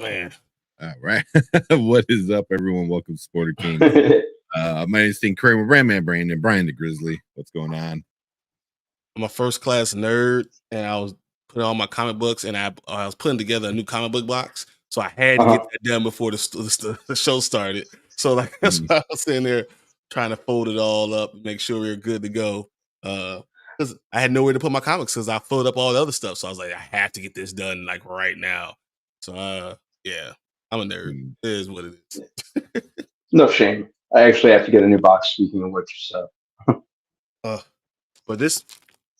man. All right. What is up, everyone? Welcome to Sporter King. My name is Steve Kramer, Brandman Brandon, Brian the Grizzly. What's going on? I'm a first class nerd, and I was putting all my comic books, and I was putting together a new comic book box. So I had to get that done before the show started. So like that's why I was sitting there trying to fold it all up and make sure we were good to go. Because I had nowhere to put my comics because I filled up all the other stuff. So I was like, I have to get this done like right now. So yeah, I'm a nerd. It is what it is. No shame. I actually have to get a new box. Speaking of which, so. But this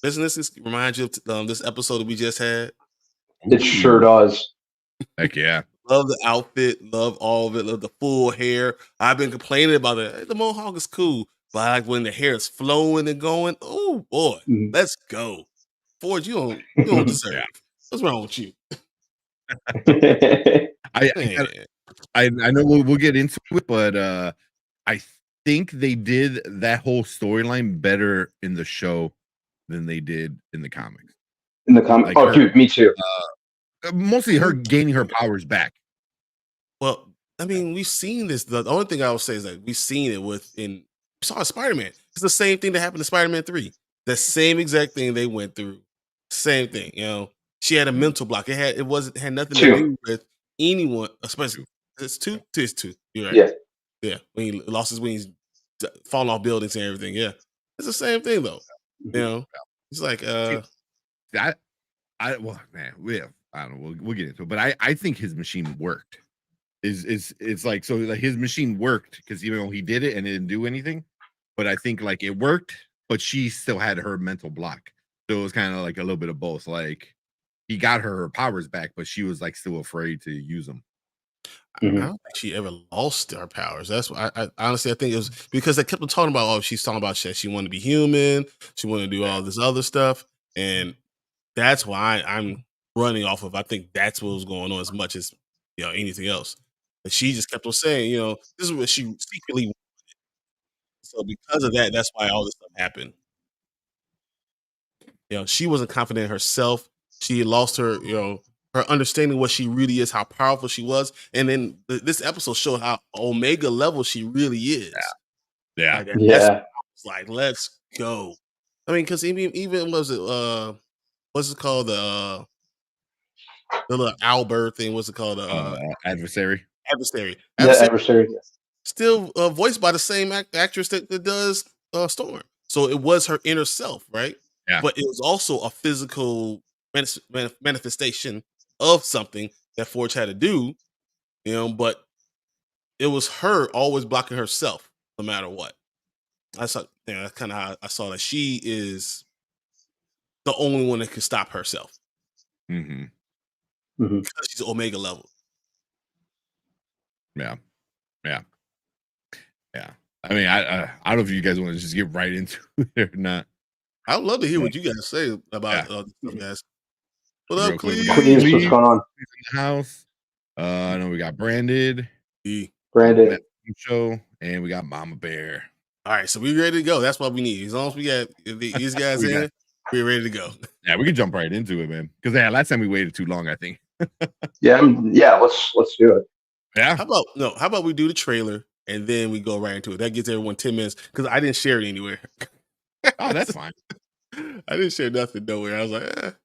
reminds you of this episode that we just had. It sure does. Heck yeah. Love the outfit, love all of it, love the full hair. I've been complaining about it. Hey, the mohawk is cool, but I like when the hair is flowing and going. Oh boy, let's go. Ford, you don't deserve. What's wrong with you? I know we'll get into it, but I think they did that whole storyline better in the show than they did in the comics. In the comics, like dude, me too. Mostly her gaining her powers back. Well, I mean, we've seen this. The only thing I would say is that we've seen it we saw Spider-Man. It's the same thing that happened to Spider-Man 3. The same exact thing they went through. Same thing, you know. She had a mental block. It had nothing to do with anyone, especially it's two. You're right. Yeah. When he lost his wings, falling off buildings and everything. Yeah, it's the same thing though. You know, it's like I don't know. We'll get into it, but I think his machine worked. It's like so like his machine worked because even though he did it and it didn't do anything, but I think like it worked, but she still had her mental block. So it was kind of like a little bit of both. Like he got her powers back, but she was like still afraid to use them. I don't think she ever lost her powers. That's why I honestly I think it was because they kept on talking about she's talking about she wanted to be human, she wanted to do all this other stuff, and that's why I'm running off of. I think that's what was going on as much as anything else. But she just kept on saying, this is what she secretly wanted. So because of that, that's why all this stuff happened. She wasn't confident in herself. She had lost her, her understanding what she really is, how powerful she was. And then this episode showed how Omega level she really is. Yeah. Like, let's go. I mean, because even what's it called? The little Albert thing. What's it called? Adversary. Adversary. Adversary. Yes. Still voiced by the same actress that does Storm. So it was her inner self, right? Yeah. But it was also a physical manifestation of something that Forge had to do, but it was her always blocking herself no matter what. I saw that's kind of how I saw that she is the only one that can stop herself. Because she's Omega level. Yeah. I mean, I don't know if you guys want to just get right into it or not. I would love to hear what you guys say about you guys. What up, Cleve? What's going on? In the house. I know we got Branded show, and we got Mama Bear. All right, so we ready to go. That's what we need. As long as we got these guys in, we're ready to go. Yeah, we can jump right into it, man. Because last time we waited too long, I think. Yeah. Let's do it. Yeah. How about we do the trailer and then we go right into it? That gets everyone 10 minutes because I didn't share it anywhere. Oh, that's fine. I didn't share nothing nowhere. I was like,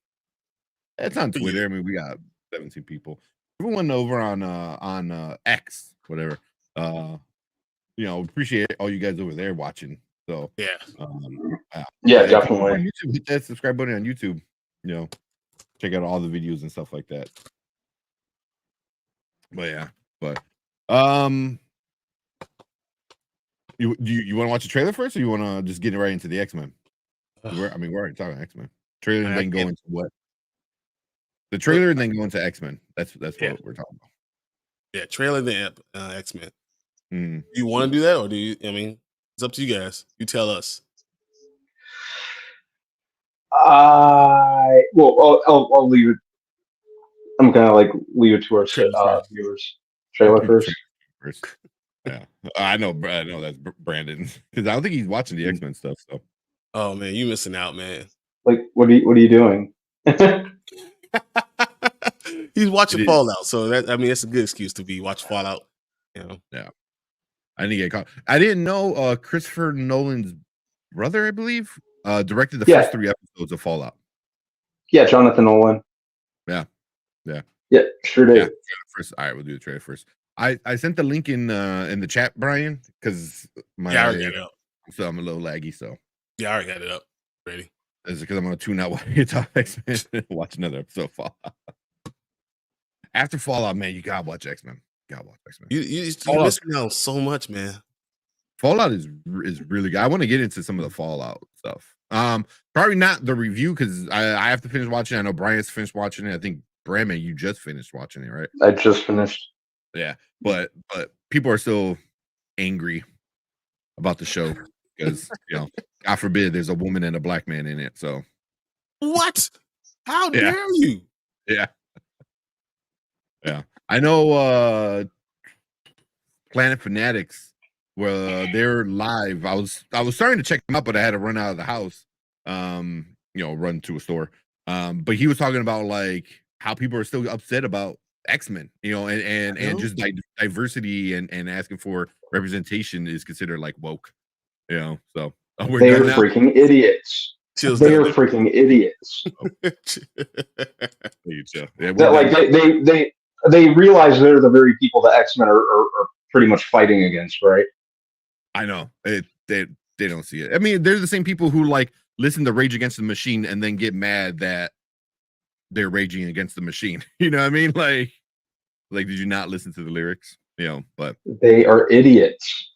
It's on Twitter. I mean, we got 17 people. Everyone over on X, whatever. Appreciate all you guys over there watching. So definitely. On YouTube, hit that subscribe button on YouTube. Check out all the videos and stuff like that. But you want to watch the trailer first, or you want to just get right into the X-Men? We're already talking X-Men. Trailer and then go into what? The trailer and then go into X-Men. That's what we're talking about. Yeah, trailer then X-Men. You want to do that, or do you? I mean, it's up to you guys. You tell us. I'll leave it. I'm gonna leave it to our viewers. Trailer first. Yeah, I know that's Brandon because I don't think he's watching the X-Men stuff. So, oh man, you missing out, man. Like, what are you doing? He's watching It is. Fallout, so that it's a good excuse to be watching Fallout. You know. Yeah. I didn't get caught. I didn't know Christopher Nolan's brother, I believe, directed the first 3 episodes of Fallout. Yeah, Jonathan Nolan. Yeah, sure did. Yeah. First, all right, we'll do the trailer first. I sent the link in the chat, Brian, because I already got it up. So I'm a little laggy. So I already got it up. Ready? Is because I'm gonna tune out while you talk X-Men and watch another episode of Fallout. After Fallout, man, you gotta watch X-Men. You're missing out so much, man. Fallout is really good. I want to get into some of the Fallout stuff. Probably not the review because I have to finish watching it. I know Brian's finished watching it. I think Brandman, you just finished watching it, right? I just finished. Yeah, but people are still angry about the show because God forbid there's a woman and a black man in it. So what? How dare you? Yeah. I know Planet Fanatics, where they're live. I was starting to check them out, but I had to run out of the house. Run to a store. But he was talking about like how people are still upset about X-Men, and just diversity and asking for representation is considered like woke. So they are freaking idiots. They are freaking idiots. They realize they're the very people that X-Men are pretty much fighting against, right? I know. They don't see it. I mean, they're the same people who like listen to Rage Against the Machine and then get mad that they're raging against the machine. You know what I mean? Like did you not listen to the lyrics? But they are idiots.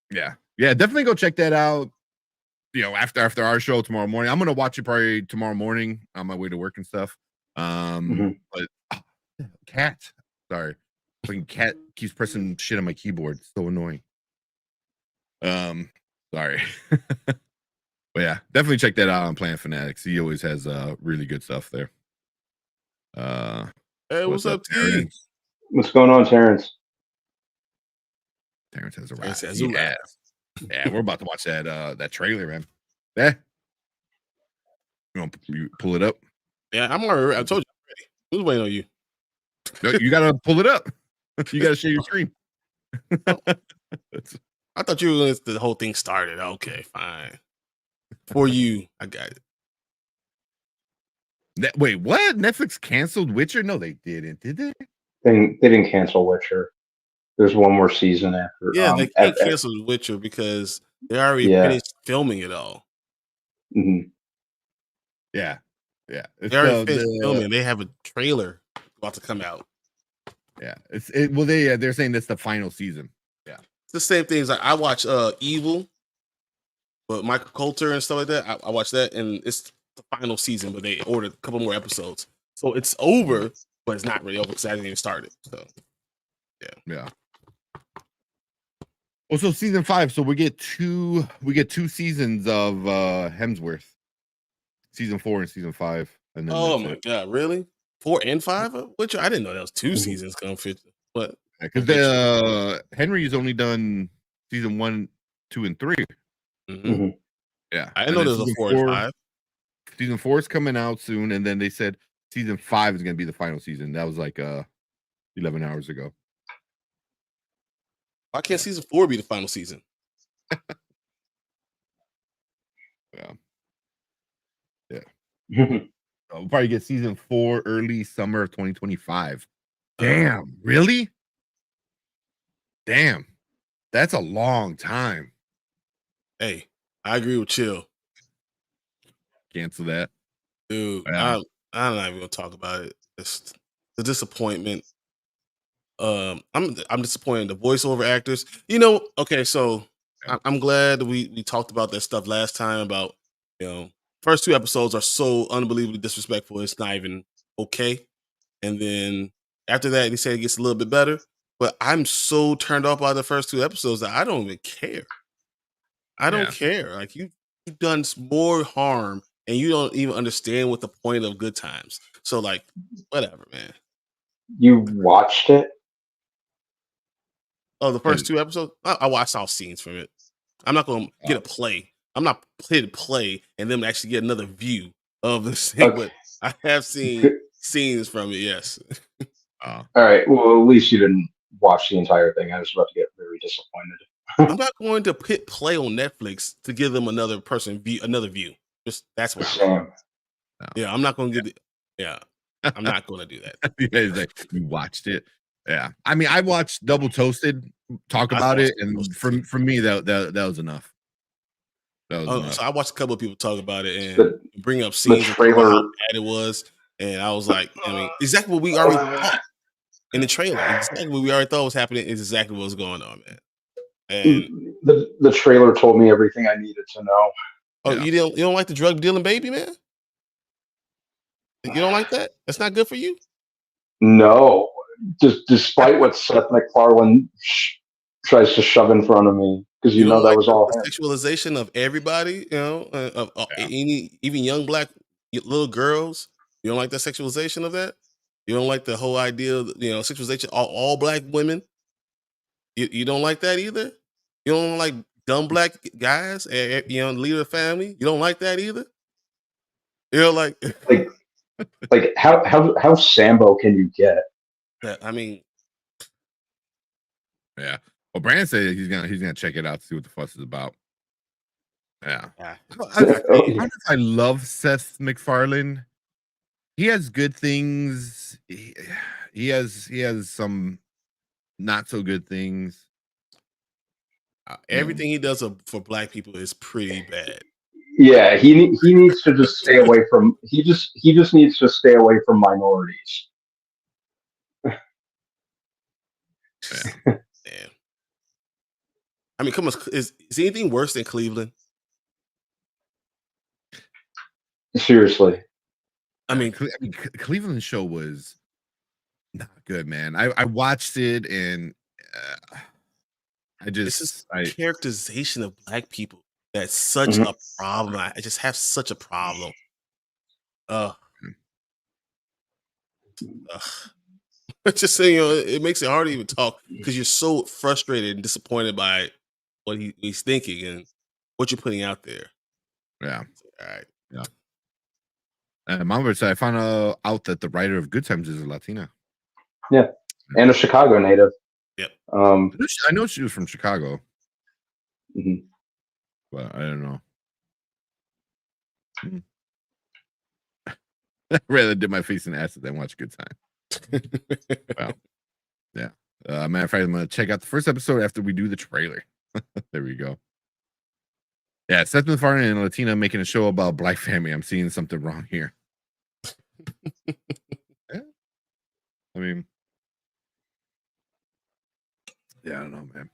Yeah, definitely go check that out. After our show tomorrow morning. I'm gonna watch it probably tomorrow morning on my way to work and stuff. But cat, sorry, fucking cat keeps pressing shit on my keyboard. It's so annoying. Sorry. But yeah, definitely check that out on Planet Fanatics. He always has really good stuff there. Hey, what's up, T? What's going on, Terrence? Terrence has a rap. Yeah, we're about to watch that trailer, man. Yeah. You pull it up? Yeah, I'm already. I told you I'm ready. Who's waiting on you? No, you gotta pull it up. You gotta share your screen. I thought you were going to the whole thing started. Okay, fine. For you, I got it. Wait, what? Netflix canceled Witcher? No, they didn't. Did they? They didn't cancel Witcher. There's one more season after. Yeah, they can't cancel Witcher because they already finished filming it all. Mm-hmm. Yeah. They already finished filming. They have a trailer about to come out. Yeah, they're saying that's the final season. Yeah, it's the same things. Like I watch Evil, but Michael Coulter and stuff like that. I watch that, and it's the final season, but they ordered a couple more episodes, so it's over, but it's not really over because I didn't even start it. So, yeah. Well, so season 5. So we get two seasons of Hemsworth, season 4 and season 5. And then oh my god, really? 4 and 5? Which I didn't know that was 2 seasons going fit. But because Henry's only done season 1, 2, and 3. Mm-hmm. Yeah, I didn't know there was a 4 and 5. Season 4 is coming out soon, and then they said season 5 is going to be the final season. That was like 11 hours ago. Why can't season 4 be the final season? Yeah. We'll probably get season 4 early summer of 2025. Damn, really? Damn, that's a long time. Hey, I agree with Chill. Cancel that, dude. Yeah. I'm not even gonna talk about it. It's the disappointment. I'm disappointed in the voiceover actors. Okay, so I'm glad we talked about that stuff last time about first 2 episodes are so unbelievably disrespectful. It's not even okay. And then after that, they say it gets a little bit better. But I'm so turned off by the first 2 episodes that I don't even care. I don't care. Like you've done more harm, and you don't even understand what the point of Good Times. So like, whatever, man. You watched it? Oh, the first 2 episodes? I watched all scenes from it. I'm not going to get a play. I'm not hit play and then actually get another view of this thing, but I have seen scenes from it. Yes. Oh, All right. Well, at least you didn't watch the entire thing. I was about to get very disappointed. I'm not going to hit play on Netflix to give them another view. Just that's where. Same. Yeah, I'm not going to get. Yeah, I'm not going to do that. yeah, he's like, you watched it. Yeah, I mean, I watched Double Toasted talk I about watched it, and Double Toasted. for me that was enough. That was enough. So I watched a couple of people talk about it and The- bring up scenes and trailer- how bad it was, and I was like, I mean, exactly what we already thought in the trailer. Exactly what we already thought was happening is exactly what was going on, man. And The trailer told me everything I needed to know. oh, Yeah. you don't like the drug dealing baby, man? You don't like that? That's not good for you? No, just despite what Seth MacFarlane tries to shove in front of me, because you know don't that like was all the him. sexualization of everybody, you know, of Yeah. even young black little girls. You don't like the sexualization of that? You don't like the whole idea of, you know, sexualization all black women? You don't like that either? You don't like dumb black guys, you know, leader of the family? You don't like that either? You know, like Like how Sambo can you get? I mean, Yeah. Well, Brandon said he's gonna check it out to see what the fuss is about. Yeah. I love Seth MacFarlane. He has good things. He has some not so good things. everything he does for black people is pretty bad. Yeah, he needs to just stay away from he just needs to stay away from minorities. Damn. I mean, come on, is anything worse than Cleveland? Seriously. I mean, Cleveland show was not good, man. I watched it and this is characterization of black people that's such a problem. I just have such a problem. It's just saying, you know, it makes it hard to even talk because you're so frustrated and disappointed by what he's thinking and what you're putting out there. Yeah. All right. Yeah. And Mom said I found out that the writer of Good Times is a Latina. Yeah, and a Chicago native. Yep. I know she was from Chicago, but I don't know. I'd rather dip my face in acid than watch Good Time. Well, yeah. Matter of fact, I'm gonna check out the first episode after we do the trailer. There we go. Yeah, Seth MacFarlane and Latina making a show about black family. I'm seeing something wrong here. Yeah. I mean, yeah, I don't know, man.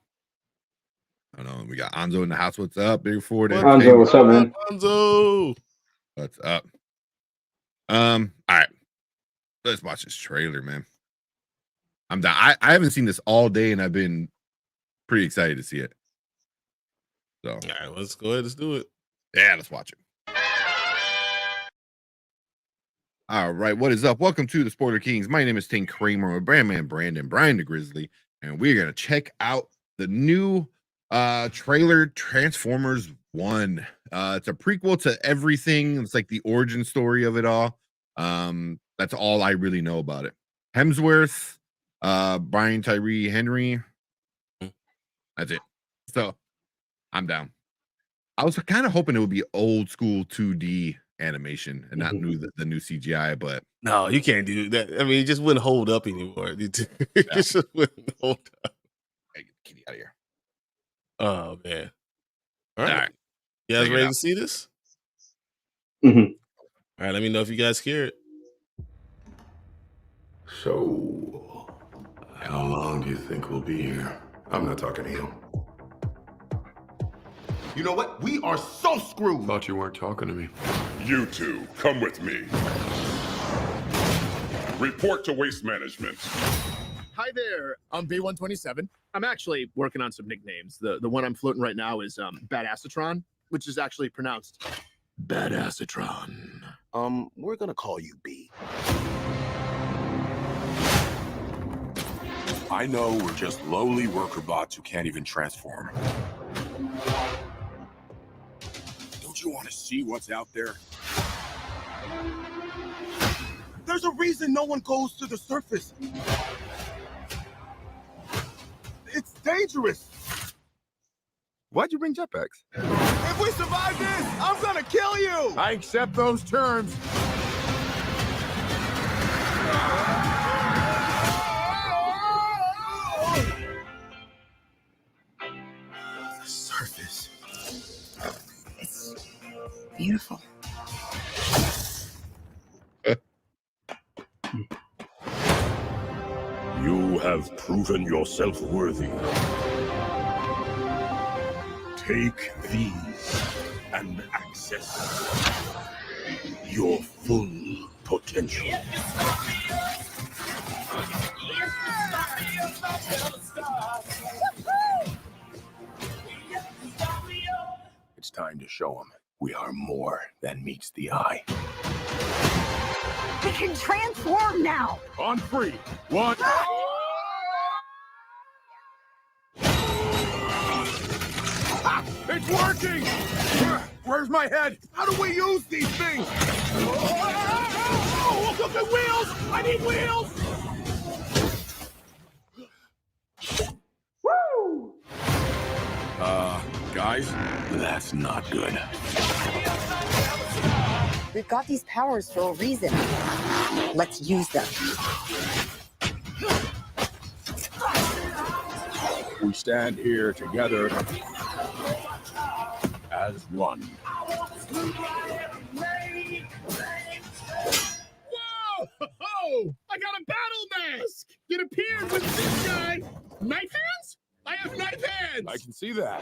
I don't know. We got Anzo in the house. What's up, Big Ford? Anzo, what's up, man? Anzo. What's up? All right. Let's watch this trailer, man. I'm down. I haven't seen this all day, and I've been pretty excited to see it. So, all right, let's go ahead. Let's do it. Yeah, let's watch it. All right, what is up? Welcome to the Spoiler Kings. My name is Tank Kramer with Brandman Brandon, Brian the Grizzly, and we're gonna check out the new trailer, Transformers 1. It's a prequel to everything. It's like the origin story of it all. That's all I really know about it. Hemsworth, Brian Tyree Henry. That's it. So I'm down. I was kind of hoping it would be old school 2D animation and not the new CGI, but no, you can't do that. I mean, it just wouldn't hold up anymore. It just wouldn't hold up. Hey, get the kitty out of here. Oh man! All All right, right. you guys Check it ready out. to see this? Mhm. All right, let me know if you guys hear it. So, how long do you think we'll be here? I'm not talking to you. You know what? We are so screwed. Thought you weren't talking to me. You two, come with me. Report to Waste Management. Hi there, I'm B127. I'm actually working on some nicknames. The one I'm floating right now is Badassatron, which is actually pronounced Badassatron. We're gonna call you B. I know we're just lowly worker bots who can't even transform. Don't you want to see what's out there? There's a reason no one goes to the surface. It's dangerous. Why'd you bring jetpacks? If we survive this, I'm gonna kill you. I accept those terms. The surface. It's beautiful. You have proven yourself worthy. Take these and access your full potential. It's time to show them we are more than meets the eye. We can transform now. On 3, 1. It's working! Where's my head? How do we use these things? Oh, look at wheels! I need wheels! Woo! Guys, that's not good. We've got these powers for a reason. Let's use them. We stand here together as one. Whoa! I got a battle mask! It appeared with this guy. Knife hands? I have knife hands! I can see that.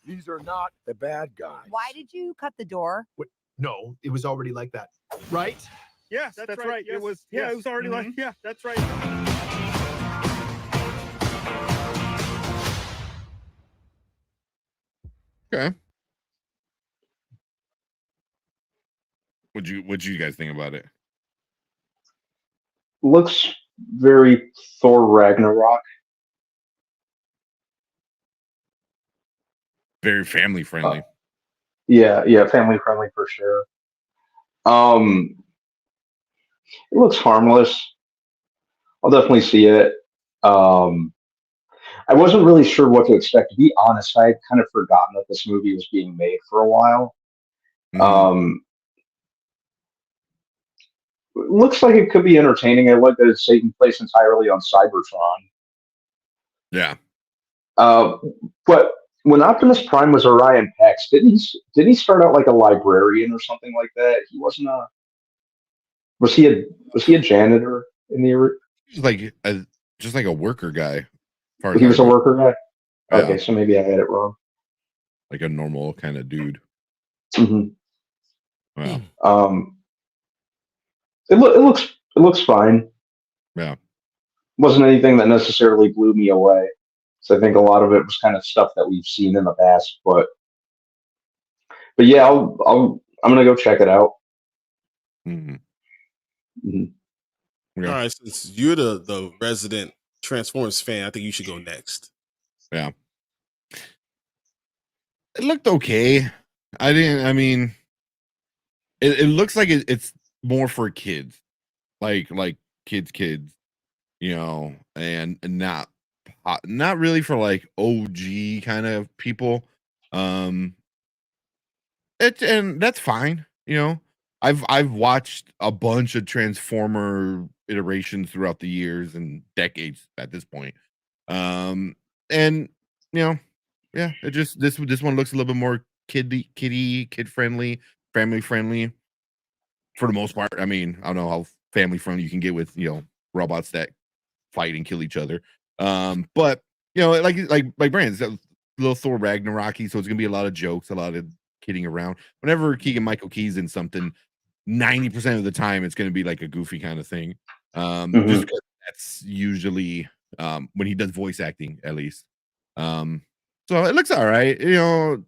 These are not the bad guys. Why did you cut the door? No, it was already like that. Right? Yes, that's right. Yes, It was. yes. Yeah, it was already like. Yeah, that's right. Okay. What'd you guys think about it? Looks very Thor Ragnarok. Very family friendly. Yeah, family friendly for sure. It looks harmless. I'll definitely see it. I wasn't really sure what to expect. To be honest, I had kind of forgotten that this movie was being made for a while. It looks like it could be entertaining. I like that it's taking place entirely on Cybertron. Yeah. But when Optimus Prime was Orion Pax, didn't he start out like a librarian or something like that? He wasn't a. Was he a janitor in the? He's like just like a worker guy. He was a worker guy. Yeah. Okay, so maybe I had it wrong. Like a normal kind of dude. Mm-hmm. Wow. It looks fine. Yeah. Wasn't anything that necessarily blew me away. So I think a lot of it was kind of stuff that we've seen in the past, but yeah, I'm gonna go check it out. Mm-hmm. Mm-hmm. All right, since you're the resident Transformers fan, I think you should go next. Yeah. It looked okay. I mean, it looks like it's more for kids, like kids, you know, and not really for like OG kind of people. And that's fine, you know. I've watched a bunch of Transformer iterations throughout the years and decades at this point. And you know, yeah, it just this one looks a little bit more kid friendly, family friendly for the most part. I mean, I don't know how family friendly you can get with, you know, robots that fight and kill each other. But you know, like Brandon's a little Thor Ragnarok-y, so it's gonna be a lot of jokes, a lot of kidding around. Whenever Keegan-Michael Key's in something, 90% of the time it's gonna be like a goofy kind of thing. Just because that's usually when he does voice acting, at least. So it looks all right, you know,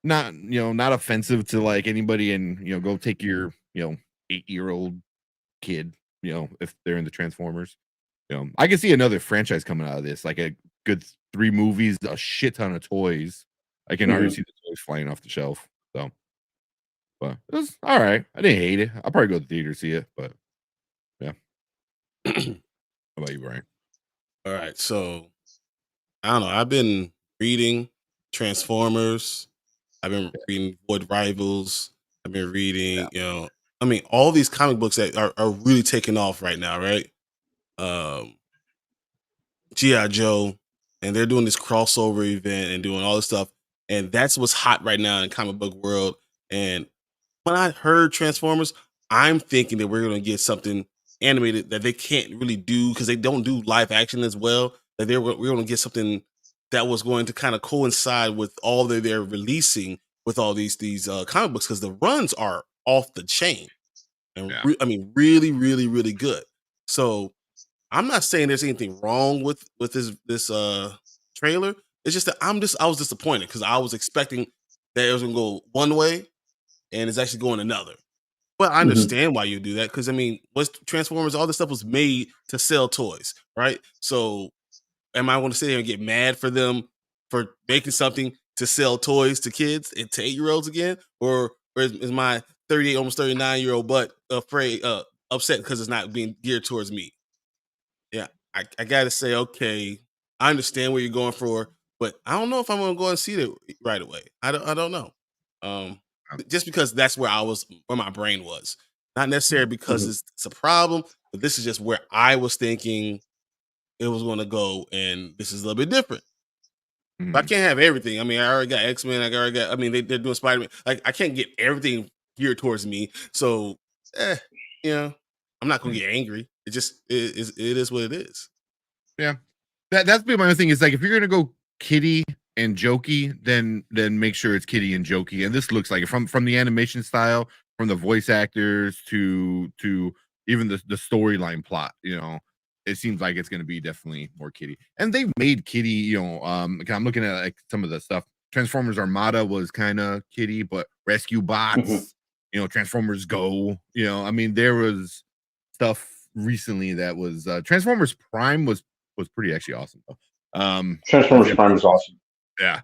not offensive to like anybody, and you know, go take your 8-year-old kid, you know, if they're in the Transformers. You know, I can see another franchise coming out of this, like a good 3 movies, a shit ton of toys. I can already see the toys flying off the shelf. So, but it was all right. I didn't hate it. I'll probably go to the theater to see it, but yeah. How about you, Brian? All right, so I don't know. I've been reading Transformers. I've been reading Void Rivals. I've been reading, all these comic books that are really taking off right now, right? G.I. Joe, and they're doing this crossover event and doing all this stuff. And that's what's hot right now in comic book world. And when I heard Transformers, I'm thinking that we're going to get something animated that they can't really do because they don't do live action as well. That we're going to get something that was going to kind of coincide with all that they're releasing with all these comic books, because the runs are off the chain and really, really, really good. So I'm not saying there's anything wrong with this trailer. It's just that I was disappointed because I was expecting that it was gonna go one way and it's actually going another. But I understand why you do that, because I mean, what's Transformers? All this stuff was made to sell toys, right? So am I going to sit here and get mad for them for making something to sell toys to kids and to 8-year-olds again, or is my 38, almost 39-year-old butt upset because it's not being geared towards me? Yeah, I gotta say, okay, I understand what you're going for, but I don't know if I'm gonna go and see it right away. I don't know. Just because that's where my brain was, not necessarily because it's a problem, but this is just where I was thinking it was going to go, and this is a little bit different. But I can't have everything. I mean, I already got X-Men. They're doing Spider-Man. Like, I can't get everything geared towards me. So, I'm not gonna get angry. It is what it is. Yeah, that's been my thing. Is like, if you're gonna go kiddie and jokey, then make sure it's kiddie and jokey. And this looks like it from the animation style, from the voice actors to even the storyline plot. It seems like it's going to be definitely more kiddie. And they've made kiddie. I'm looking at like some of the stuff. Transformers Armada was kind of kiddie, but Rescue Bots, Transformers Go. I mean, there was stuff recently that was Transformers Prime was pretty actually awesome though. Transformers Prime was awesome. Yeah,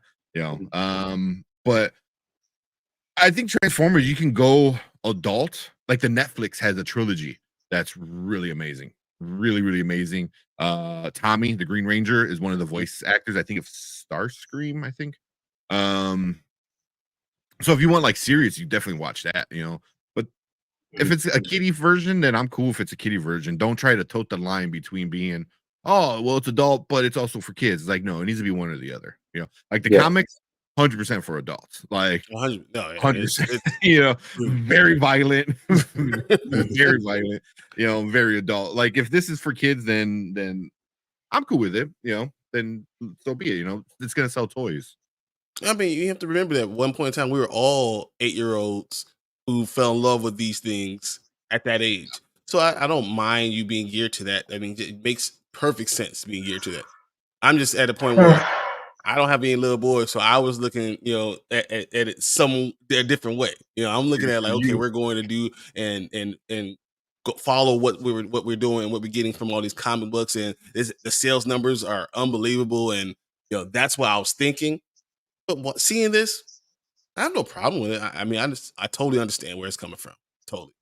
but I think Transformers, you can go adult. Like the Netflix has a trilogy that's really amazing, really, really amazing. Tommy, the Green Ranger, is one of the voice actors, I think, of Starscream. I think. So if you want like serious, you definitely watch that. But if it's a kiddie version, then I'm cool if it's a kiddie version. Don't try to tote the line between being, oh, well, it's adult, but it's also for kids. It's like, no, it needs to be one or the other. Like the comics, 100% for adults. Like 100%. Very violent, very violent. Very adult. Like if this is for kids, then I'm cool with it. Then so be it. It's gonna sell toys. I mean, you have to remember that at one point in time, we were all 8-year-olds who fell in love with these things at that age. So I don't mind you being geared to that. I mean, it makes perfect sense being geared to that. I'm just at a point where I don't have any little boys, so I was looking, at it a different way. I'm looking at like, okay, we're going to do and follow what we're doing and what we're getting from all these comic books, and the sales numbers are unbelievable, and that's what I was thinking. But seeing this, I have no problem with it. I mean, I totally understand where it's coming from. Totally.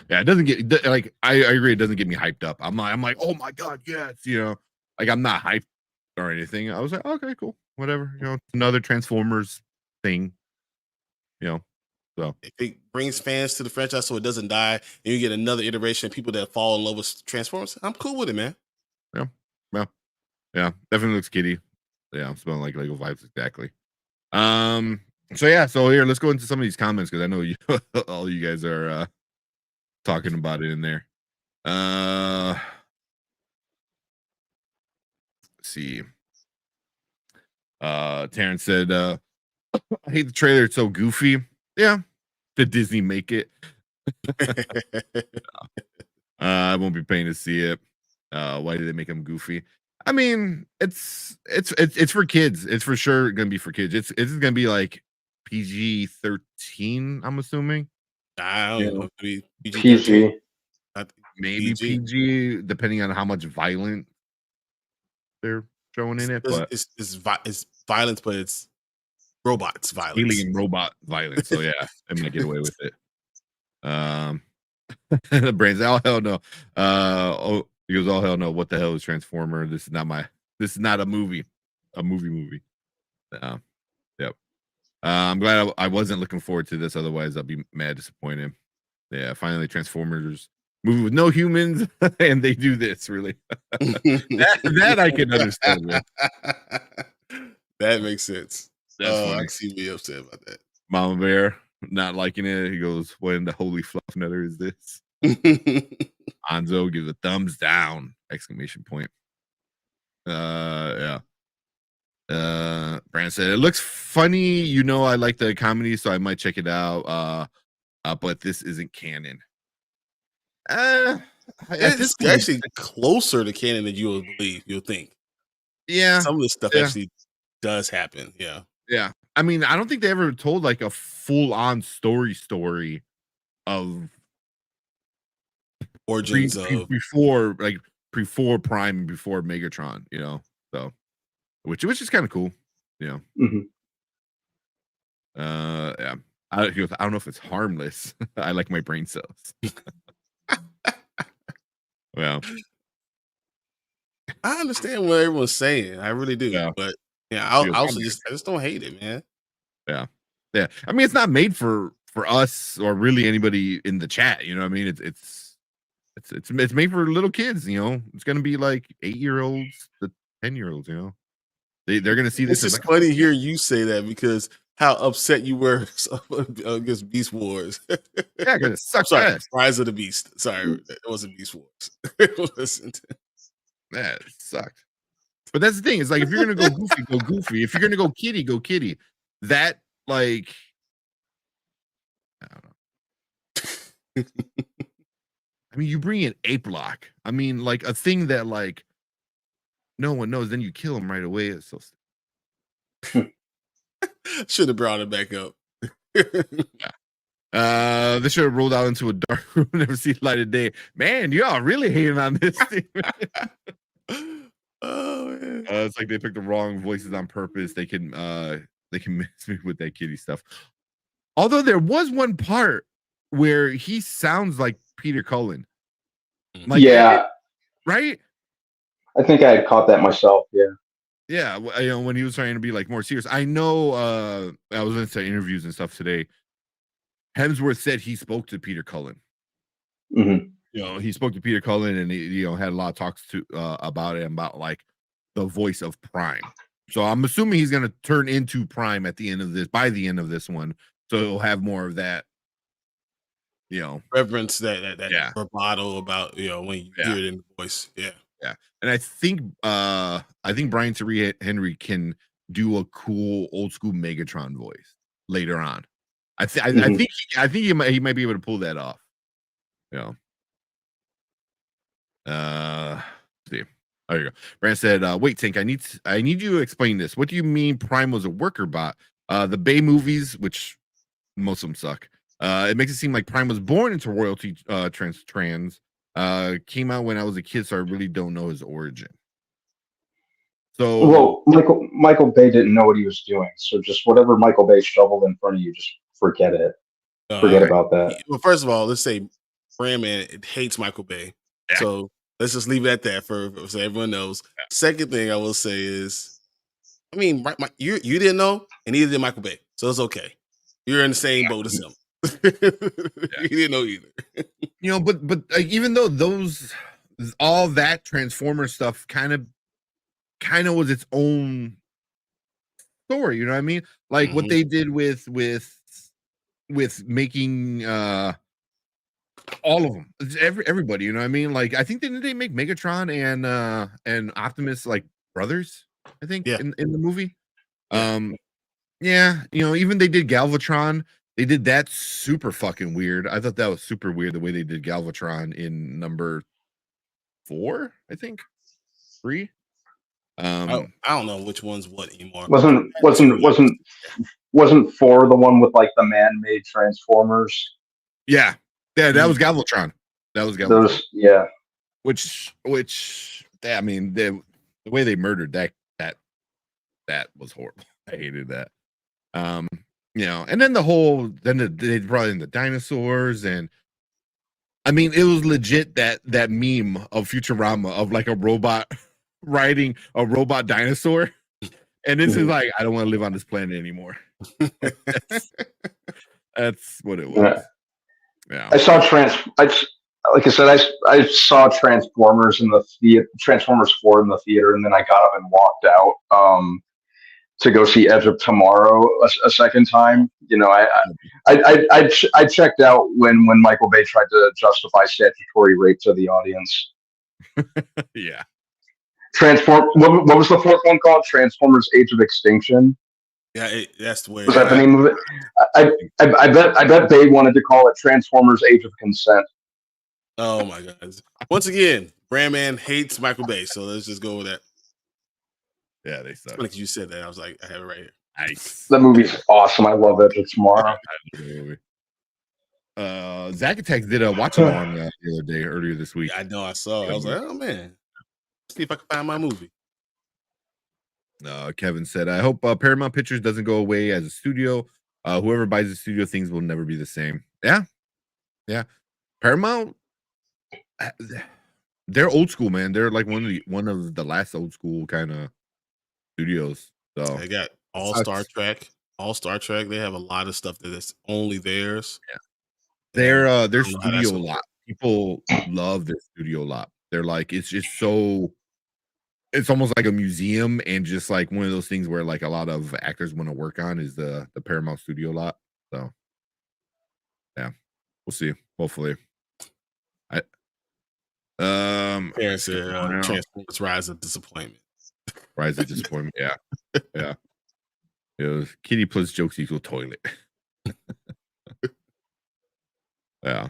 Yeah, it doesn't get like I agree. It doesn't get me hyped up. I'm like, oh my god, yes, like I'm not hyped or anything. I was like, okay, cool, whatever. Another Transformers thing. So if it brings fans to the franchise, so it doesn't die, and you get another iteration of people that fall in love with Transformers, I'm cool with it, man. Yeah, definitely looks kiddie. Yeah, I'm smelling like Lego vibes exactly. So here, let's go into some of these comments because I know all you guys are talking about it in there. Let's see. Terrence said, I hate the trailer, it's so goofy. Yeah. Did Disney make it? I won't be paying to see it. Why did they make them goofy? I mean, it's for kids. It's for sure gonna be for kids. It's gonna be like PG-13, I'm assuming. I don't know. PG. Maybe PG, depending on how much violent they're shown in it, but it's violence, but it's robots violence. alien robot violence. So yeah, I might get away with it. The brains. Oh hell no. He goes, oh hell no. What the hell is Transformer? This is not a movie. A movie. Yep. I'm glad I wasn't looking forward to this. Otherwise, I'd be mad disappointed. Yeah, finally Transformers movie with no humans, and they do this really. that I can understand. Man. That makes sense. That's funny. I can see me upset about that. Mama Bear not liking it. He goes, "What in the holy fluff nutter is this?" Anzo gives a thumbs down! Exclamation point. Yeah. Brand said it looks funny. You know, I like the comedy, so I might check it out. But this isn't canon. It's actually closer to canon than you would believe. You'll think. Yeah, some of this stuff actually does happen. Yeah. Yeah. I mean, I don't think they ever told like a full-on story of origins of before Prime, before Megatron, you know. So, which is kind of cool, you know. Yeah. I don't know if it's harmless. I like my brain cells. Well, I understand what everyone's saying. I really do. Yeah. But yeah, I just don't hate it, man. Yeah. I mean, it's not made for us or really anybody in the chat. You know what I mean? It's made for little kids. You know, it's gonna be like 8-year-olds to 10-year-olds. You know, they're gonna see this. It's just funny hearing you say that because how upset you were against Beast Wars. Yeah, because it sucks. Sorry, ass. Rise of the Beast. Sorry, it wasn't Beast Wars. Listen to Yeah, it sucked. But that's the thing. It's like if you're gonna go goofy, go goofy. If you're gonna go kitty, go kitty. That like, I don't know. I mean, you bring in Ape Lock. I mean, like a thing that like no one knows. Then you kill him right away. It's so. Should have brought it back up. They should have rolled out into a dark room, never see the light of day. Man, y'all really hating on this thing. Oh man. It's like they picked the wrong voices on purpose. They can miss me with that kitty stuff. Although there was one part where he sounds like Peter Cullen. Like, yeah. Right? I think I had caught that myself. Yeah. Yeah, you know, when he was trying to be like more serious. I know I was into interviews and stuff today. Hemsworth said he spoke to Peter Cullen. Mm-hmm. You know, he spoke to Peter Cullen and he, you know, had a lot of talks to about it, about like the voice of Prime. So I'm assuming he's gonna turn into Prime at the end of this, by the end of this one. So he'll have more of that, you know, reverence, that bravado about, you know, when you hear it in the voice. Yeah. Yeah. And I think Brian Tyree Henry can do a cool old school Megatron voice later on. I think he might be able to pull that off. You know. See. There you go. Brand said, wait, Tank, I need you to explain this. What do you mean Prime was a worker bot? The Bay movies, which most of them suck. It makes it seem like Prime was born into royalty trans came out when I was a kid, so I really don't know his origin. So well, Michael Bay didn't know what he was doing, so just whatever Michael Bay shoveled in front of you, just forget it. Forget about that. Well, first of all, let's say Brandman hates Michael Bay, so let's just leave it at that so everyone knows. Second thing I will say is, I mean, you didn't know, and neither did Michael Bay, so it's okay. You're in the same boat as him. You didn't know either. You know, but even though all that Transformer stuff kind of was its own story, you know what I mean? Like what they did with making all of them, everybody, you know what I mean? Like I think they make Megatron and Optimus like brothers, I think, in the movie. Yeah, you know, even they did Galvatron. They did that super fucking weird. I thought that was super weird the way they did Galvatron in number 4, I think. 3. I don't know which one's what anymore. Wasn't 4 the one with like the man-made Transformers? Yeah, that was Galvatron. That was Galvatron. Yeah. Which I mean, the way they murdered that That was horrible. I hated that. And then they brought in the dinosaurs, and I mean, it was legit that meme of Futurama of like a robot riding a robot dinosaur, and this is like, I don't want to live on this planet anymore. That's what it was. Yeah. I saw I saw Transformers in the Transformers 4 in the theater, and then I got up and walked out to go see Edge of Tomorrow a second time. I checked out when Michael Bay tried to justify statutory rape to the audience. Yeah. What was the fourth one called? Transformers: Age of Extinction. Yeah, that's the way. Was that the name of it? I bet Bay wanted to call it Transformers: Age of Consent. Oh my God! Once again, Brandman hates Michael Bay, so let's just go with that. Yeah, they suck. Like you said that, I was like, I have it right here. Nice. That movie's awesome. I love Edge of Tomorrow. Zack Attacks did a watch along the other day, earlier this week. I know, I saw it. I was like, oh man, let's see if I can find my movie. Kevin said, I hope Paramount Pictures doesn't go away as a studio. Whoever buys the studio, things will never be the same. Yeah. Paramount, they're old school, man. They're like one of the last old school kind of studios. So they got all Star Trek. They have a lot of stuff that is only theirs. Yeah. Their studio a lot. People love their studio a lot. They're like, it's just so, it's almost like a museum, and just like one of those things where like a lot of actors want to work on is the Paramount studio lot. So yeah, we'll see. Hopefully. Parents said Transformers: Rise of Disappointment. Rise of Disappointment. Yeah. It was kitty plus jokes equal toilet. Yeah.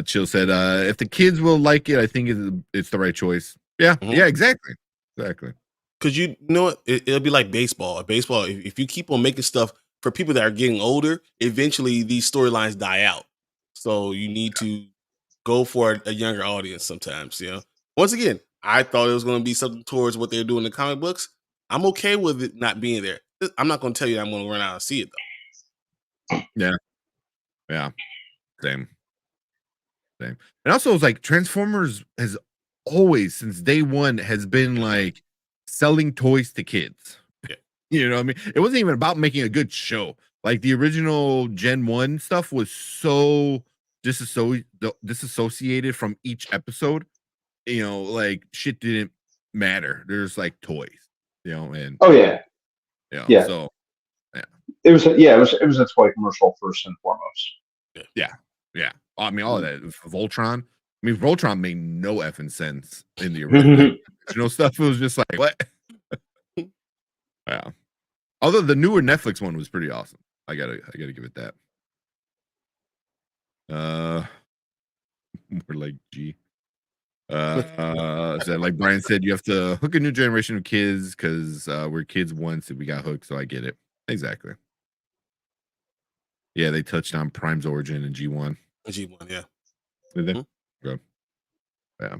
Chill said, if the kids will like it, I think it's the right choice. Yeah. Mm-hmm. Yeah, exactly. Because you know what? It'll be like baseball. Baseball, if you keep on making stuff for people that are getting older, eventually these storylines die out. So you need to go for a younger audience sometimes, Once again, I thought it was going to be something towards what they're doing in the comic books. I'm okay with it not being there. I'm not going to tell you I'm going to run out and see it, though. Yeah. Same. And also, it's like Transformers has always, since day one, has been like selling toys to kids. Yeah. You know what I mean? It wasn't even about making a good show. Like the original Gen 1 stuff was so disassociated from each episode. Like shit didn't matter. There's like toys, and oh yeah. So it was a toy commercial first and foremost. Yeah. I mean, all of that. Voltron. I mean, Voltron made no effing sense in the original stuff. It was just like, what? Yeah. Although the newer Netflix one was pretty awesome. I gotta give it that. We're like, G. So like Brian said, you have to hook a new generation of kids because we're kids once and we got hooked, so I get it. Exactly. Yeah, they touched on Prime's origin in G1. G1, yeah. Did they? Good. Yeah.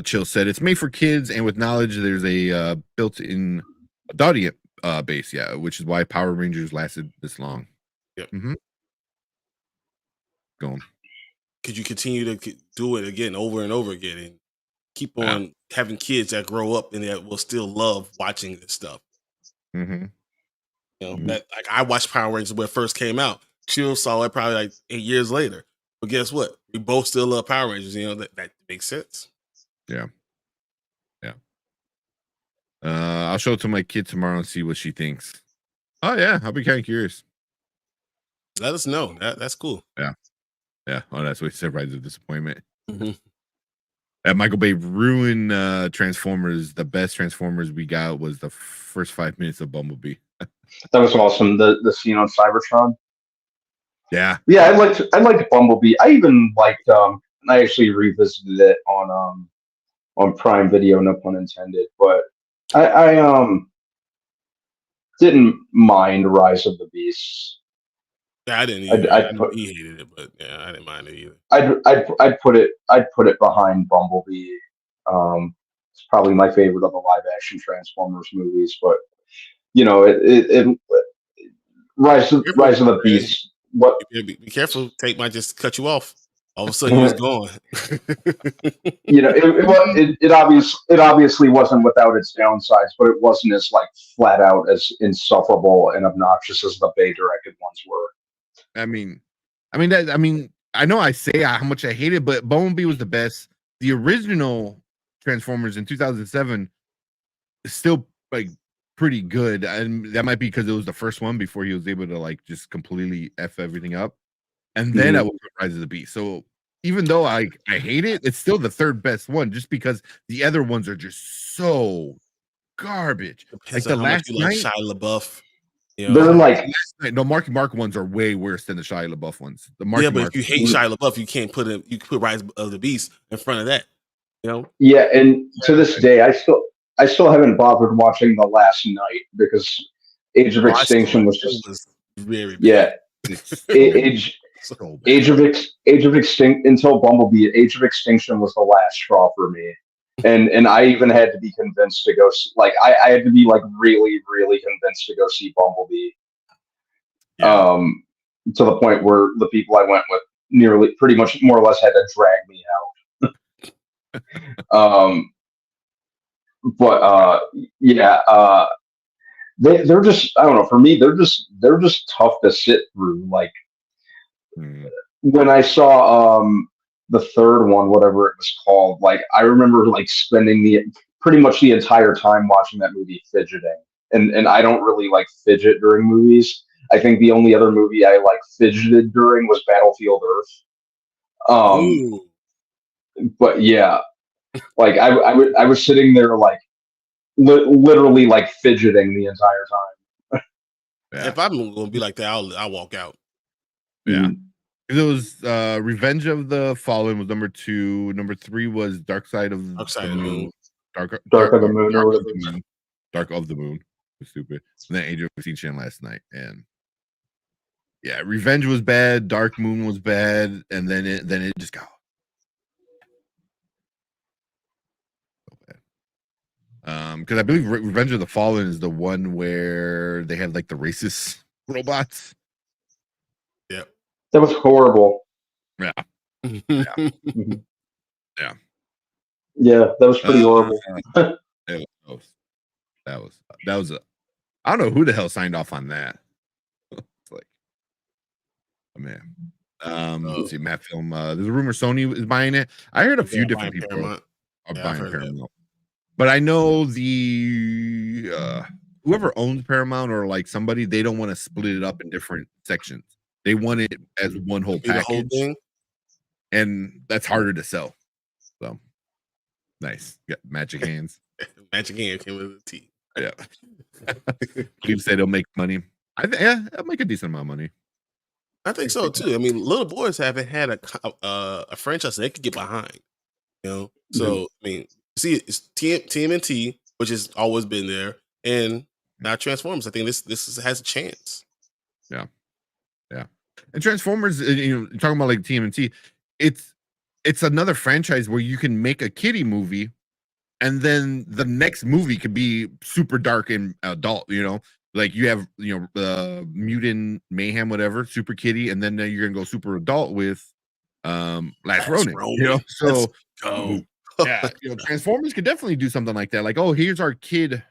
Chill said it's made for kids and with knowledge. There's a built-in audio base, which is why Power Rangers lasted this long. Yep. Mm-hmm. Go on. Could you continue to do it again over and over again and keep on having kids that grow up and that will still love watching this stuff? Mm-hmm. That like I watched Power Rangers when it first came out. Chill saw it probably like 8 years later. But guess what? We both still love Power Rangers. That makes sense. Yeah. I'll show it to my kid tomorrow and see what she thinks. Oh yeah, I'll be kind of curious. Let us know. That's cool. Yeah. Oh, that's what he said. Rise of Disappointment. Mm-hmm. Michael Bay ruined Transformers. The best Transformers we got was the first 5 minutes of Bumblebee. That was awesome. The scene on Cybertron. Yeah, I liked Bumblebee. I even liked. I actually revisited it on Prime Video, no pun intended. But I didn't mind Rise of the Beasts. Yeah, I didn't either. He hated it, but I didn't mind it either. I'd put it behind Bumblebee. It's probably my favorite of the live action Transformers movies. But you know, it Rise of the Beast. What? Be careful. Tate might just cut you off. All of a sudden, he was gone. You know, it obviously wasn't without its downsides, but it wasn't as like flat out as insufferable and obnoxious as the Bay directed ones were. I mean, I know I say how much I hate it, but Bumblebee was the best. The original Transformers in 2007 is still like pretty good, and that might be because it was the first one before he was able to like just completely f everything up, and then I will Rise of the Beast. So even though I hate it, it's still the third best one, just because the other ones are just so garbage. Depends like on the how last much you like night, Shia LaBeouf. You They're know? like no, Marky Mark ones are way worse than the Shia LaBeouf ones. The Marky Yeah, but Mark if you hate Shia LaBeouf, you can't put him. You can put Rise of the Beast in front of that. You know? Yeah, and to this day, I still haven't bothered watching The Last Night because Age of Extinction was just very bad. yeah. Age of Extinction until Bumblebee. Age of Extinction was the last straw for me, and I even had to be convinced to go. Like I had to be like really convinced to go see Bumblebee. Yeah. To the point where the people I went with pretty much more or less had to drag me out. But yeah, they're just, I don't know, for me they're just tough to sit through. Like when I saw the third one, whatever it was called, like I remember like spending pretty much the entire time watching that movie fidgeting, and I don't really like fidget during movies. I think the only other movie I like fidgeted during was Battlefield Earth. But yeah, like I was sitting there like literally like fidgeting the entire time. Yeah. If I'm gonna be like that, I'll walk out. Yeah. It was Revenge of the Fallen was number 2. Number 3 was Dark Side of the Moon. Dark of the Moon. Dark of the Moon. Stupid. And then Age of Extinction last night. And yeah, Revenge was bad, Dark Moon was bad, and then it just got so bad. Because I believe Revenge of the Fallen is the one where they have like the racist robots. Yeah. That was horrible. Yeah. Yeah. Yeah, that was pretty horrible. That was I don't know who the hell signed off on that. It's like, oh man. Let's see, Matt Film. There's a rumor Sony is buying it. I heard a few different people are buying Paramount. But I know the whoever owns Paramount or like somebody, they don't want to split it up in different sections. They want it as one whole package. And that's harder to sell. So nice. Got magic hands. Magic hand came with a T. Yeah. People say they'll make money. Yeah, I'll make a decent amount of money. I think so too. I mean, little boys haven't had a franchise they could get behind. You know, so I mean, see, it's TMNT, which has always been there, and now Transformers. I think this has a chance. Yeah, yeah. And Transformers, you know, talking about like TMNT, it's another franchise where you can make a kiddie movie, and then the next movie could be super dark and adult. You know, like you have Mutant Mayhem, whatever, super kiddie, and then you're gonna go super adult with Last Ronin. You know, so yeah, you know, Transformers could definitely do something like that. Like, oh, here's our kid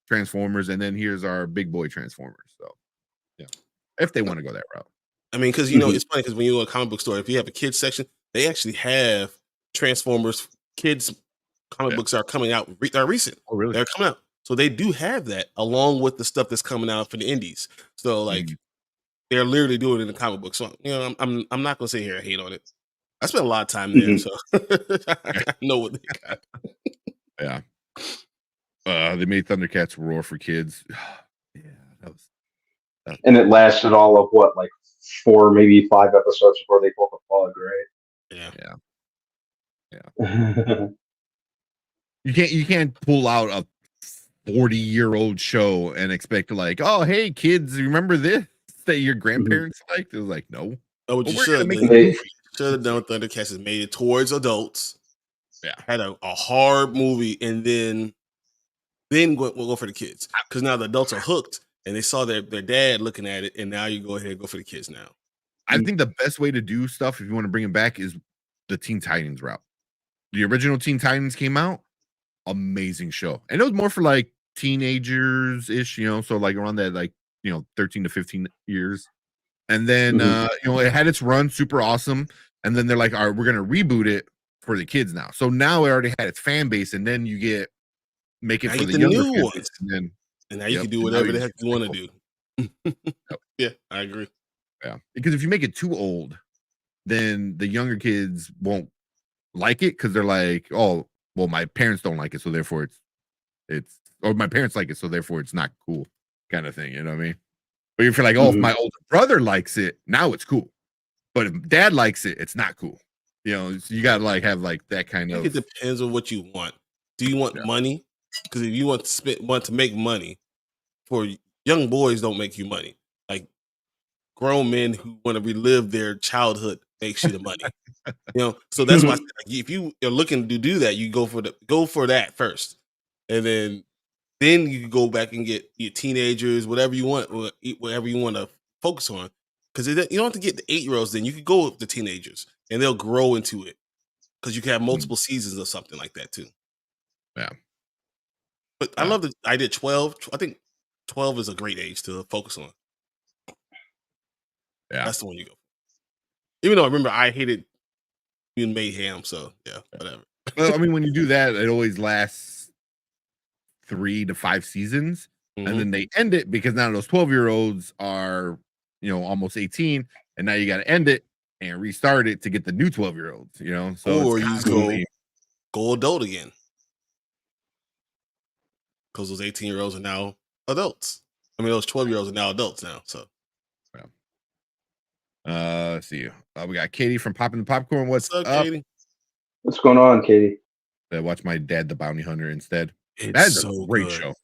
Transformers, and then here's our big boy Transformers. So yeah, if they want to go that route. I mean, because you know, it's funny because when you go to a comic book store, if you have a kids section, they actually have Transformers kids comic books are coming out. They're recent. Oh, really? They're coming out, so they do have that along with the stuff that's coming out for the indies. So like, they're literally doing it in the comic book. So you know, I'm not gonna sit here and hate on it. I spent a lot of time there, so I know what they got. Yeah. They made Thundercats Roar for kids. Yeah, that was. And it lasted all of what, like 4, maybe 5 episodes before they pulled the plug, right? Yeah. You can't pull out a 40-year-old show and expect to like, oh hey kids, remember this that your grandparents liked? It was like, no. Oh, what you should have done Thundercats is made it towards adults. had a hard movie, and then we'll go for the kids because now the adults are hooked and they saw their dad looking at it, and now you go ahead and go for the kids now. I think the best way to do stuff if you want to bring it back is the Teen Titans route. The original Teen Titans came out, amazing show, and it was more for like teenagers ish, so like around that 13 to 15 years, and then it had its run, super awesome, and then they're like, all right, we're gonna reboot it for the kids now. So now it already had its fan base, and then you make it now for the the younger new ones, kids, and now you can do whatever the heck you want to do. Yeah, I agree. Yeah, because if you make it too old, then the younger kids won't like it because they're like, oh, well, my parents don't like it, so therefore it's or my parents like it, so therefore it's not cool, kind of thing. You know what I mean? But if you're like, oh, if my older brother likes it, now it's cool. But if dad likes it, it's not cool. So you gotta have that kind of. It depends on what you want. Do you want money? Because if you want to make money, for young boys don't make you money. Like grown men who want to relive their childhood makes you the money. So that's why I said, if you are looking to do that, you go for that first, and then you can go back and get your teenagers, whatever you want to focus on. Because you don't have to get the 8-year-olds. Then you could go with the teenagers, and they'll grow into it. Because you can have multiple seasons or something like that too. Yeah. But I love that I did 12. I think 12 is a great age to focus on. Yeah, that's the one you go. Even though I remember I hated Mutant Mayhem, so yeah, whatever. Well, I mean, when you do that, it always lasts 3 to 5 seasons, and then they end it because now those 12-year-olds are, almost 18, and now you got to end it and restart it to get the new 12-year-olds. So or you go adult again because those 18-year-olds are now adults. I mean, those 12-year-olds are now adults now. So, let's see. We got Katie from Popping the Popcorn. What's up, Katie? What's going on, Katie? I watch My Dad the Bounty Hunter instead. That's a great show.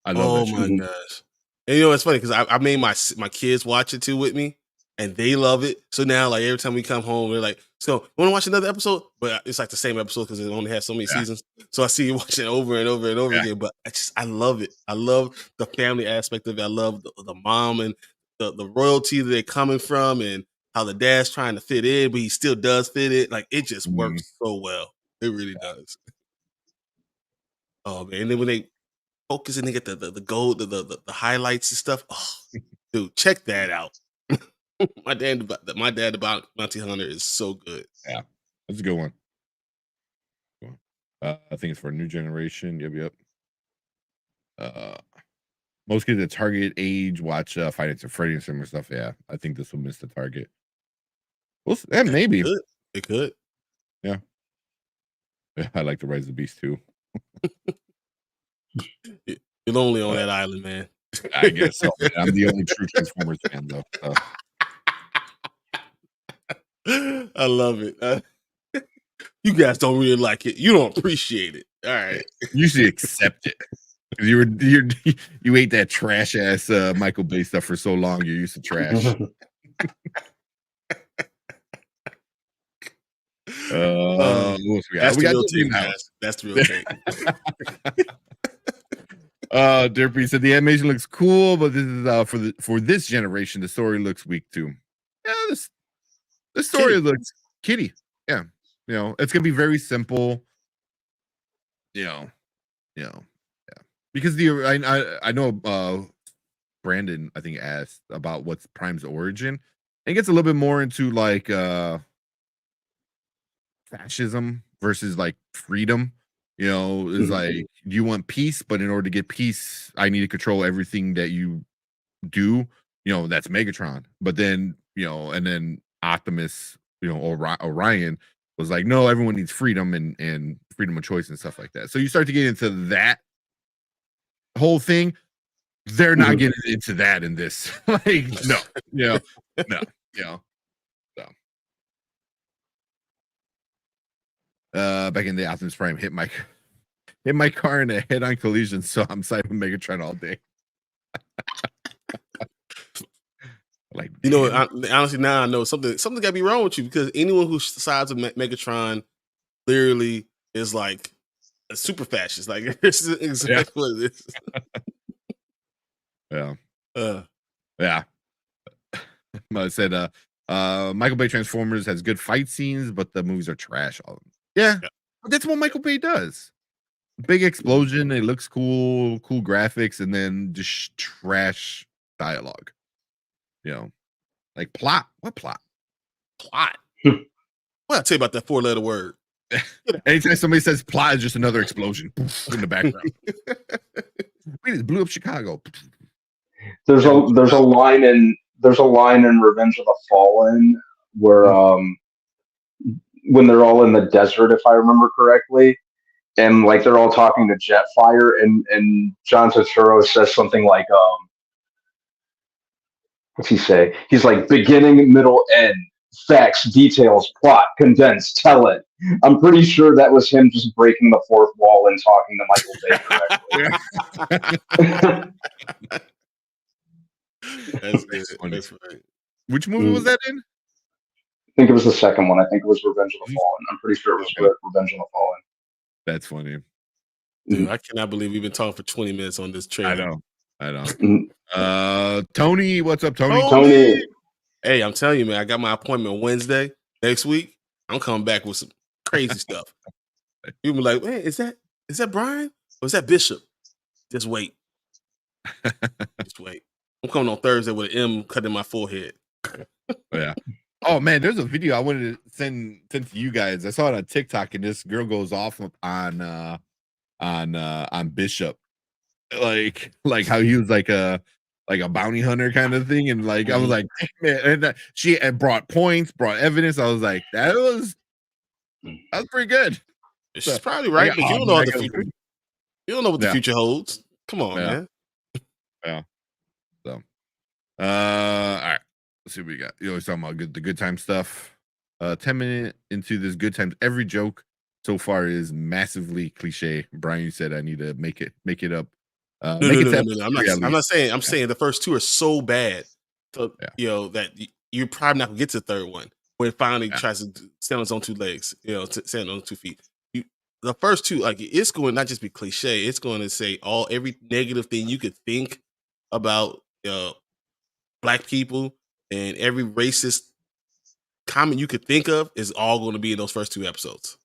I that love show. Oh my gosh! And it's funny because I made my kids watch it too with me, and they love it. So now, like every time we come home, we're like, "So, want to watch another episode?" But it's like the same episode because it only has so many seasons. So I see you watching it over and over and over again. But I love it. I love the family aspect of it. I love the mom and the royalty that they're coming from, and how the dad's trying to fit in, but he still does fit it. Like it just works so well. It really does. Oh man! And then when they focus and they get the gold, the highlights and stuff. Oh, dude, check that out. My dad, the Bounty Hunter is so good. Yeah, that's a good one. I think it's for a new generation. Yep. Most kids at target age watch Five Nights at Freddy's and similar stuff. Yeah, I think this will miss the target. Well, maybe it could. Yeah, I like the Rise of the Beast too. You're lonely on that island, man. I guess so. Man. I'm the only true Transformers fan, though. So. I love it. You guys don't really like it. You don't appreciate it. All right. You should accept it. You ate that trash ass Michael Bay stuff for so long. You're used to trash. That's the real take. Derpy said the animation looks cool, but this is for this generation. The story looks weak too. Yeah, the story looks kiddie. Yeah, it's gonna be very simple. Yeah. Because I know Brandon I think asked about what's Prime's origin. It gets a little bit more into like fascism versus like freedom. It's like you want peace, but in order to get peace, I need to control everything that you do. That's Megatron. But then, and then Optimus, Orion was like, no, everyone needs freedom and freedom of choice and stuff like that. So you start to get into that whole thing. They're not getting into that in this. Like, no. Back in the Optimus Prime hit my car in a head-on collision, so I'm siding with Megatron all day. Like, honestly, now I know something got to be wrong with you because anyone who sides with Megatron literally is like a super fascist. Like it's exactly what it is. Yeah. Yeah. I said Michael Bay Transformers has good fight scenes, but the movies are trash. All of them. Yeah. But that's what Michael Bay does. Big explosion, it looks cool graphics, and then just trash dialogue. You know, like plot. What plot? Plot. Well, I'll tell you about that 4-letter word. Anytime somebody says plot, is just another explosion in the background. We just blew up Chicago. There's a line in Revenge of the Fallen where when they're all in the desert, if I remember correctly, and like they're all talking to Jetfire, and John Turturro says something like what's he say? He's like beginning, middle, end, facts, details, plot, condense, tell it. I'm pretty sure that was him just breaking the fourth wall and talking to Michael Bay correctly. That's funny. Which movie was that in? I think it was the second one. I think it was Revenge of the Fallen. I'm pretty sure it was Revenge of the Fallen. That's funny. Dude, I cannot believe we've been talking for 20 minutes on this trailer. I know. Tony, what's up, Tony? Tony. Hey, I'm telling you, man, I got my appointment Wednesday next week. I'm coming back with some crazy stuff. You'll be like, hey, is that Brian? Or is that Bishop? Just wait. Just wait. I'm coming on Thursday with an M cut in my forehead. Yeah. Oh man, there's a video I wanted to send to you guys. I saw it on TikTok, and this girl goes off on Bishop, like how he was like a bounty hunter kind of thing, and like I was like, man, and she brought points, brought evidence. I was like, that was pretty good. She's probably right, but you don't know what the future. You don't know what the future holds. Come on, man. Yeah. So, all right. Let's see what we got. You always talking about the good time stuff. 10 minutes into this good times, every joke so far is massively cliche. Brian, you said I need to make it up. No. I'm not saying. I'm saying the first two are so bad, so you know that you're probably not gonna get to the third one when it finally tries to stand on its own two legs. You know, stand on 2 feet. The first two, like it's going to not just be cliche. It's going to say every negative thing you could think about Black people. And every racist comment you could think of is all going to be in those first 2 episodes.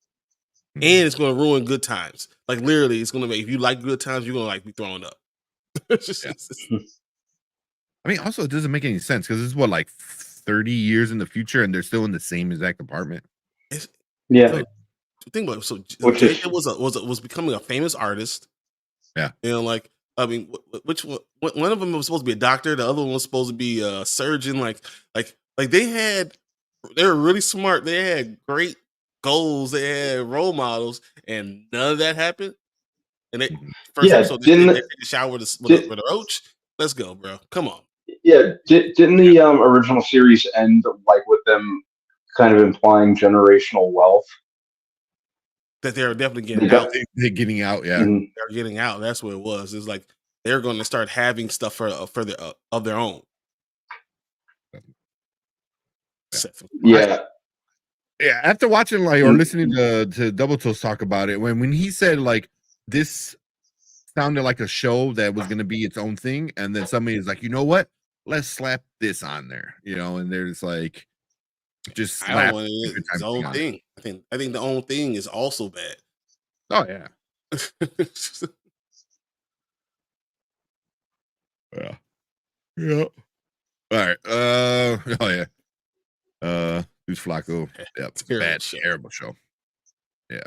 And it's going to ruin good times. Like literally, it's going to make, if you like good times, you're going to like be throwing up. I mean, also it doesn't make any sense because this is what, like 30 years in the future, and they're still in the same exact apartment. Yeah. Think about it. So Jacob was becoming a famous artist. Yeah. You know, like I mean, which one of them was supposed to be a doctor, the other one was supposed to be a surgeon. Like they were really smart. They had great goals. They had role models, and none of that happened. And they first episode they take a shower with a roach. Let's go, bro. Come on. Yeah, didn't the original series end like with them kind of implying generational wealth? That they're definitely getting out. They're getting out, yeah. They're getting out. That's what it was. It's like they're going to start having stuff of their own. Yeah. Yeah. After watching or listening to Double Toast talk about it, when he said like this sounded like a show that was going to be its own thing, and then somebody is like, you know what? Let's slap this on there, and there's like just slap its own thing. I think the own thing is also bad. Oh yeah. Yeah. All right. Oh yeah. Who's Flacco? Yep. Terrible show. Yeah.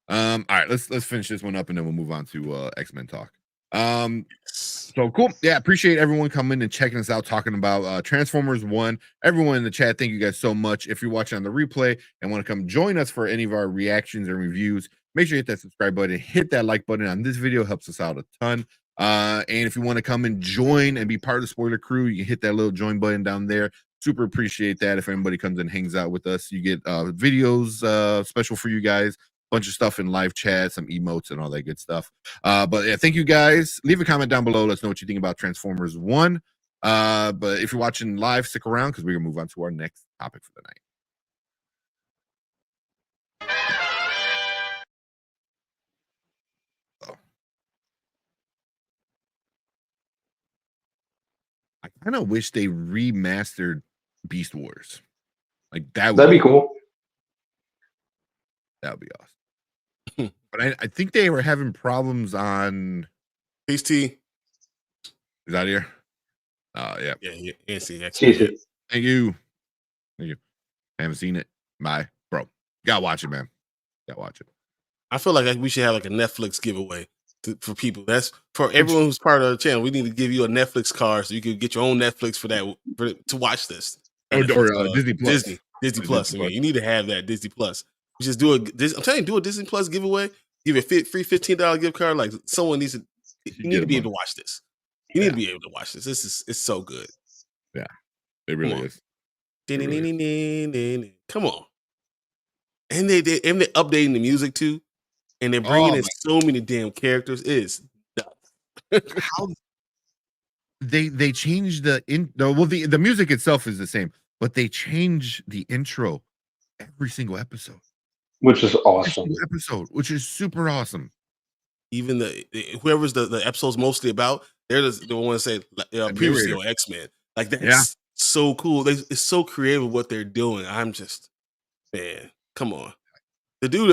All right. Let's finish this one up, and then we'll move on to X-Men talk. So cool. Yeah, appreciate everyone coming and checking us out, talking about Transformers 1. Everyone in the chat, thank you guys so much. If you're watching on the replay and want to come join us for any of our reactions and reviews, make sure you hit that subscribe button, hit that like button on this video, helps us out a ton. And if you want to come and join and be part of the spoiler crew, you can hit that little join button down there. Super appreciate that. If anybody comes and hangs out with us, you get videos special for you guys. Bunch of stuff in live chat, some emotes and all that good stuff. But yeah, thank you guys. Leave a comment down below. Let us know what you think about Transformers 1. But if you're watching live, stick around because we're gonna move on to our next topic for the night. I kind of wish they remastered Beast Wars. Like That'd be cool. That would be awesome. But I think they were having problems on. Peace T. Is that here? Yeah. Yeah, NC. Thank you. I haven't seen it. Bye, bro. Gotta watch it, man. Gotta watch it. I feel like we should have like a Netflix giveaway for people. That's for everyone who's part of the channel. We need to give you a Netflix card so you can get your own Netflix to watch this. Or Disney Plus. Disney Plus. I mean, you need to have that Disney Plus. You just do I'm telling you, do a Disney Plus giveaway. Give you a free $15 gift card. Like someone needs to. You need to be able to watch this. You need to be able to watch this. It's so good. Yeah, it really is. Come on. And they're updating the music too. And they're bringing in so many damn characters. It's how they changed the music itself is the same, but they change the intro every single episode, which is awesome. Which is super awesome. Even whoever's the episode's mostly about, they're the ones that say previously on X-Men. Like that's so cool. It's so creative what they're doing. I'm just, man, come on. The dude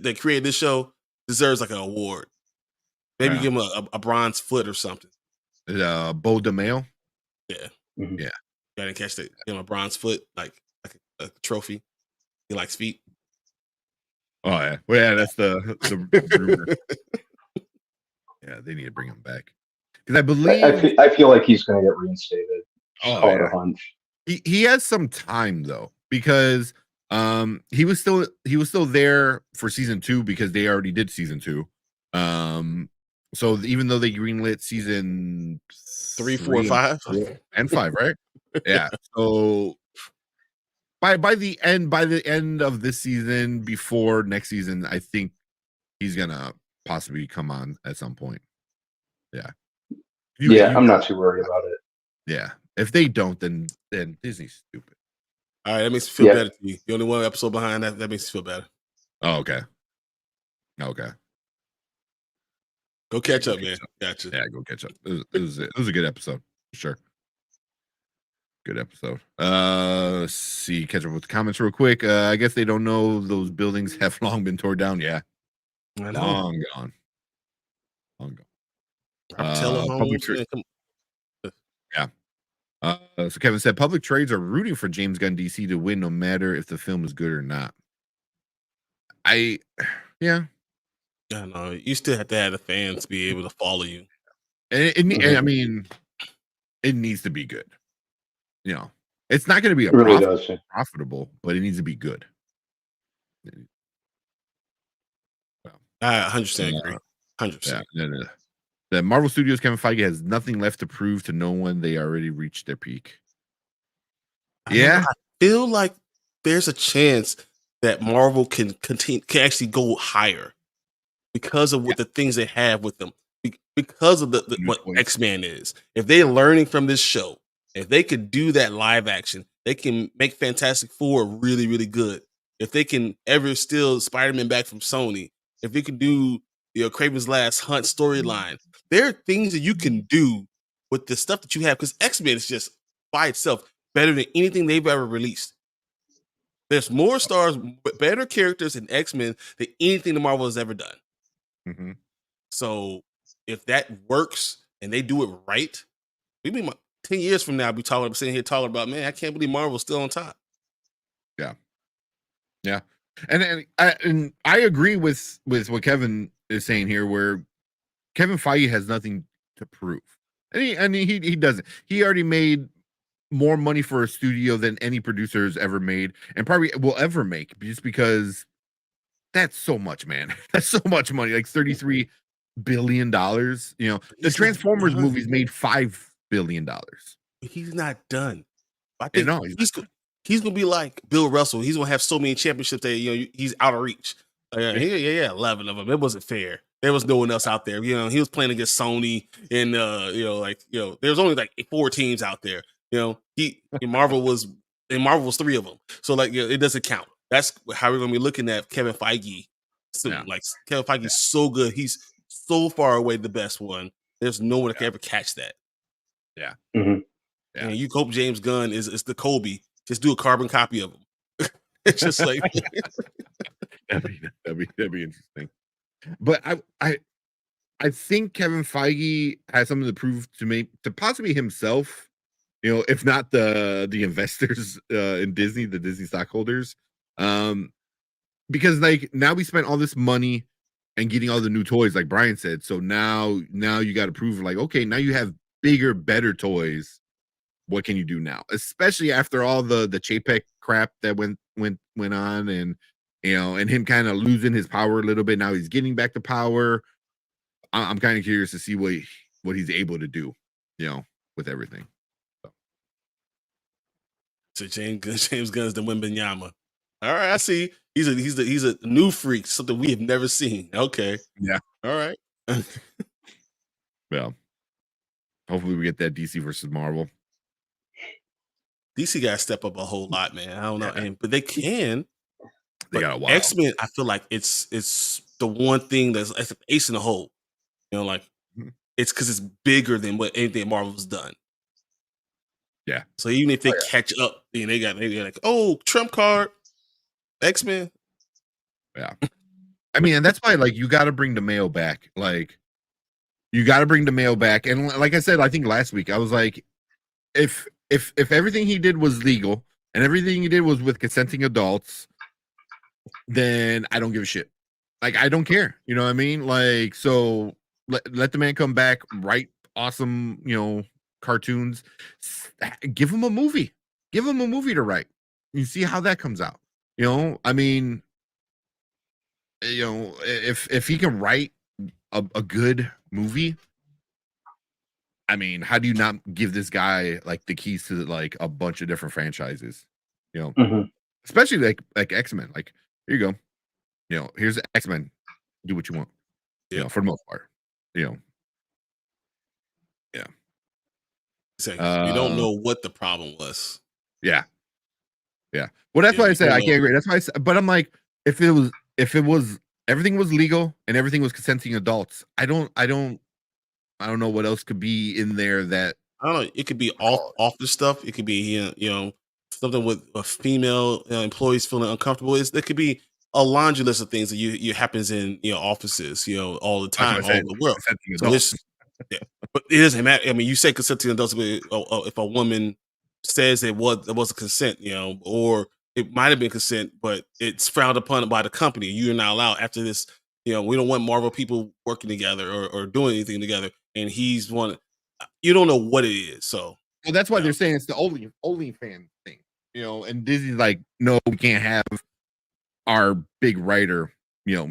that created this show deserves like an award. Maybe give him a bronze foot or something. Bo DeMail? Yeah. Mm-hmm. Yeah. I didn't catch that. Give him a bronze foot, like a trophy. He likes feet. Oh yeah. Well, yeah, that's the rumor. Yeah, they need to bring him back. Because I believe I feel like he's gonna get reinstated. Oh, yeah. Hunch. He has some time though, because he was still there for season 2 because they already did season 2. So even though they greenlit season 3, 4, 5 and 5, right? Yeah. So by the end of this season, before next season, I think he's gonna possibly come on at some point. Yeah. I'm not too worried about it. Yeah. If they don't, then Disney's stupid. All right, that makes me feel better to you. You're only one episode behind that. That makes you feel better. Oh, okay. Okay. Go catch up, man. Gotcha. Yeah, go catch up. It was a good episode, for sure. Good episode. Let's see. Catch up with the comments real quick. I guess they don't know those buildings have long been torn down. Yeah. I know. Long gone. Yeah. So Kevin said public trades are rooting for James Gunn DC to win no matter if the film is good or not. I know. You still have to have the fans be able to follow you. And I mean, it needs to be good. You know, it's not going to be profitable, but it needs to be good. I 100% agree. 100%. Yeah. The Marvel Studios Kevin Feige has nothing left to prove to no one. They already reached their peak. I feel like there's a chance that Marvel can actually go higher because of what the things they have with them, because of what X-Men is. If they're learning from this show, if they could do that live action, they can make Fantastic Four really, really good. If they can ever steal Spider-Man back from Sony, if they can do Kraven's Last Hunt storyline, there are things that you can do with the stuff that you have, because X-Men is just by itself better than anything they've ever released. There's more stars, better characters in X-Men than anything the Marvel has ever done. Mm-hmm. So if that works and they do it right, we be 10 years from now, I'll be sitting here talking about, man, I can't believe Marvel's still on top. Yeah. And I agree with what Kevin is saying here, where Kevin Feige has nothing to prove. And he doesn't. He already made more money for a studio than any producer has ever made, and probably will ever make, just because that's so much, man. That's so much money, like $33 billion. The Transformers movies made $5 billion. He's not done. I think he's gonna be like Bill Russell. He's gonna have so many championships that he's out of reach. 11 of them. It wasn't fair. There was no one else out there. He was playing against Sony, and there was only like 4 teams out there. Marvel was 3 of them. So it doesn't count. That's how we're gonna be looking at Kevin Feige soon. Yeah. Like Kevin Feige is so good. He's so far away the best one. There's no one that can ever catch that. Yeah. Mm-hmm. Yeah. And you hope James Gunn is the Kobe. Just do a carbon copy of him. It's just like that'd be interesting. But I think Kevin Feige has something to prove to possibly himself, if not the investors in Disney, the Disney stockholders. Because like now we spent all this money and getting all the new toys, like Brian said. So now you got to prove like, okay, now you have bigger, better toys. What can you do now? Especially after all the Chapek crap that went on, and and him kind of losing his power a little bit. Now he's getting back to power. I'm kind of curious to see what he's able to do, with everything. So James Gunn's the Wembanyama. All right, I see. He's a new freak, something we have never seen. Okay. Yeah. All right. Well, hopefully we get that DC versus Marvel. DC got to step up a whole lot, man. I don't know, but they can. They got a while. X-Men, I feel like it's the one thing that's an ace in the hole. Like it's because it's bigger than what anything Marvel's done. Yeah. So even if they catch up, then they're like, oh, trump card, X-Men. Yeah. I mean, and that's why like you got to bring the mail back. Like you got to bring the mail back. And like I said, I think last week I was like, if everything he did was legal and everything he did was with consenting adults, then I don't give a shit. Like I don't care. You know what I mean? Like so let the man come back, write awesome, cartoons. Give him a movie. Give him a movie to write. You see how that comes out. I mean, if he can write a good movie, I mean, how do you not give this guy like the keys to like a bunch of different franchises? Especially like X-Men. Like, here you go. Here's X-Men. Do what you want. For the most part. Yeah. Exactly. We don't know what the problem was. Yeah. Well, that's why I say I can't agree. That's why I say, but I'm like, if it was everything was legal and everything was consenting adults, I don't know what else could be in there that I don't know. It could be office stuff. It could be something with a female employees feeling uncomfortable. There could be a laundry list of things that you happens in offices all the time all over the world. So but it doesn't matter. I mean, you say consenting adults, but if a woman says it was a consent, or it might have been consent, but it's frowned upon by the company. You're not allowed after this. We don't want Marvel people working together or doing anything together. And he's one. You don't know what it is. So well, that's why they're saying it's the only fan thing. And Disney's like, no, we can't have our big writer,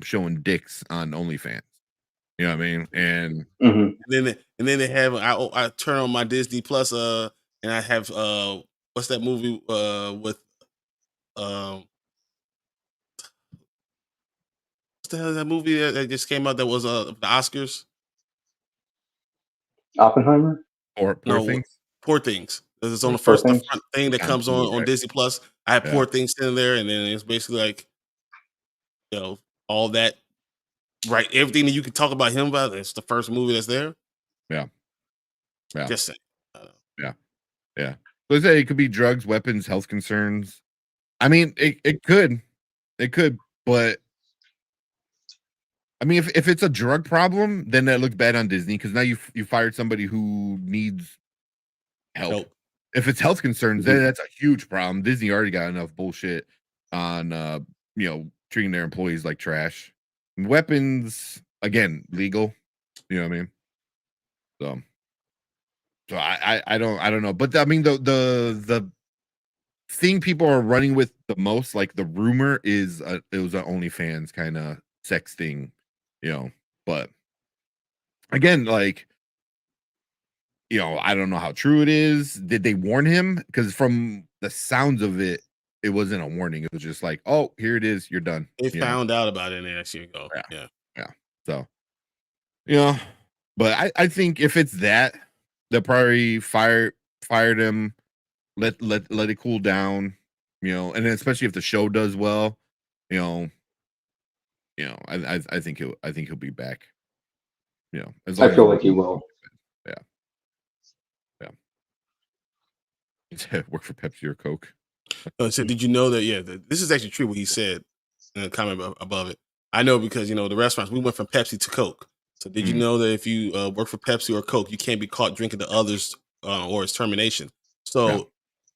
showing dicks on OnlyFans. You know what I mean? And then they have I turn on my Disney Plus and I have what's that movie with what the hell is that movie that just came out that was the Oscars? Oppenheimer? Or Poor Things? Poor Things. It's on the Poor front Things? thing that comes on Disney Plus. I have Poor Things in there, and then it's basically like all that. Right, everything that you can talk about him about. It's the first movie that's there. Yeah. Just saying. Yeah. So they say it could be drugs, weapons, health concerns. I mean, it could, but I mean, if it's a drug problem, then that looks bad on Disney because now you fired somebody who needs help. If it's health concerns, then that's a huge problem. Disney already got enough bullshit on treating their employees like trash. Weapons, again, legal. You know what I mean? So I don't know. But I mean the thing people are running with the most, like the rumor is it was an OnlyFans kind of sex thing, but again, like I don't know how true it is. Did they warn him? Because from the sounds of it, it wasn't a warning. It was just like, oh, here it is. You're done. They found out about it and they actually go. Yeah. So, but I think if it's that, they'll probably fired him, let it cool down, and then especially if the show does well, I think he'll be back. I feel like he will. Yeah. Work for Pepsi or Coke. So did you know that? Yeah, this is actually true. What he said in the comment above it. I know because the restaurants we went from Pepsi to Coke. So did you know that if you work for Pepsi or Coke, you can't be caught drinking the others or it's termination. So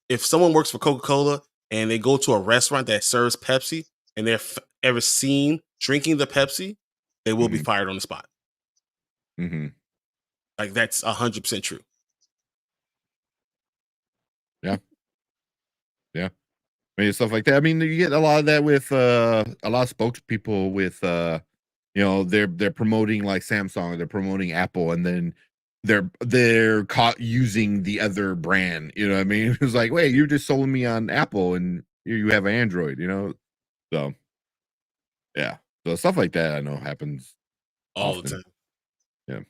if someone works for Coca-Cola and they go to a restaurant that serves Pepsi and they're ever seen drinking the Pepsi, they will be fired on the spot. Mm-hmm. Like that's 100% true. Yeah. Yeah. I mean, stuff like that. I mean, you get a lot of that with a lot of spokespeople with they're promoting like Samsung, they're promoting Apple, and then they're caught using the other brand. You know what I mean? It's like, wait, you're just selling me on Apple and you have Android, So yeah. So stuff like that I know happens all often. the time. Yeah.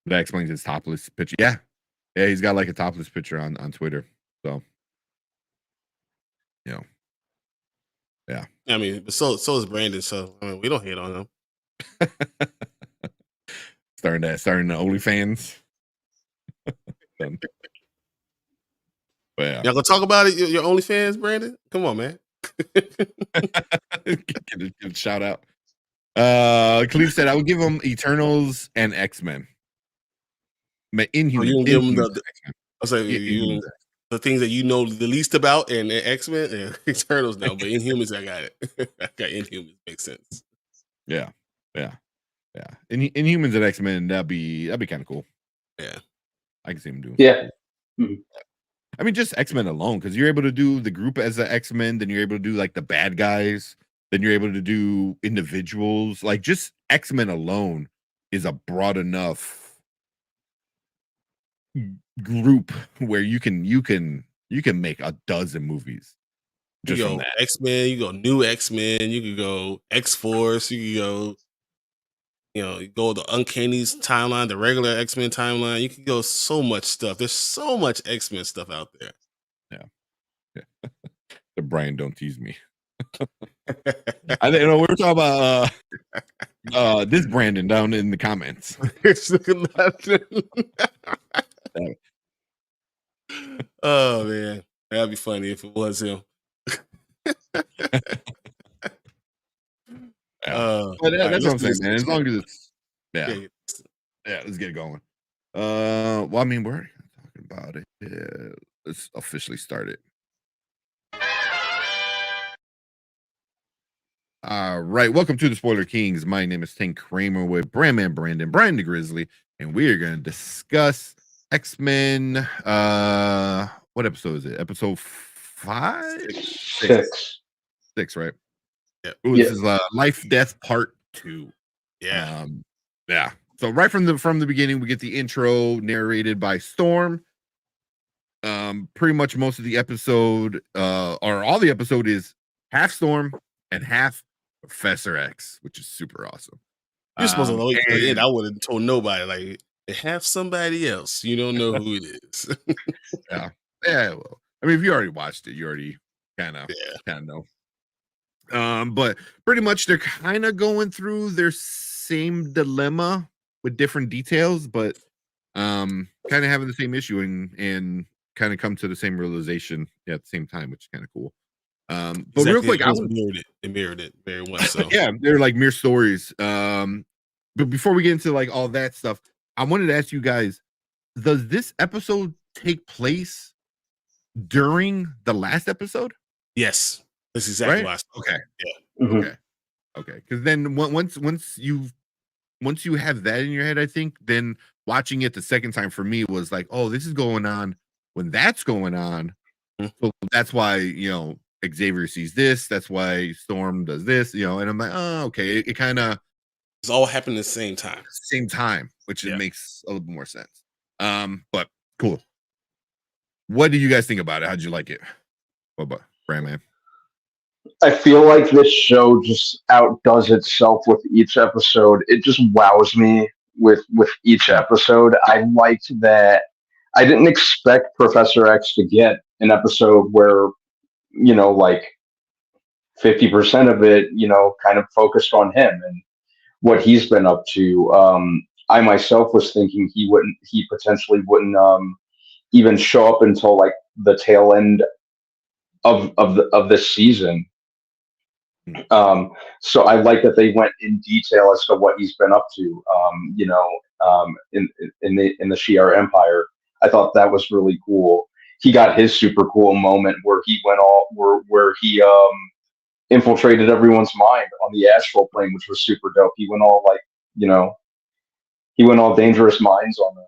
That explains his topless picture. Yeah, he's got like a topless picture on Twitter. So, yeah. I mean, but so is Brandon. So I mean, we don't hate on him. starting the OnlyFans. But yeah. Y'all gonna talk about it? Your OnlyFans, Brandon? Come on, man. Give a shout out. Cleve said I would give him Eternals and X-Men. You give him the things that you know the least about, and X-Men and Eternals now, but Inhumans, I got it. I got Inhumans. Makes sense. Yeah. Inhumans and X-Men, that'd be kind of cool. Yeah, I can see him doing. Yeah. I mean, just X-Men alone, because you're able to do the group as the X-Men, then you're able to do like the bad guys, then you're able to do individuals. Like just X-Men alone is a broad enough group where you can make a dozen movies. You go X-Men, you go new X-Men, you could go X-Force, you could go, you go the Uncanny's timeline, the regular X-Men timeline. You can go so much stuff. There's so much X-Men stuff out there. Yeah. The Brian, don't tease me. I we were talking about this Brandon down in the comments. Oh man, that'd be funny if it was him. But that's what I'm saying, man. As long as it's let's get it going. Well, I mean, we're talking about it. Yeah, let's officially start it. All right, welcome to the Spoiler Kings. My name is Tank Kramer with Brandman Brandon, Brian the Grizzly, and we are going to discuss X-Men. What episode is it? Episode 5? 6, right? Yeah. Ooh, this is Life Death Part 2. Yeah. Yeah. So right from the beginning, we get the intro narrated by Storm. Pretty much most of the episode, or all the episode, is half Storm and half Professor X, which is super awesome. You're supposed to wait for the end. I would have told nobody. Like, they have somebody else. You don't know who it is. Yeah. Well, I mean, if you already watched it, you already kind of know. But pretty much they're kind of going through their same dilemma with different details, but kind of having the same issue and kind of come to the same realization at the same time, which is kind of cool. But real quick, it mirrored it very much. So yeah, they're like mere stories. But before we get into like all that stuff, I wanted to ask you guys: does this episode take place during the last episode? Yes, that's exactly right? Okay, yeah, okay. Because then once you have that in your head, I think then watching it the second time for me was like, oh, this is going on when that's going on. So that's why Xavier sees this. That's why Storm does this. And I'm like, oh, okay. It kind of it's all happening at the same time. Which it makes a little bit more sense. But cool. What do you guys think about it? How'd you like it? What about Brandman? I feel like this show just outdoes itself with each episode. It just wows me with each episode. I liked that. I didn't expect Professor X to get an episode where, like 50% of it, kind of focused on him and what he's been up to. I myself was thinking he potentially wouldn't even show up until like the tail end of this season. So I like that they went in detail as to what he's been up to. In the Shi'ar Empire, I thought that was really cool. He got his super cool moment where he went where he infiltrated everyone's mind on the astral plane, which was super dope. He went all he went all Dangerous Minds on them.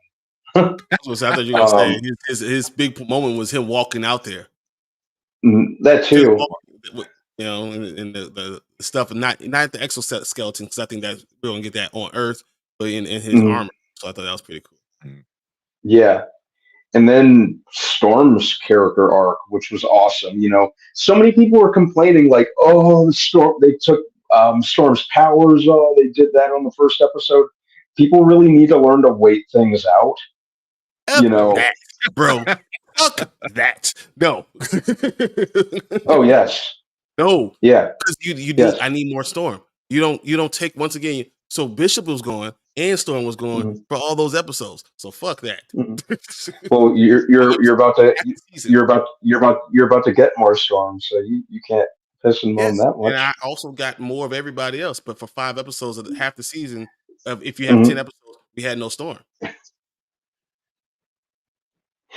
That's what I thought you were gonna say. His big moment was him walking out there. That too. In the stuff, not the exoskeleton, because I think that we're gonna get that on Earth, but in his armor. So I thought that was pretty cool. Yeah. And then Storm's character arc, which was awesome. So many people were complaining, like, "Oh, Storm! They took Storm's powers. Oh, they did that on the first episode." People really need to learn to wait things out. That, bro. Fuck that. No. Oh yes. No. Yeah. Because you yes. I need more Storm. You don't take, once again. So Bishop was going and Storm was going for all those episodes. So fuck that. Well, you're about to get more Storm, so you can't piss and moan that much. And I also got more of everybody else, but for 5 episodes of half the season, if you have 10 episodes, we had no Storm.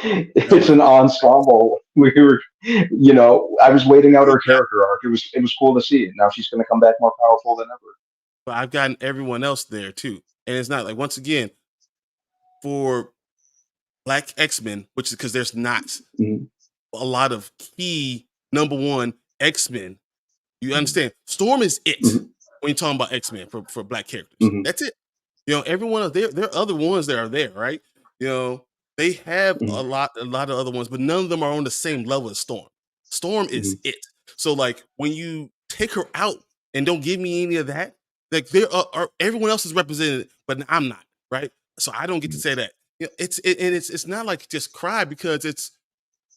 It's an ensemble. We were, I was waiting out her character arc. It was cool to see. Now she's going to come back more powerful than ever. But I've gotten everyone else there too, and it's not like, once again, for Black X-Men, which is because there's not a lot of key number one X-Men. You understand? Storm is it when you're talking about X-Men for Black characters. That's it. Everyone else, there are other ones that are there, right? They have a lot of other ones, but none of them are on the same level as Storm. Storm is it. So like when you take her out and don't give me any of that, like there are everyone else is represented, but I'm not, right? So I don't get to say that. It's not like just cry, because it's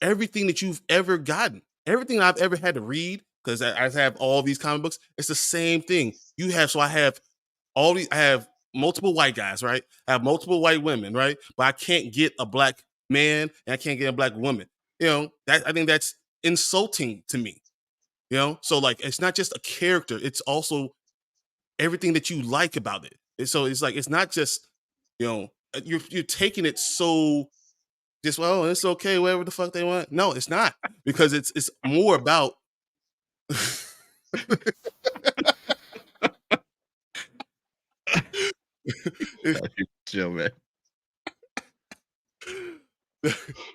everything that you've ever gotten, everything I've ever had to read, because I have all these comic books. It's the same thing you have. So I have I have multiple white guys, right? I have multiple white women, right? But I can't get a Black man and I can't get a Black woman. I think that's insulting to me. So like it's not just a character, it's also everything that you like about it. And so it's like, it's not just, you're taking it so just, well, it's okay, whatever the fuck they want. No, it's not, because it's more about Chill, man.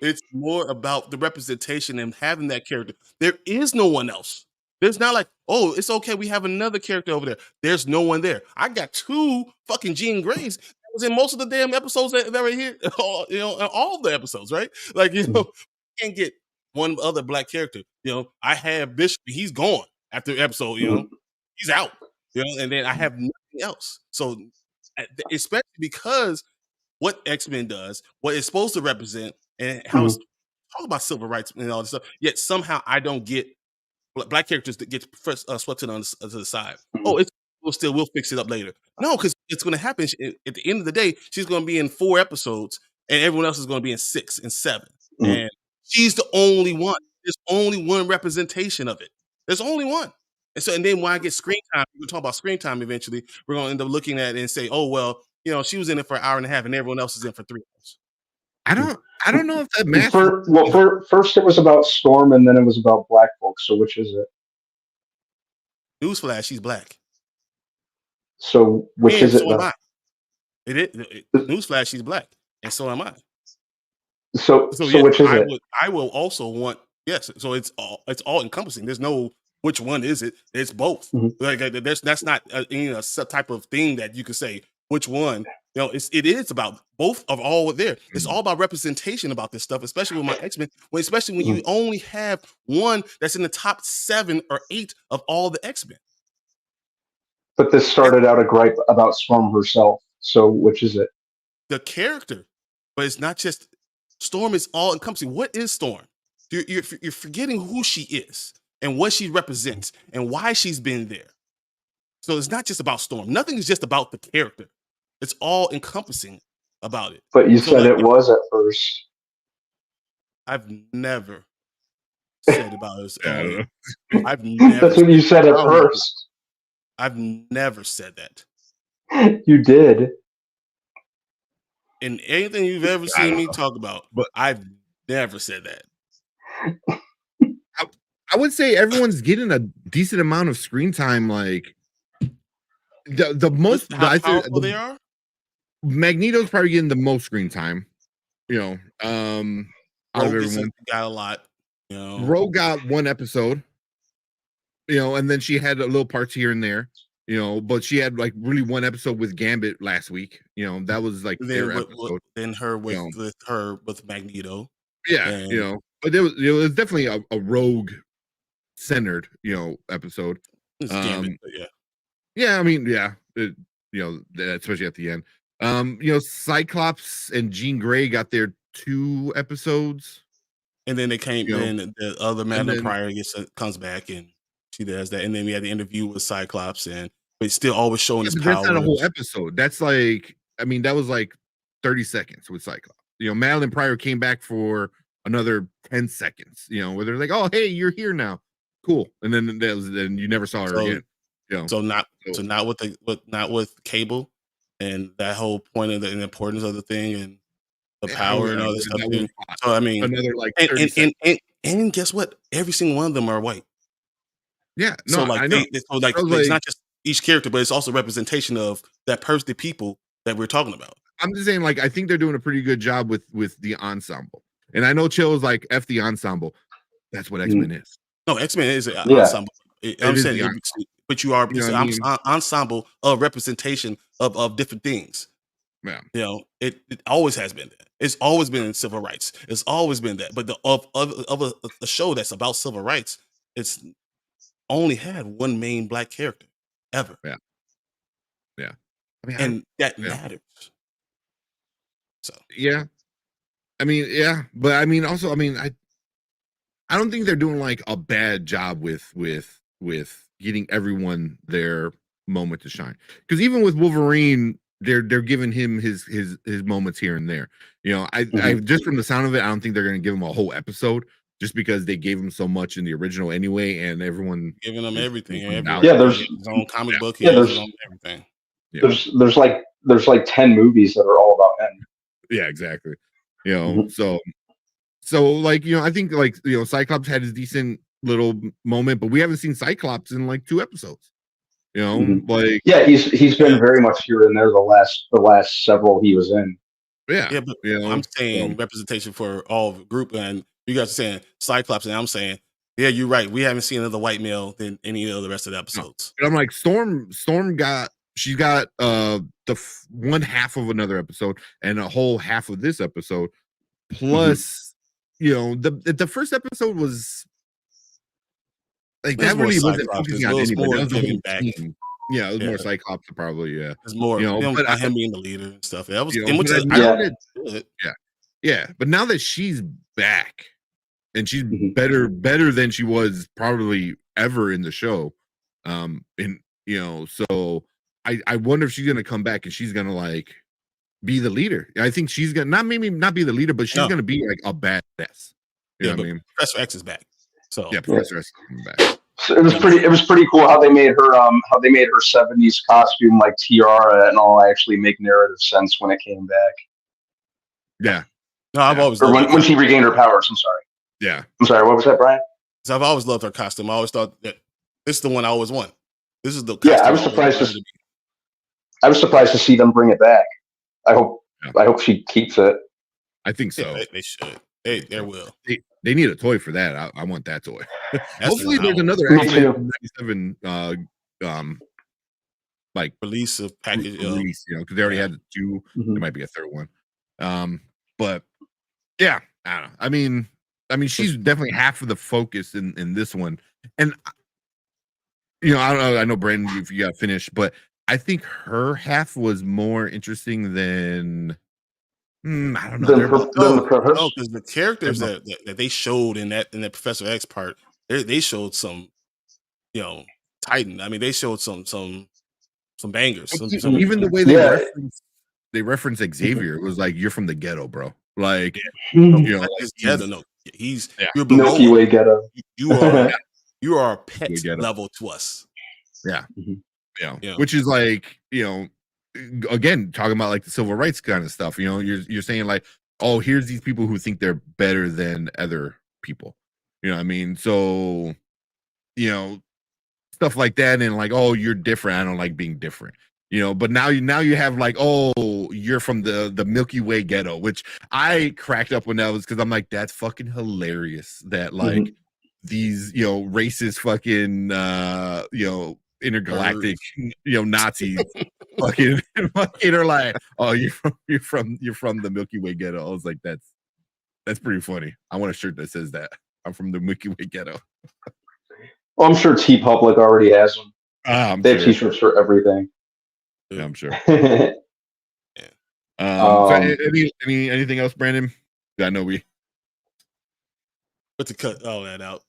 It's more about the representation and having that character. There is no one else. There's not like, oh, it's okay, we have another character over there. There's no one there. I got 2 fucking Jean Greys that was in most of the damn episodes that were here, all the episodes, right? Like, you can't get one other Black character. I have Bishop, he's gone after episode, he's out, and then I have nothing else. So, especially because what X-Men does, what it's supposed to represent, and how it's talk about civil rights and all this stuff, yet somehow I don't get Black characters that get swept to the side. Oh, we'll fix it up later. No, because it's going to happen at the end of the day. She's going to be in 4 episodes, and everyone else is going to be in 6 and 7, and she's the only one. There's only one representation of it. There's only one. And then when I get screen time, we'll talk about screen time eventually. We're going to end up looking at it and say, oh well, she was in it for an hour and a half, and everyone else is in for 3 hours. I don't know if that matters. First it was about Storm, and then it was about Black folks. So which is it? Newsflash, she's Black. So which is it? So am I. Newsflash, she's Black, and so am I. So yes, which is it? I will also want, yes. So it's all encompassing. There's no which one is it. It's both. Like that's not a type of thing that you could say which one. It is about both of all there. It's all about representation about this stuff, especially with my X-Men. Especially when you only have one that's in the top 7 or 8 of all the X-Men. But this started out a gripe about Storm herself. So which is it? The character, but it's not just Storm. Is all encompassing. What is Storm? You're forgetting who she is and what she represents and why she's been there. So it's not just about Storm. Nothing is just about the character. It's all encompassing about it. But you So said like, it was at first. I've never said about it. Yeah, I don't Only. know. I've never. That's what you said at Oh, first. I've never said that. You did. In anything you've ever I seen don't me know. talk about, But I've never said that. I would say everyone's getting a decent amount of screen time. Like the most, How I say powerful they are. Magneto's probably getting the most screen time. You know, out of Rogue has everyone. got a lot. You know, Rogue got one episode. You know, and then she had a little parts here and there. You know, but she had like really one episode with Gambit last week. You know, that was like their episode. then her with, You know. with Magneto. Yeah, And you know, but it was definitely a Rogue centered, you know, episode. it's Gambit, but yeah. Yeah, I mean, yeah, you know, especially at the end. You know, Cyclops and Jean Grey got their 2 episodes. And then they came. You know, Then the other Madeline then- Pryor comes back and she does that. And then we had the interview with Cyclops, and but still always showing his but power. that's not a whole episode. That's like, I mean, that was like 30 seconds with Cyclops. You know, Madeline Pryor came back for another 10 seconds. You know, where they're like, "Oh, hey, you're here now, cool," and then then you never saw her again. You know, So not with Cable, and that whole point of the importance of the thing and the power and all this stuff. So I mean, another like and guess what? Every single one of them are white. Yeah, So no, like, I know. it's not just each character, but it's also representation of that person, the people that we're talking about. I'm just saying, like, I think they're doing a pretty good job with the ensemble. And I know Chill is like F the ensemble. That's what X-Men is. No, X-Men is an Yeah. ensemble. I'm is saying, the but you are You know it's what I an mean? ensemble of representation of different things. Yeah. You know, it always has been that. It's always been civil rights. It's always been that. But of a show that's about civil rights, it's only had one main black character ever. Yeah. Yeah. I mean, And that yeah. matters. So Yeah. I mean, yeah, but I mean, also, I mean, I don't think they're doing like a bad job with getting everyone their moment to shine. Because even with Wolverine, they're giving him his moments here and there. You know, I just from the sound of it, I don't think they're going to give him a whole episode just because they gave him so much in the original anyway, and everyone giving them everything. Yeah, there's his own comic book. Yeah, He has there's- his own everything. Yeah. there's like 10 movies that are all about him. Yeah, exactly. You know, so like, you know, I think like, you know, Cyclops had his decent little moment, but we haven't seen Cyclops in like 2 episodes. You know, like Yeah, he's been very much here and there the last several he was in. Yeah, but you know, I'm saying representation for all of the group, and you guys are saying Cyclops, and I'm saying, yeah, you're right. We haven't seen another white male than any of the rest of the episodes. But I'm like, Storm got one half of another episode and a whole half of this episode. Plus, you know, the first episode was like that really wasn't focusing on anybody. That was the whole team. Yeah, it was more Cyclops probably. Yeah, It's more, you know, but him being the leader and stuff. That was, you know, and which but is now good. that- yeah. But now that she's back and she's better than she was probably ever in the show, and you know, so I wonder if she's gonna come back and she's gonna like be the leader. I think she's gonna not be the leader, but she's gonna be like a badass. You know what I mean? Professor X is back. So yeah, Professor X is coming back. So it was pretty cool how they made her 70s costume like tiara and all actually make narrative sense when it came back. Yeah. No, I've always or loved when she regained her powers. I'm sorry. Yeah. I'm sorry. What was that, Brian? So I've always loved her costume. I always thought that this is the one I always want. This is the Yeah, costume I was surprised to see them bring it back. I hope she keeps it. I think so. Yeah, they should. They will. They need a toy for that. I want that toy. That's Hopefully, the there's power. another Me X-Men too. 97 like release of package. Release, you know, because they already had 2. There might be a 3rd one. But yeah, I don't know. I mean, she's definitely half of the focus in this one, and you know, I don't know. I know Brandon, if you got finished, but I think her half was more interesting than. I don't know. Because the characters that they showed in that Professor X part, they showed some, you know, Titan. I mean, they showed some bangers. Even the way they reference they referenced Xavier. It was like, you're from the ghetto, bro. Like, Mhm. you know, Like, like, ghetto, no, he's Yeah. you're below Milky us. Way ghetto. You are a pet We get it. level to us. yeah, Mhm. Yeah. which is like, again, talking about like the civil rights kind of stuff. You're saying like, oh, here's these people who think they're better than other people. You know what I mean? So, stuff like that, and like, oh, you're different. I don't like being different. But now you have like, oh, you're from the Milky Way ghetto, which I cracked up when that was, because I'm like, that's fucking hilarious that like Mhm. these racist fucking intergalactic Nazis fucking are like, oh, you're from the Milky Way ghetto. I was like, that's pretty funny. I want a shirt that says that I'm from the Milky Way ghetto. Well, I'm sure T Public already has them. I'm They have sure. T-shirts for everything. Yeah, I'm sure. Yeah. So anything else, Brandon? I know we. But to cut all that out.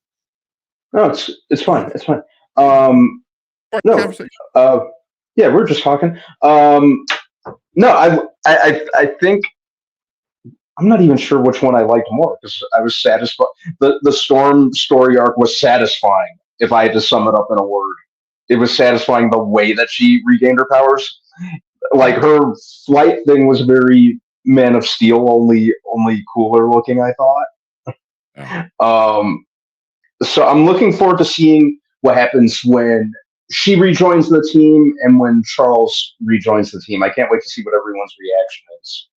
No, it's fine. It's fine. No. Conversation. Yeah, we're just talking. No, I think I'm not even sure which one I liked more, because I was satisfied. The Storm story arc was satisfying. If I had to sum it up in a word, it was satisfying the way that she regained her powers. Like, her flight thing was very Man of Steel, only cooler looking, I thought. Yeah. So I'm looking forward to seeing what happens when she rejoins the team and when Charles rejoins the team. I can't wait to see what everyone's reaction is.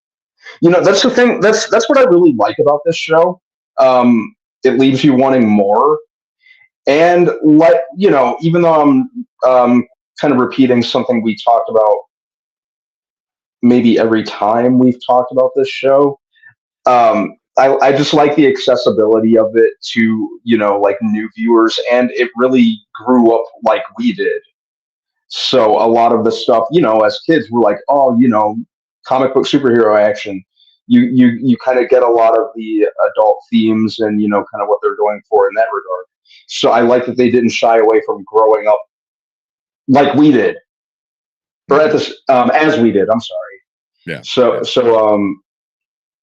That's the thing. That's what I really like about this show. It leaves you wanting more. And even though I'm kind of repeating something we talked about maybe every time we've talked about this show, I just like the accessibility of it to like new viewers, and it really grew up like we did. So a lot of the stuff, as kids, we're like, oh, comic book superhero action. You kind of get a lot of the adult themes and kind of what they're going for in that regard. So I like that they didn't shy away from growing up like we did, or at this as we did. I'm sorry.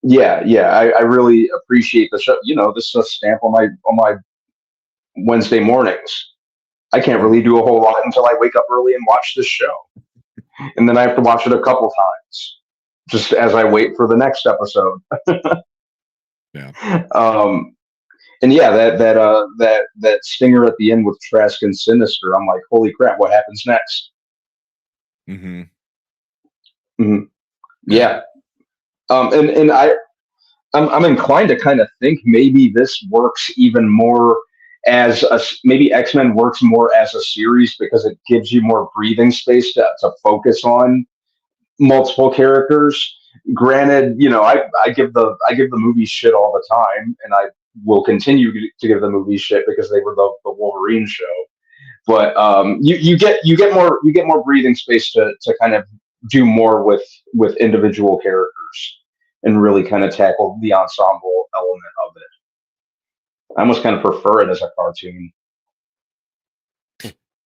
Yeah. Yeah. I really appreciate the show. This is a stamp on my Wednesday mornings. I can't really do a whole lot until I wake up early and watch this show, and then I have to watch it a couple times, just as I wait for the next episode. Yeah. And yeah, that stinger at the end with Trask and Sinister, I'm like, holy crap, what happens next? Mm-hmm. Mm-hmm. Yeah. And I'm inclined to kind of think maybe this works even more as maybe X-Men works more as a series, because it gives you more breathing space to focus on multiple characters. Granted, I give the movie shit all the time, and I will continue to give the movie shit because they were the Wolverine show. But you get more breathing space to kind of do more with individual characters and really kind of tackle the ensemble element of it. I almost kind of prefer it as a cartoon.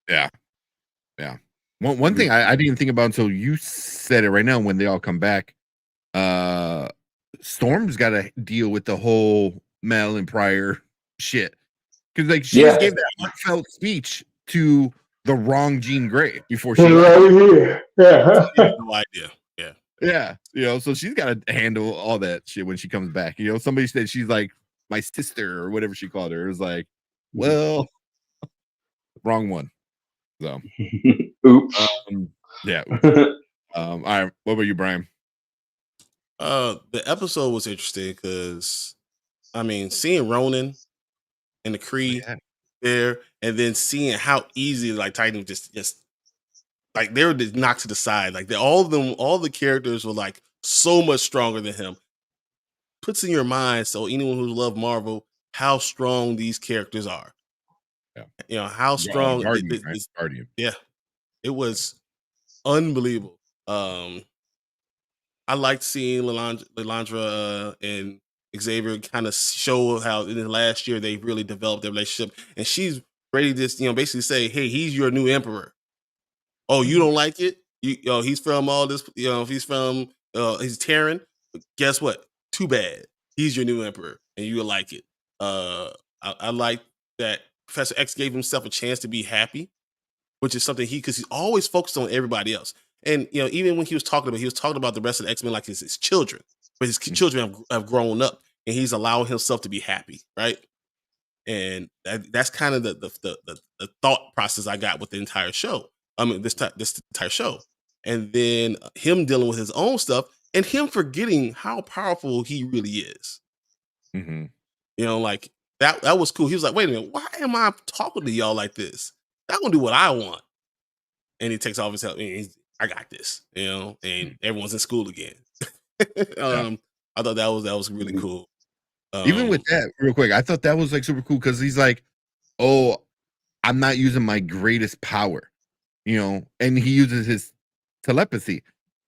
Yeah. One thing I didn't think about until you said it right now, when they all come back, Storm's got to deal with the whole Madeline Pryor shit, because like she just gave that heartfelt speech to the wrong Jean Grey before she left. No idea. Yeah, so she's got to handle all that shit when she comes back. Somebody said she's like my sister or whatever she called her. It was like, well, wrong one. So, oops. Yeah. All right. What about you, Brian? The episode was interesting because, seeing Ronan and the Kree there, and then seeing how easy like Titan just like they were just knocked to the side. Like all the characters were like so much stronger than him. Puts in your mind, so anyone who loves Marvel, how strong these characters are. Yeah. How strong. Guardian. Yeah, it was unbelievable. I liked seeing Lilandra and Xavier kind of show how in the last year they really developed their relationship, and she's ready to basically say, hey, he's your new emperor. Oh, you don't like it? He's from all this, he's from he's Terran. But guess what? Too bad. He's your new emperor, and you'll like it. I like that Professor X gave himself a chance to be happy, which is something because he's always focused on everybody else. And even when he was talking about the rest of the X-Men like his children, but his children have grown up, and he's allowing himself to be happy, right? And that's kind of the thought process I got with the entire show. I mean, this entire show, and then him dealing with his own stuff, and him forgetting how powerful he really is. Mm-hmm. Like that was cool. He was like, "Wait a minute, why am I talking to y'all like this? I'm gonna do what I want." And he takes off his helmet. I got this, and everyone's in school again. I thought that was really cool. Even with that, real quick, I thought that was like super cool because he's like, "Oh, I'm not using my greatest power," and he uses his telepathy,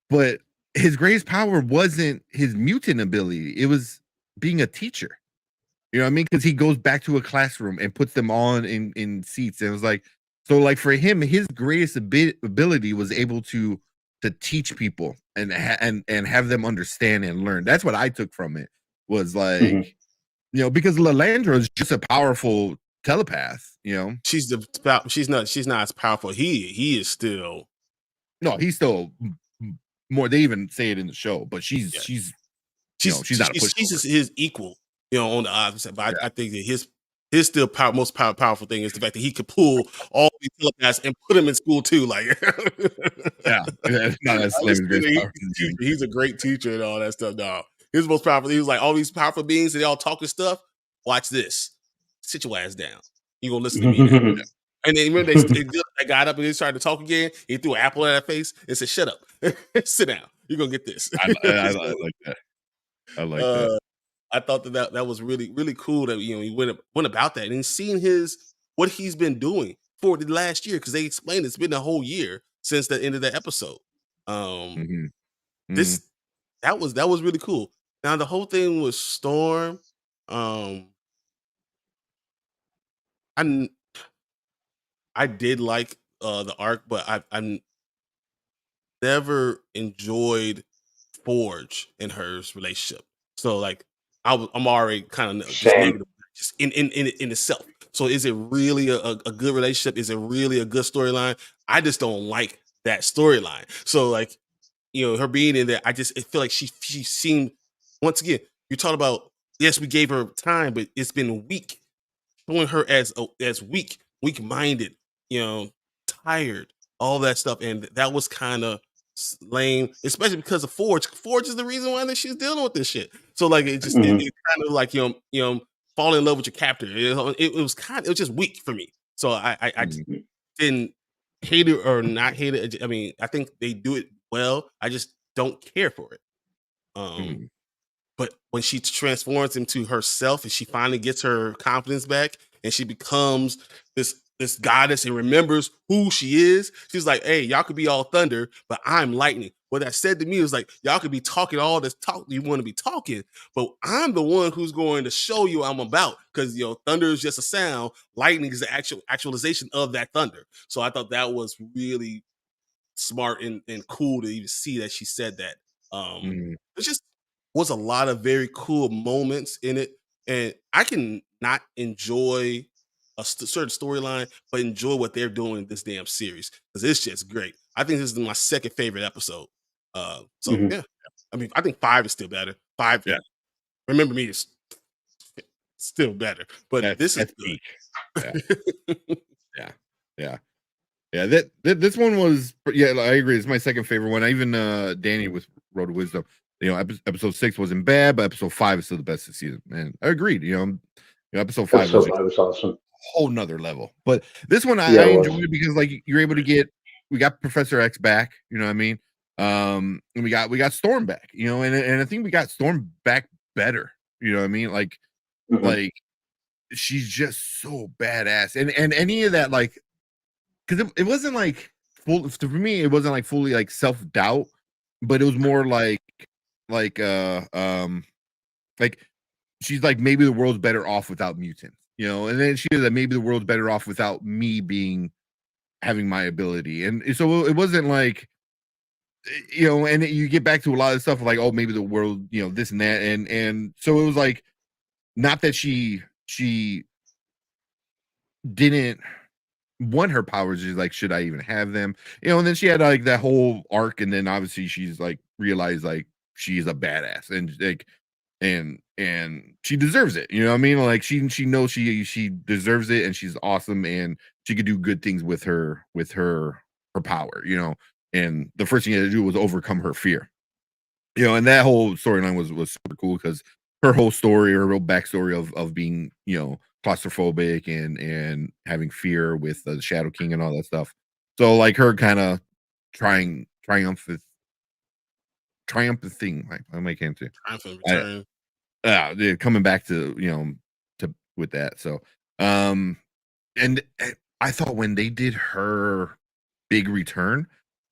but his greatest power wasn't his mutant ability; it was being a teacher. You know what I mean? Because he goes back to a classroom and puts them all in seats, and it was like, so like for him, his greatest ability was able to teach people and have them understand and learn. That's what I took from it. Was like, because Lilandra is just a powerful telepath. She's not as powerful. He is still. No, he's still more. They even say it in the show, but she's not a pushover. She's his equal. On the opposite. But I think that his still most powerful thing is the fact that he could pull all these telepaths and put them in school too. Like, he's a great teacher and all that stuff. No, his most powerful. He was like all these powerful beings and they all talking stuff. Watch this. Sit your ass down. You gonna listen to me now. And then when they got up and they started to talk again, he threw an apple at their face and said, "Shut up, sit down. You're gonna get this." I like that. I like that. I thought that was really, really cool that he went about that and seeing what he's been doing for the last year, because they explained it's been a whole year since the end of the episode. That was really cool. Now the whole thing with Storm, I did like the arc, but I never enjoyed Forge and her relationship. So like I'm already kind of just negative just in itself. So is it really a good relationship? Is it really a good storyline? I just don't like that storyline. So like, her being in there, I feel like she seemed, once again, you talk about, yes, we gave her time, but it's been weak, showing her as weak-minded, tired, all that stuff. And that was kind of lame, especially because of Forge. Forge is the reason why that she's dealing with this shit. So like it just it kind of like fall in love with your captor. It was just weak for me. So I didn't hate it or not hate it. I mean, I think they do it well. I just don't care for it. But when she transforms into herself and she finally gets her confidence back and she becomes this goddess and remembers who she is, she's like, "Hey, y'all could be all thunder, but I'm lightning." What that said to me was like, y'all could be talking all this talk you want to be talking, but I'm the one who's going to show you I'm about, because thunder is just a sound, lightning is the actualization of that thunder. So I thought that was really smart and cool to even see that she said that. It just was a lot of very cool moments in it, and I can not enjoy a certain storyline, but enjoy what they're doing in this damn series, because it's just great. I think this is my second favorite episode. Yeah, I mean, I think 5 is still better. 5, yeah. Remember Me is still better, but this is good. Yeah. This one was, I agree. It's my second favorite one. I even Danny with Road to Wisdom. Episode 6 wasn't bad, but episode 5 is still the best this season. And I agreed. Episode 5 was awesome. Whole nother level. But this one I enjoyed because like you're able to we got Professor X back, you know what I mean? And we got Storm back, and I think we got Storm back better, you know what I mean? Like like she's just so badass. And any of that, like, because it wasn't like full for me, it wasn't like fully like self-doubt, but it was more like she's like, maybe the world's better off without mutants. And then she was like, maybe the world's better off without me having my ability. And so it wasn't like you know, and you get back to a lot of stuff like, oh, maybe the world, you know, this and that, and so it was like, not that she didn't want her powers, she's like, should I even have them, you know? And then she had like that whole arc, and then obviously she's like realized like she's a badass, and like and she deserves it, you know what I mean? Like she knows she deserves it, and she's awesome, and she could do good things with her power, you know. And the first thing she had to do was overcome her fear, you know. And that whole storyline was super cool, because her whole story, her real backstory of being, you know, claustrophobic and having fear with the Shadow King and all that stuff. So like her kind of triumphant thing. I might can't say Triumphant return. yeah, coming back to, you know, to with that. So and I thought when they did her big return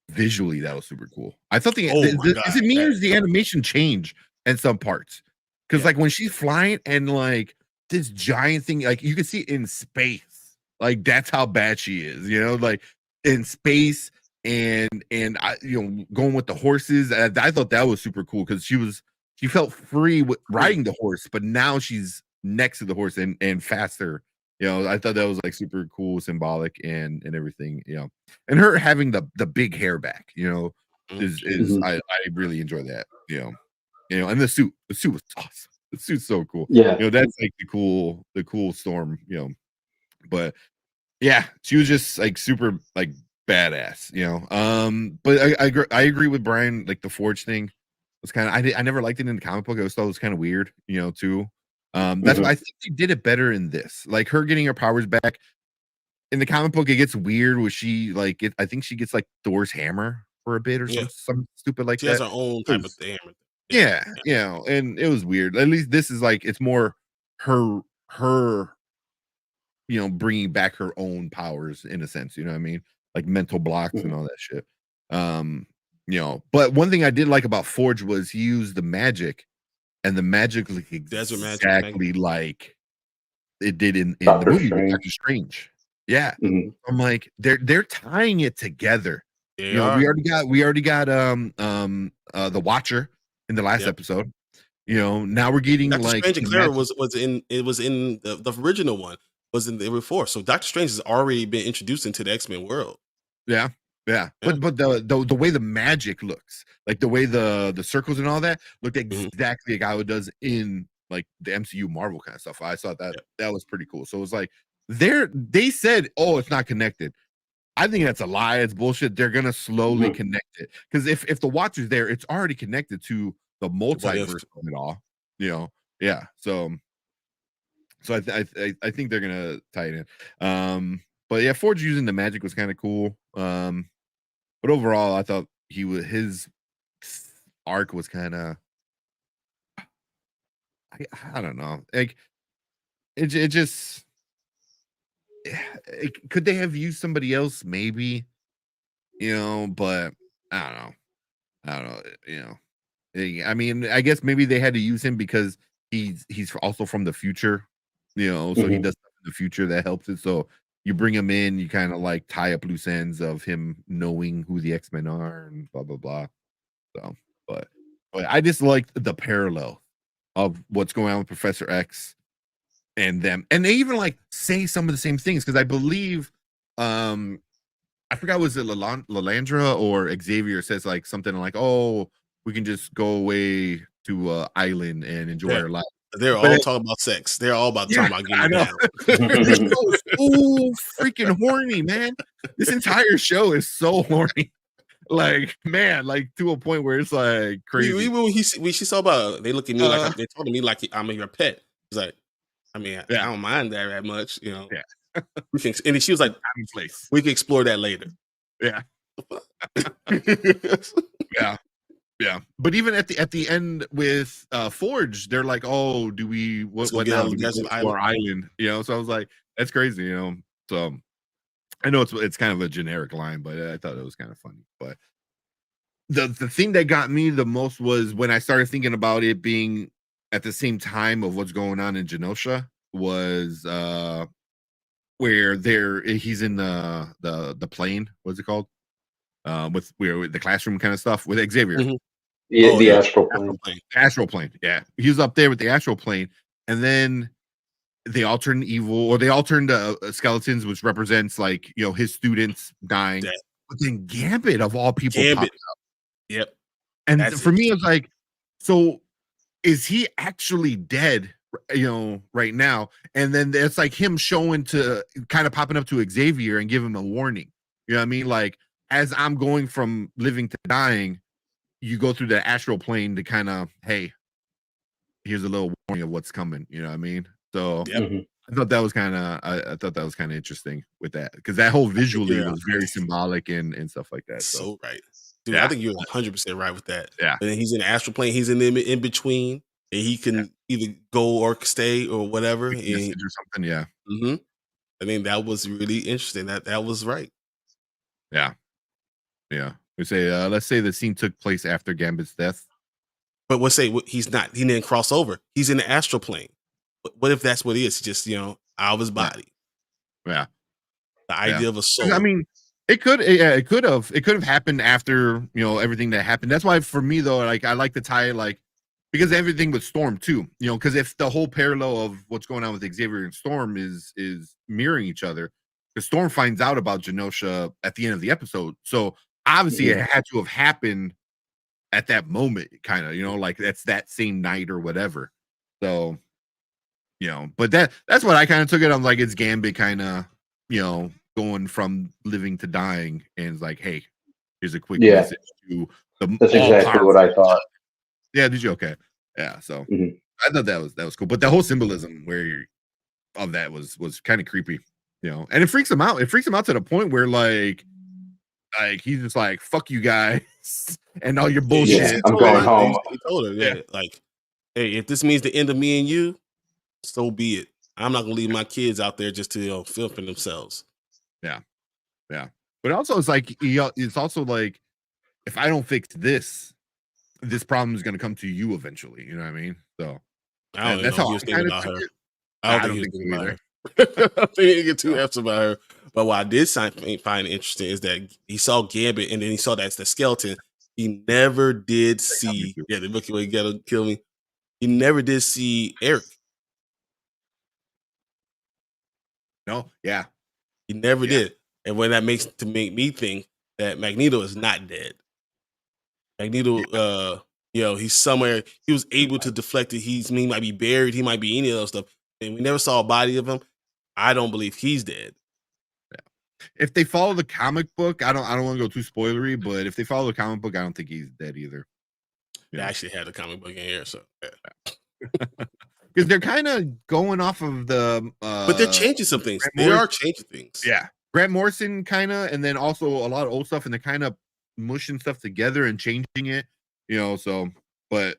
visually, that was super cool. I thought is it me, or does the animation change in some parts? Because like when she's flying and like this giant thing, like you can see it in space, like that's how bad she is, you know, like in space. And I, you know, going with the horses, I thought that was super cool, because she felt free with riding the horse, but now she's next to the horse and faster. You know, I thought that was like super cool, symbolic, and everything, you know. And her having the big hair back, you know, is I really enjoy that, you know. And the suit was awesome. The suit's so cool. Yeah, you know, that's like the cool Storm, you know. But yeah, she was just like super like badass, you know. But I agree with Brian, like the Forge thing was kind of, I never liked it in the comic book. I always thought it was kind of weird, you know, too. That's why I think she did it better in this. Like her getting her powers back in the comic book, it gets weird where she like I think she gets like Thor's hammer for a bit, or some stupid like she that. She has her own type of hammer. Yeah, you know, and it was weird. At least this is like, it's more her, you know, bringing back her own powers in a sense, you know what I mean? Like mental blocks and all that shit. You know, but one thing I did like about Forge was he used the magic, and the magic looked exactly like it did in the movie Doctor Strange. Yeah. I'm like, they're tying it together. You know, we already got the Watcher in the last episode. You know, now we're getting Doctor like Strange and Clara was in the original one, was in the before. So Doctor Strange has already been introduced into the X-Men world. Yeah. But the way the magic looks, like the way the circles and all that looked exactly like how it does in like the MCU Marvel kind of stuff. I thought that was pretty cool. So it was like they said, oh, it's not connected. I think that's a lie. It's bullshit. They're gonna slowly connect it, because if the Watcher's there, it's already connected to the multiverse of it all. You know, yeah. So I think they're gonna tie it in. But yeah, Forge using the magic was kind of cool. But overall, I thought his arc was kind of, I don't know, like it just, could they have used somebody else maybe, you know? But I don't know, you know. I mean, I guess maybe they had to use him because he's also from the future, you know, so he does stuff in the future that helps it. So you bring him in, you kind of like tie up loose ends of him knowing who the X-Men are and blah blah blah. So, but I just liked the parallel of what's going on with Professor X and them, and they even like say some of the same things, because I believe I forgot, was it Lalandra or Xavier says like something like, oh, we can just go away to island and enjoy our life. They're all talking about sex. They're all about talking about getting down. This show is so freaking horny, man. This entire show is so horny. Like, man, like to a point where it's like crazy. When she saw about, they look at me like they told me like I'm your pet. He's like, I mean, I don't mind that much, you know. Yeah. We can, and she was like, we can explore that later. Yeah. Yeah. But even at the end with Forge, they're like, oh, do we what now? Do we go to our island? You know, so I was like, that's crazy, you know. So I know it's kind of a generic line, but I thought it was kind of funny. But the thing that got me the most was when I started thinking about it being at the same time of what's going on in Genosha, was where he's in the plane. What's it called? with the classroom kind of stuff with Xavier. Mhm. The astral plane. Astral plane. Yeah, he was up there with the astral plane, and then they all turned evil, or they all turned skeletons, which represents like his students dying. That- But then Gambit of all people Gambit. popped up, Yep. and That's for me, it's like, so is he actually dead? Right now, and then it's like him showing to kind of popping up to Xavier and give him a warning. You know what I mean? Like, as I'm going from living to dying, you go through the astral plane to kind of, hey, here's a little warning of what's coming. You know what I mean? So I thought that was kind of, I thought that was kind of interesting with that, because that whole visually was very symbolic and stuff like that. So right, dude. I think you're 100% right with that. Yeah. And then he's in the astral plane. He's in the in between, and he can either go or stay or whatever. Or something. Yeah. Mm-hmm. I mean, that was really interesting. That was right. Yeah. Yeah. We say, let's say the scene took place after Gambit's death. But we'll say he's not. He didn't cross over. He's in the astral plane. What if that's what it is? Just out of his body. Yeah. The idea of a soul. I mean, it could have happened after everything that happened. That's why for me though, like I like to tie because everything with Storm too. Because if the whole parallel of what's going on with Xavier and Storm is mirroring each other, because Storm finds out about Genosha at the end of the episode, so obviously it had to have happened at that moment, kind of, like that's that same night or whatever. So, but that's what I kind of took it. I'm like, it's Gambit kind of, going from living to dying, and it's like, hey, here's a quick message to the. That's exactly what I thought. Yeah, did you? Okay. Yeah, so I thought that was cool. But the whole symbolism of that was kind of creepy, and it freaks him out. It freaks him out to the point where like he's just like, fuck you guys and all your bullshit. Yeah, I'm going home. He told her, like, hey, if this means the end of me and you, so be it. I'm not gonna leave my kids out there just to feel for themselves. Yeah. But also, it's like it's also like, if I don't fix this problem is going to come to you eventually. You know what I mean? So That's how he was thinking about her. I don't think he was thinking about her. I think he get too upset about her. But what I did find interesting is that he saw Gambit, and then he saw that's the skeleton. He never did see. Yeah, the Milky Way gonna kill me. He never did see Eric. No, yeah, he never did. And when that make me think that Magneto is not dead. Magneto, he's somewhere. He was able to deflect it. He might be buried. He might be any of those stuff. And we never saw a body of him. I don't believe he's dead. Yeah. If they follow the comic book, I don't want to go too spoilery, but if they follow the comic book, I don't think he's dead either. They actually had the comic book in here, so because they're kind of going off of the but they're changing some things. They are changing things. Yeah. Grant Morrison kind of, and then also a lot of old stuff, and they're kind of mushing stuff together and changing it, so but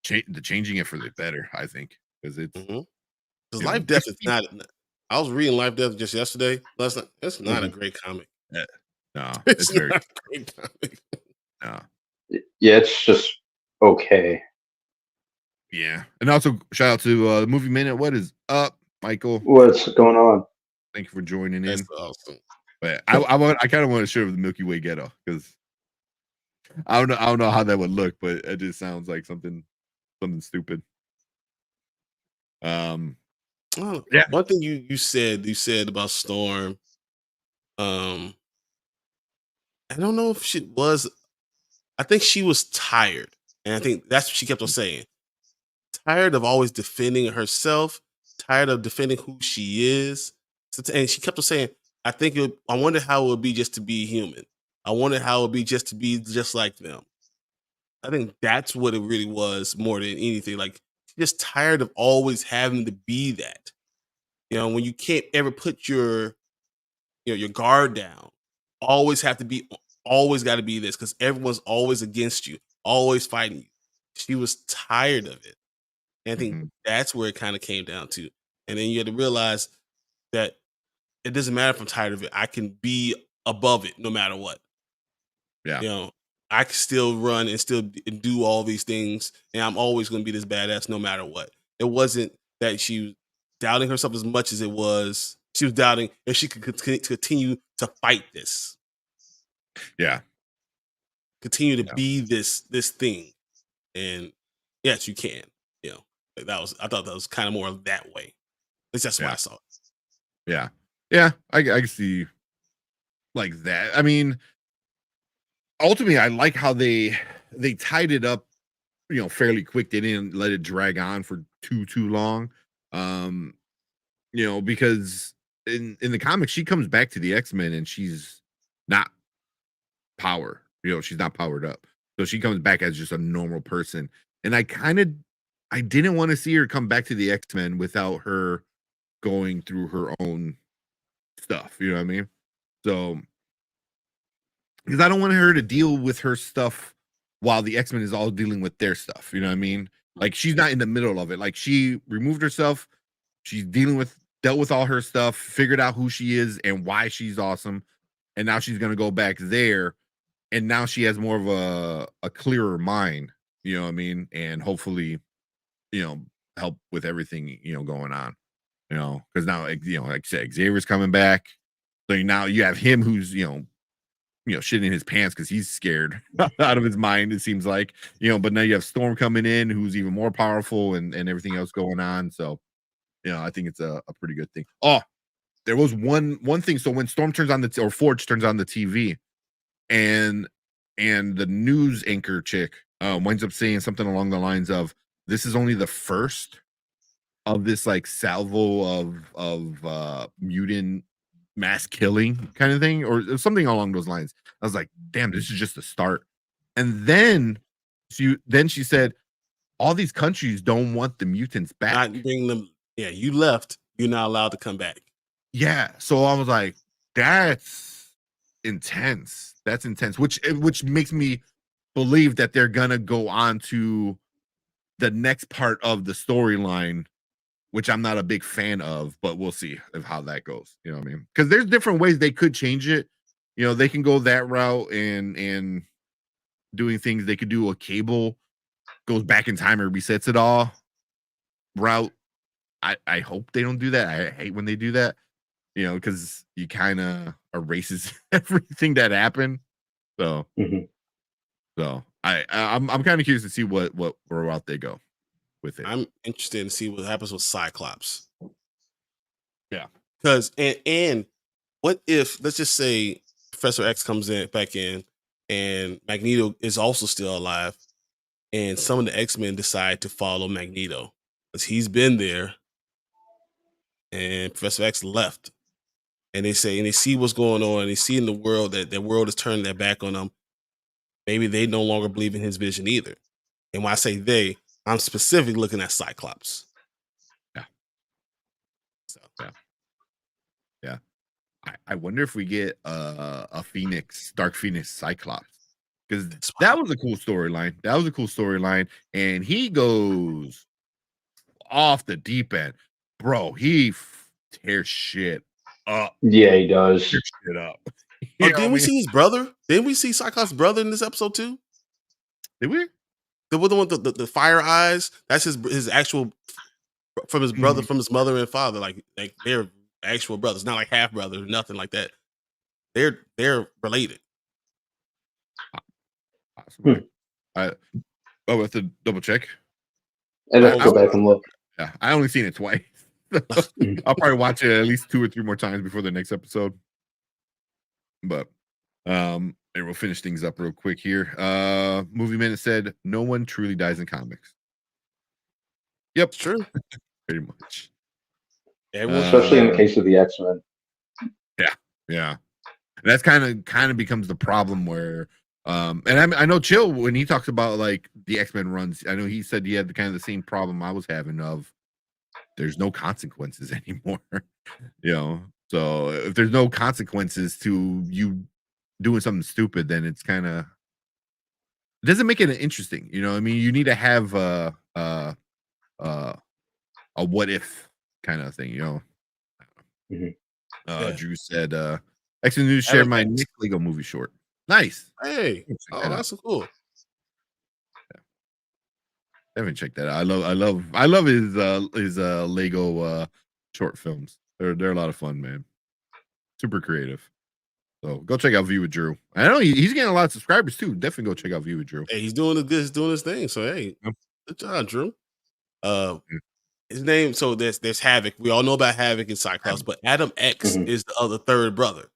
changing it for the better, I think, because it's because Life Death is not. I was reading Life Death just yesterday. It's not a great comic. Yeah. No, it's very not a great comic. No. Yeah, it's just okay. Yeah, and also shout out to Movie Minute. What is up, Michael? What's going on? Thank you for joining That's in. awesome. But I kind of want to show the Milky Way ghetto, because I don't know how that would look, but it just sounds like something stupid. Yeah. One thing you said about Storm. I don't know if she was. I think she was tired, and I think that's what she kept on saying. Tired of always defending herself. Tired of defending who she is. And she kept on saying, I wonder how it would be just to be human. I wonder how it would be just to be just like them. I think that's what it really was more than anything. Like, she's just tired of always having to be that. When you can't ever put your guard down, always got to be this, because everyone's always against you, always fighting you. She was tired of it. And I think that's where it kind of came down to. And then you had to realize that it doesn't matter if I'm tired of it. I can be above it no matter what. Yeah. I can still run and still do all these things, and I'm always going to be this badass no matter what. It wasn't that she was doubting herself as much as it was she was doubting if she could continue to fight this. Yeah. Continue to Yeah. be this thing, and yes, you can. You know, I thought that was kind of more of that way. At least that's what Yeah. I saw. Yeah. Yeah. I can see like that. I mean, ultimately, I like how they tied it up, fairly quick. They didn't let it drag on for too long. Because in the comics, she comes back to the X-Men and she's not power. She's not powered up. So she comes back as just a normal person. And I didn't want to see her come back to the X-Men without her going through her own stuff. You know what I mean? So, because I don't want her to deal with her stuff while the X-Men is all dealing with their stuff. You know what I mean? Like, she's not in the middle of it. Like, she removed herself. She's dealt with all her stuff, figured out who she is and why she's awesome. And now she's going to go back there. And now she has more of a clearer mind, you know what I mean? And hopefully, help with everything, going on, because now, like I said, Xavier's coming back. So now you have him who's, shitting his pants because he's scared out of his mind, it seems like, but now you have Storm coming in who's even more powerful and everything else going on. So, I think it's a pretty good thing. Oh, there was one thing. So when Storm turns on or Forge turns on the TV and the news anchor chick winds up saying something along the lines of, this is only the first of this like salvo of mutant mass killing kind of thing, or something along those lines. I was like, damn, this is just the start. And then she said, all these countries don't want the mutants back. Not bring them. Yeah, you left. You're not allowed to come back. Yeah. So I was like, that's intense. That's intense. Which makes me believe that they're gonna go on to the next part of the storyline, which I'm not a big fan of, but we'll see of how that goes. You know what I mean? Because there's different ways they could change it. They can go that route and doing things. They could do a Cable goes back in time or resets it all route. I hope they don't do that. I hate when they do that, because you kind of erases everything that happened. So, so I'm kind of curious to see what route they go with it. I'm interested to see what happens with Cyclops. Yeah, because and what if, let's just say, Professor X comes back in, and Magneto is also still alive, and some of the X-Men decide to follow Magneto because he's been there, and Professor X left, and they see what's going on, and they see in the world that the world is turning their back on them. Maybe they no longer believe in his vision either. And when I say they, I'm specifically looking at Cyclops. Yeah. So yeah. I wonder if we get a Dark Phoenix Cyclops, because that was a cool storyline. And he goes off the deep end, bro. He tears shit up. Yeah, he does. Tears shit up. Didn't we see his brother? Didn't we see Cyclops' brother in this episode too? Did we? The one with the fire eyes. That's his actual from his brother, from his mother and father. Like they're actual brothers, not like half brothers, nothing like that. They're related. Awesome. I have to double check. And let's go back and look. Yeah, I only seen it twice. I'll probably watch it at least 2 or 3 more times before the next episode. But and we'll finish things up real quick here. Movie Minute said, no one truly dies in comics. Yep, true. Pretty much. Especially in the case of the X-Men. Yeah. That's kind of becomes the problem where and I know Chill, when he talks about like the X-Men runs, I know he said he had the kind of the same problem I was having of there's no consequences anymore. So if there's no consequences to you doing something stupid, then it's kind of, it doesn't make it interesting. I mean, you need to have a what if kind of thing. Drew said, X-Men News shared my Nick Lego movie short. Nice. Hey, that's so cool. I haven't checked that out. I love his Lego short films. They're a lot of fun, man. Super creative. So go check out View with Drew. I know he's getting a lot of subscribers too. Definitely go check out View with Drew. Hey, he's doing his thing. So hey, Yep. good job, Drew. His name. So there's Havoc. We all know about Havoc and Cyclops, but Adam X is the other third brother.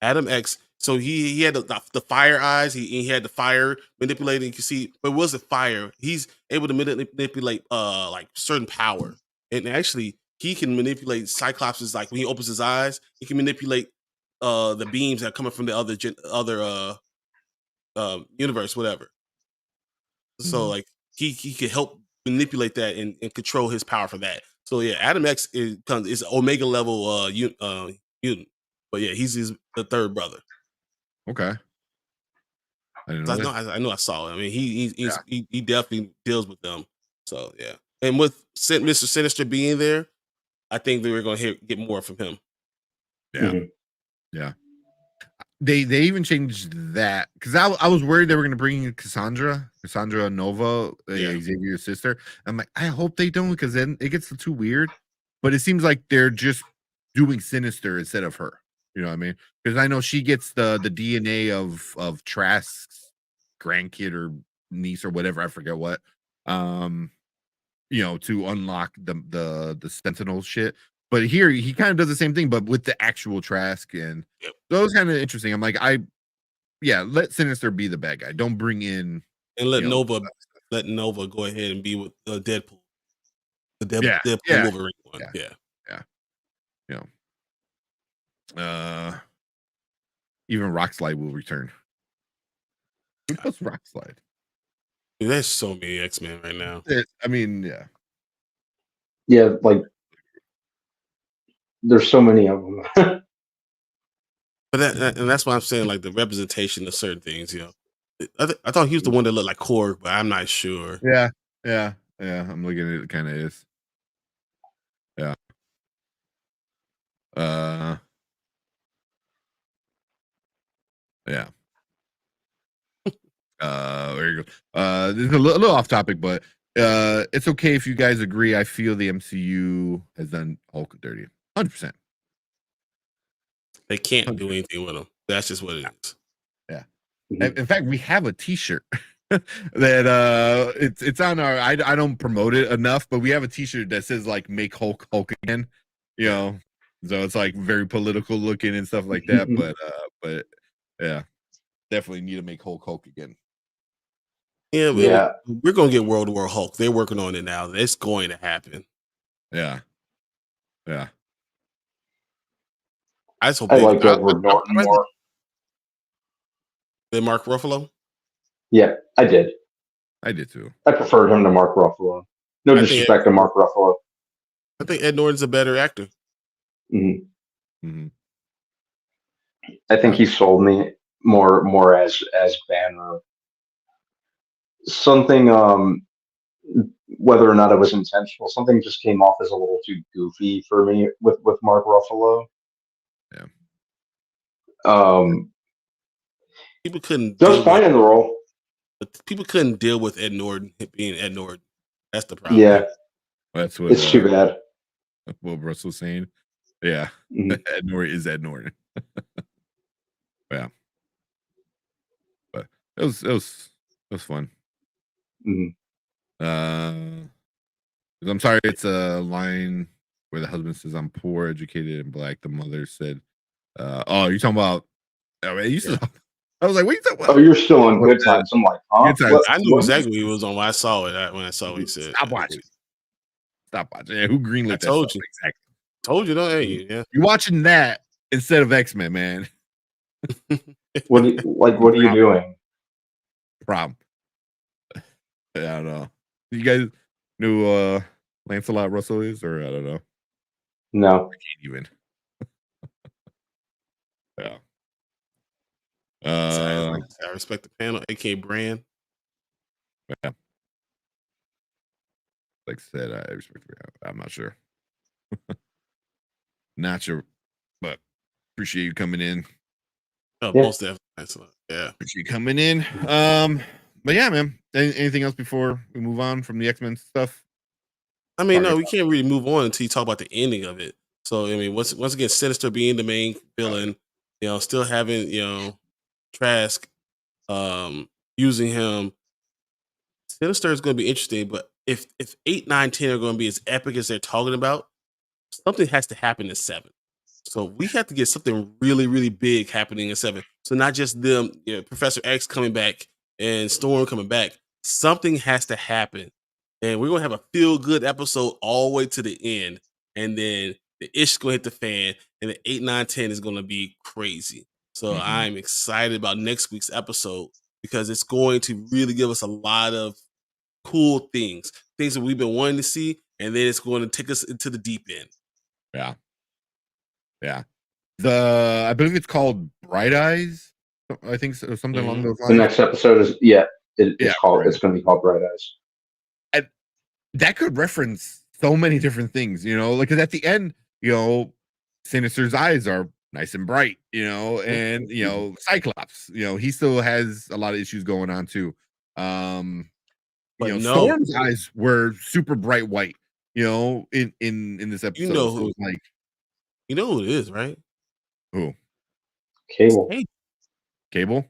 Adam X. So he had the fire eyes. He had the fire manipulating. You can see, but it wasn't fire. He's able to manipulate like certain power, and actually he can manipulate Cyclops. Like when he opens his eyes, he can manipulate the beams that are coming from the other universe, whatever. So like he can help manipulate that and control his power for that. So yeah, Adam X is Omega level mutant, but yeah, he's the third brother. Okay. I didn't know that. I know I saw it. I mean, he definitely deals with them. So yeah, and with Mr. Sinister being there, I think that we're going to get more from him. Yeah, yeah. They even changed that because I was worried they were going to bring in Cassandra Nova, Xavier's sister. I'm like, I hope they don't because then it gets too weird. But it seems like they're just doing Sinister instead of her. You know what I mean? Because I know she gets the DNA of Trask's grandkid or niece or whatever, I forget what. You know, to unlock the Sentinel shit. But here he kind of does the same thing, but with the actual Trask, and so it was kind of interesting. I'm like, let Sinister be the bad guy. Don't bring in and let Nova go ahead and be with Deadpool. The Deadpool Wolverine one. Yeah. You know. Even Rockslide will return. Who knows Rockslide? Dude, there's so many X-Men right now. I mean, yeah. Yeah, like there's so many of them. But that's why I'm saying, like, the representation of certain things, you know. I thought he was the one that looked like Korg, but I'm not sure. Yeah. I'm looking at it. Kind of is. Yeah. Yeah. There you go. This is a little off topic, but it's okay if you guys agree. I feel the MCU has done Hulk dirty. 100%. They can't do anything with him. That's just what it is. Yeah. In fact, we have a T-shirt that it's on our. I don't promote it enough, but we have a T-shirt that says like "Make Hulk again." You know, so it's like very political looking and stuff like that. But yeah, definitely need to make Hulk again. Yeah, we're gonna get World War Hulk. They're working on it now. It's going to happen. Yeah. I like Edward Norton more than Mark Ruffalo. Yeah, I did too. I preferred him to Mark Ruffalo. No disrespect to Mark Ruffalo. I think Ed Norton's a better actor. I think he sold me more as Banner. Something, whether or not it was intentional, something just came off as a little too goofy for me with Mark Ruffalo. People couldn't. Just fine in the role. But people couldn't deal with Ed Norton being Ed Norton. That's the problem. Yeah, that's what. It's too bad. What Russ was saying. Yeah, Ed Norton is Ed Norton. Yeah, but it was fun. I'm sorry. It's a line where the husband says, "I'm poor, educated, and black." The mother said, "Oh, you're talking about." I was like, "What are you talking about?" Oh, you're still on Good Times. I'm like, huh? I knew exactly what he was on when I saw it. When I saw what he said, Stop watching. Yeah, who greenlit that? Told you. Exactly. Told you, don't yeah. You're watching that instead of X-Men, man. What are you doing? Problem. I don't know. You guys knew Lancelot Russell is, or I don't know. No. I can't even. Yeah. I respect the panel, AK Brand. Yeah. Like I said, I respect the panel. I'm not sure. Not sure, but appreciate you coming in. Oh, most definitely. Yeah. Appreciate you coming in. But yeah, man. Anything else before we move on from the X-Men stuff? I mean, no, we can't really move on until you talk about the ending of it. So, I mean, once again, Sinister being the main villain, still having Trask using him. Sinister is going to be interesting, but if 8, 9, 10 are going to be as epic as they're talking about, something has to happen in 7. So we have to get something really, really big happening in 7. So not just them, Professor X coming back and Storm coming back. Something has to happen, and we're gonna have a feel good episode all the way to the end, and then the ish going to hit the fan, and the 8, 9, 10 is going to be crazy. So I'm excited about next week's episode because it's going to really give us a lot of cool things that we've been wanting to see, and then it's going to take us into the deep end. Yeah. I believe it's called Bright Eyes. I think so, something along those lines. The next episode is it's called. Right. It's going to be called Bright Eyes. And that could reference so many different things, like at the end, Sinister's eyes are nice and bright, and Cyclops, he still has a lot of issues going on too. Storm's eyes were super bright white, in this episode. Who who it is, right? Who? Cable. Cable?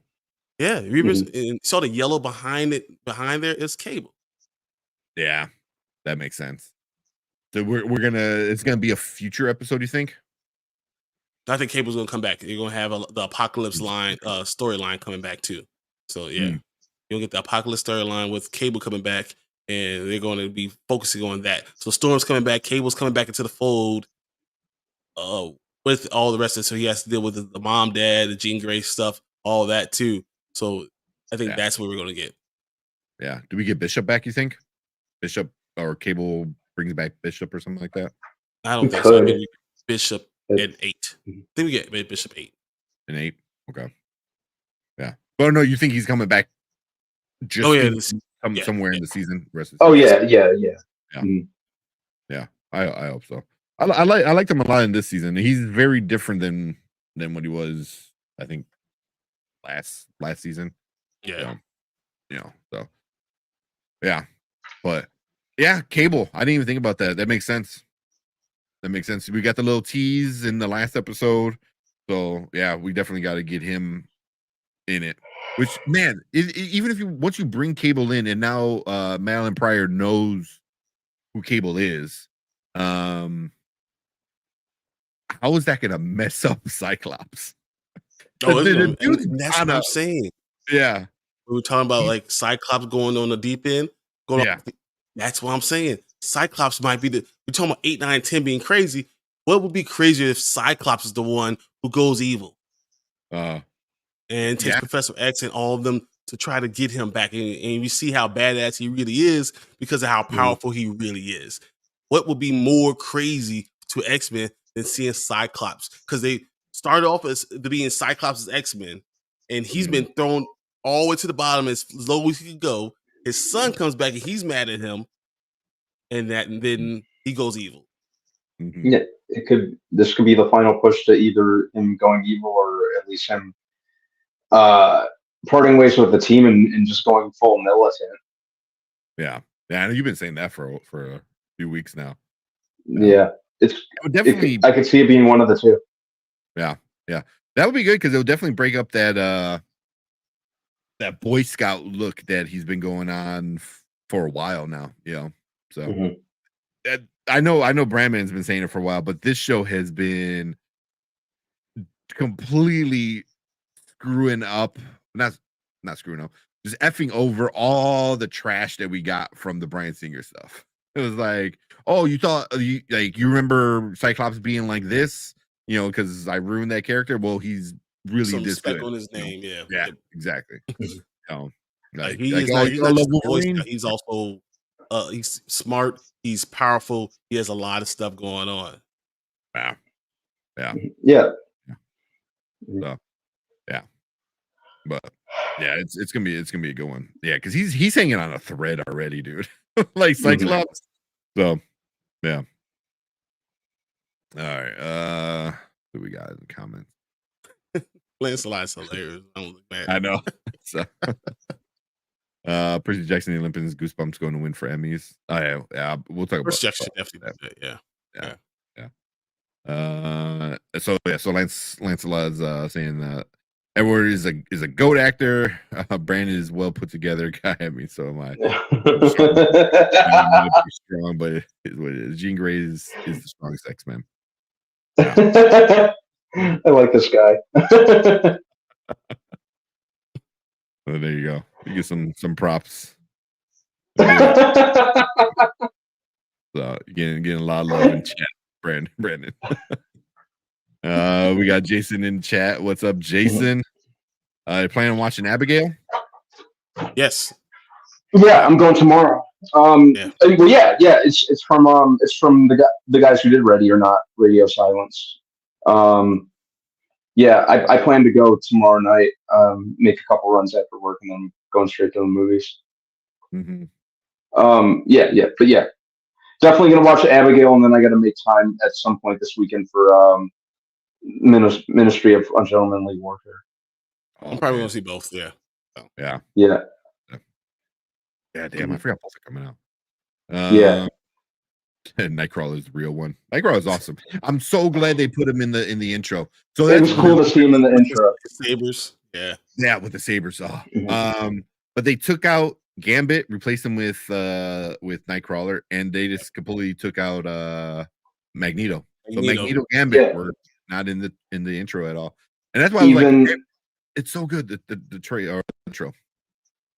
Yeah, you saw the yellow behind there is Cable. Yeah, that makes sense. So it's gonna be a future episode, you think? I think Cable's gonna come back. You're gonna have the Apocalypse storyline coming back too. So yeah, you'll get the Apocalypse storyline with Cable coming back, and they're going to be focusing on that. So Storm's coming back, Cable's coming back into the fold, with all the rest of it. So he has to deal with the mom, dad, the Jean Grey stuff, all that too. So I think that's what we're gonna get. Yeah. Do we get Bishop back? You think Bishop or Cable brings back Bishop or something like that? I don't think so. I mean, Bishop at 8. I think we get Bishop 8. An 8. Okay. Yeah. But no, you think he's coming back? Just somewhere in the season. Yeah. I hope so. I liked him a lot in this season. He's very different than what he was, I think, last season. Yeah. So yeah. But yeah, Cable. I didn't even think about that. That makes sense. We got the little tease in the last episode. So yeah, we definitely got to get him in it. Which, man, even if once you bring Cable in, and now Madeline Pryor knows who Cable is, how is that gonna mess up Cyclops? That's what I'm saying. Yeah, we were talking about like Cyclops going on the deep end. That's what I'm saying. Cyclops might be we're talking about 8, 9, 10 being crazy. What would be crazier if Cyclops is the one who goes evil? And takes Professor X and all of them to try to get him back. And you see how badass he really is because of how powerful he really is. What would be more crazy to X-Men than seeing Cyclops? Because they started off as being Cyclops' X-Men, and he's been thrown all the way to the bottom as low as he could go. His son comes back and he's mad at him, and then he goes evil. Yeah, this could be the final push to either him going evil or at least him parting ways with the team and just going full militant. Yeah, you've been saying that for a few weeks now. Yeah, I could see it being one of the two. Yeah, that would be good because it would definitely break up that Boy Scout look that he's been going on for a while now. So I know Brandman's been saying it for a while, but this show has been completely screwing up, not screwing up, just effing over all the trash that we got from the Bryan Singer stuff. It was like, oh, you thought you remember Cyclops being like this, because I ruined that character. Well, he's really this good on his name. Yeah, exactly. He's also he's smart, he's powerful, he has a lot of stuff going on. Yeah. But yeah, it's gonna be a good one. Yeah, because he's hanging on a thread already, dude. Like Cyclops. So yeah. All right. What we got in the comments? Lancelot's hilarious. I know. So Percy Jackson, the Olympians, Goosebumps going to win for Emmys. Oh yeah, we'll talk about Percy Jackson definitely. So Lancelot's saying Edward is a goat actor. Brandon is well put together guy. I mean, so am I. Might be strong, but it is what it is. Jean Grey is the strongest X-Men. I like this guy. So there you go. You get some props. So getting a lot of love in chat, Brandon. We got Jason in chat. What's up, Jason? You planning on watching Abigail? Yes. Yeah, I'm going tomorrow. Well, yeah. It's from the guys who did Ready or Not, Radio Silence. Yeah, I plan to go tomorrow night. Make a couple runs after work, and then going straight to the movies. Mm-hmm. But yeah, definitely gonna watch Abigail, and then I got to make time at some point this weekend for Ministry of Ungentlemanly Warfare. I'm probably gonna see both. Yeah. So. Yeah. Yeah. Damn, I forgot both are coming out. Yeah. Nightcrawler is the real one. Nightcrawler is awesome. I'm so glad they put him in the intro. So it was cool to see him in the intro. Sabers. Yeah, with the sabers. But they took out Gambit, replaced him with Nightcrawler, and they just completely took out Magneto. So Magneto Gambit were not in the intro at all. And that's why I was like, it's so good the intro.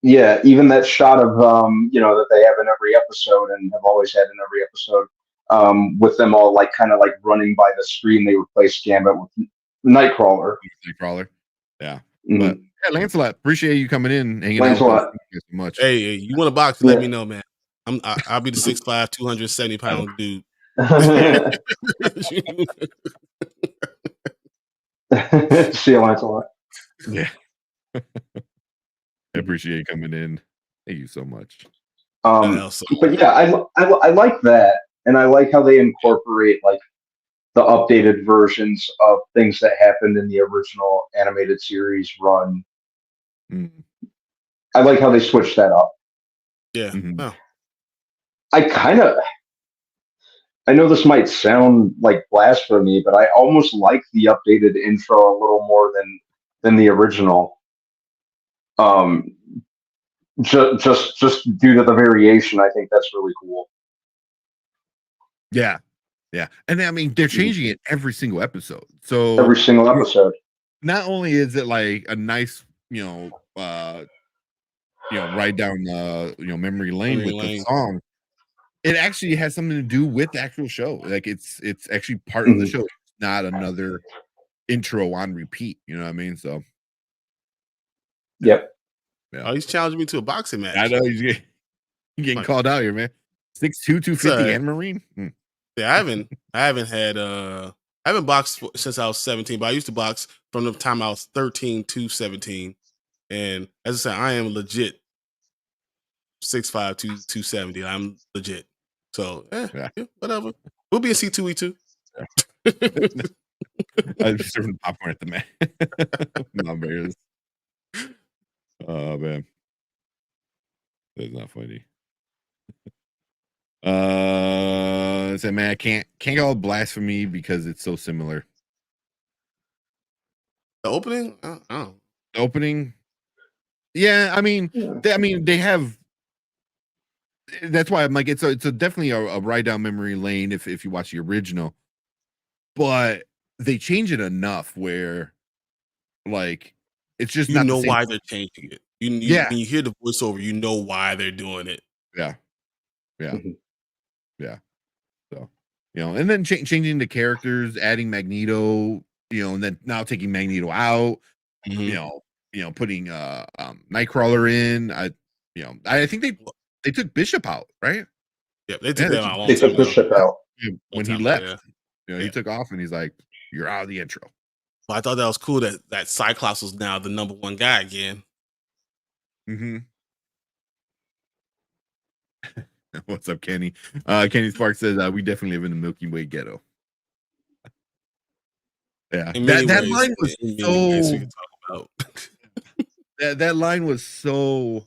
Yeah, even that shot of that they have in every episode and have always had in every episode, with them all kind of running by the screen, they replaced Gambit with Nightcrawler. Yeah. Mm-hmm. But yeah, Lancelot, appreciate you coming in, hanging Lancelot. out. Thank you so much. Hey, you want a box? Let me know, man. I'll be the 6'5", 270-pound dude. See you, Lancelot. Yeah. I appreciate you coming in. Thank you so much. But yeah, I like that, and I like how they incorporate the updated versions of things that happened in the original animated series run. I like how they switched that up. Yeah. Mm-hmm. Oh. I know this might sound like blasphemy, but I almost like the updated intro a little more than the original. Just due to the variation, I think that's really cool. Yeah. And I mean, they're changing it every single episode. So every single episode. Not only is it like a nice, ride down memory lane the song, it actually has something to do with the actual show. Like it's actually part of the show, not another intro on repeat. You know what I mean? So yep. Yeah. Oh, he's challenging me to a boxing match. I know he's getting called out here, man. 6'2", 250 and Marine. Yeah, I haven't boxed since I was 17, but I used to box from the time I was 13 to 17. And as I said, I am legit 6'5", 270. I'm legit. So whatever. We'll be a C2E2. I was serving popcorn at the man. No, bears. Oh man, that's not funny. Say, man, I can't call it blasphemy because it's so similar. The opening, oh, the opening. Yeah, I mean, they have. That's why I'm like, it's definitely a ride down memory lane if you watch the original, but they change it enough where, it's just you know why they're changing it. When you hear the voiceover, you know why they're doing it. Yeah. So, and then changing the characters, adding Magneto, and then now taking Magneto out, putting Nightcrawler in. I think they took Bishop out, right? Yeah, they took him out. They took Bishop out when he left. He took off and he's like, "You're out of the intro." Well, I thought that was cool that Cyclops was now the number one guy again. Mm-hmm. What's up, Kenny? Kenny Sparks says we definitely live in the Milky Way ghetto. Yeah, that line was so. that line was so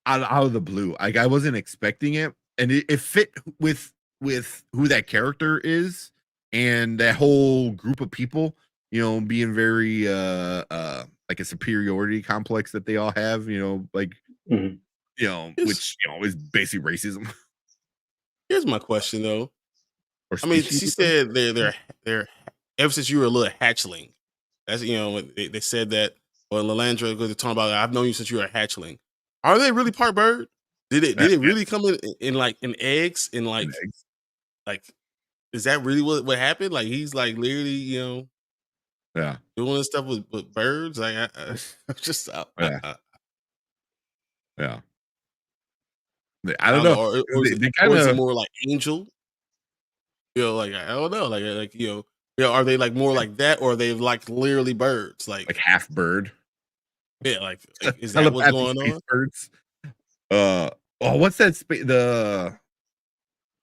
out of the blue. I wasn't expecting it, and it fit with who that character is and that whole group of people, being very like a superiority complex that they all have, like Mhm. which is basically racism. Here's my question though. Or I mean, speciesism. she said they're ever since you were a little hatchling. That's they said that. Well, Lalandra goes to talk about. I've known you since you were a hatchling. Are they really part bird? Did it really come in like in eggs in like eggs. like is that really what happened? Like he's like literally Yeah. doing this stuff with birds. Like I'm just Yeah. I don't know. Or is They it kind more like angel? Like I don't know. Like are they like more like that, or are they like literally birds? Like half bird. Yeah, like is that what's going on? Birds. What's that?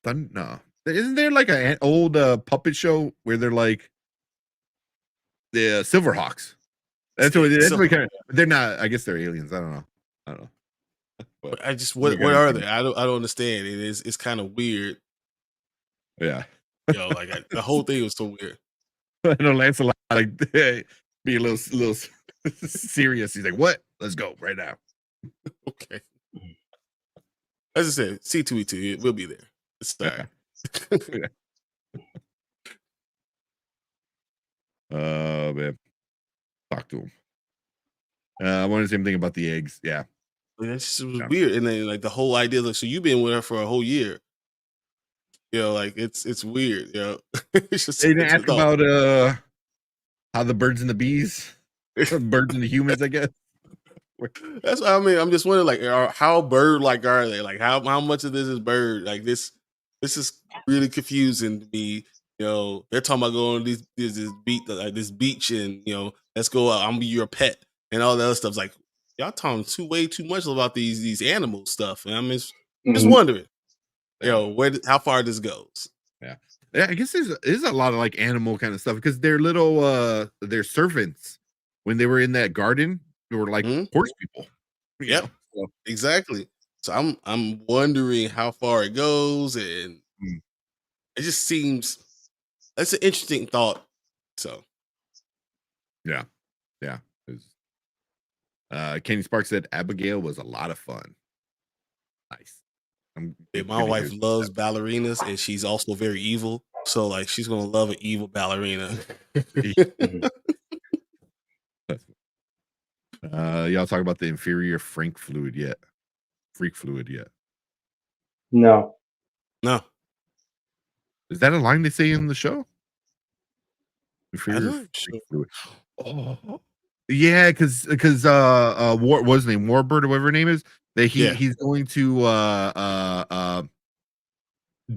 No, isn't there like an old puppet show where they're like the Silverhawks? That's what they're not. I guess they're aliens. I don't know. But I just what are they? I don't understand. It's kind of weird. Yeah. Like the whole thing was so weird. I know Lancelot like be a little serious. He's like, "What? Let's go right now." Okay. As I said, C2E2, we'll be there. It's all right. Oh man, talk to him. I wanted the same thing about the eggs. Yeah, that just was weird. And then like the whole idea, like, so you've been with her for a whole year. Like it's weird. It's just, they didn't ask about how the birds and the bees, birds and the humans, I guess. That's what I mean. I'm just wondering, like, how bird like are they? Like, how much of this is bird? Like this is really confusing to me. They're talking about going to this beach, and let's go out. I'm gonna be your pet and all that other stuff. It's like y'all talking way too much about these animal stuff, and I'm just wondering, how far this goes. Yeah, I guess there's a lot of like animal kind of stuff because they're little their servants when they were in that garden. They were like horse people. Yep, exactly. So I'm wondering how far it goes, and it just seems that's an interesting thought. So, yeah. Kenny Sparks said Abigail was a lot of fun. Nice. My wife loves ballerinas, and she's also very evil. So, like, she's gonna love an evil ballerina. Y'all talk about the inferior freak fluid yet? No. Is that a line they say in the show? Inferior freak fluid. Oh, yeah, because what's his name? Warbird or whatever her name is. That he's going to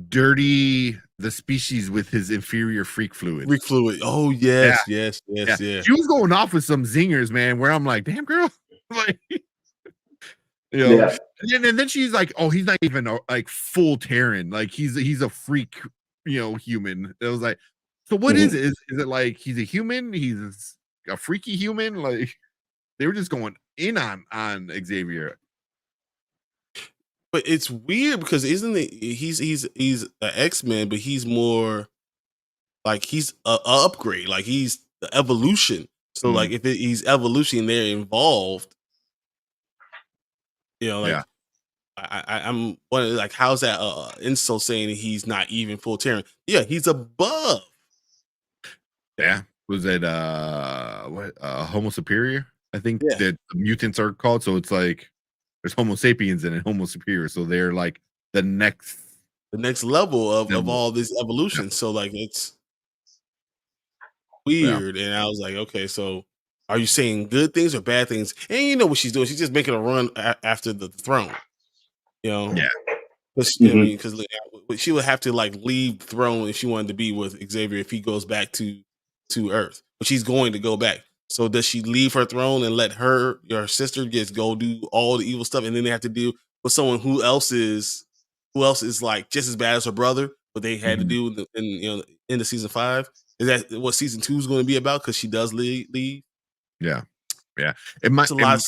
dirty the species with his inferior freak fluid. Oh yes. She was going off with some zingers, man. Where I'm like, damn girl, like, and then she's like, oh, he's not even like full Terran. Like he's a freak, human. It was like, so what is it? Is it like he's a human? He's a freaky human? Like they were just going in on Xavier. But it's weird because isn't it? He's an X-Men, but he's more like he's a upgrade. Like he's the evolution. So like if he's evolution, they're involved. I'm wondering like how's that insult saying that he's not even full Terran? Yeah, he's above. Yeah, was it Homo Superior? I think that the mutants are called. So it's like. There's Homo sapiens and Homo superior, so they're like the next level of all this evolution. So like it's weird, and I was like, okay, so are you saying good things or bad things? And you know what she's doing? She's just making a run after the throne. Because she would have to like leave the throne if she wanted to be with Xavier if he goes back to Earth, but she's going to go back. So does she leave her throne and let her sister just go do all the evil stuff, and then they have to deal with someone who else is like just as bad as her brother, but they had to do in the season 5? Is that what season 2 is going to be about? Because she does leave. Yeah. It might. It's a lot.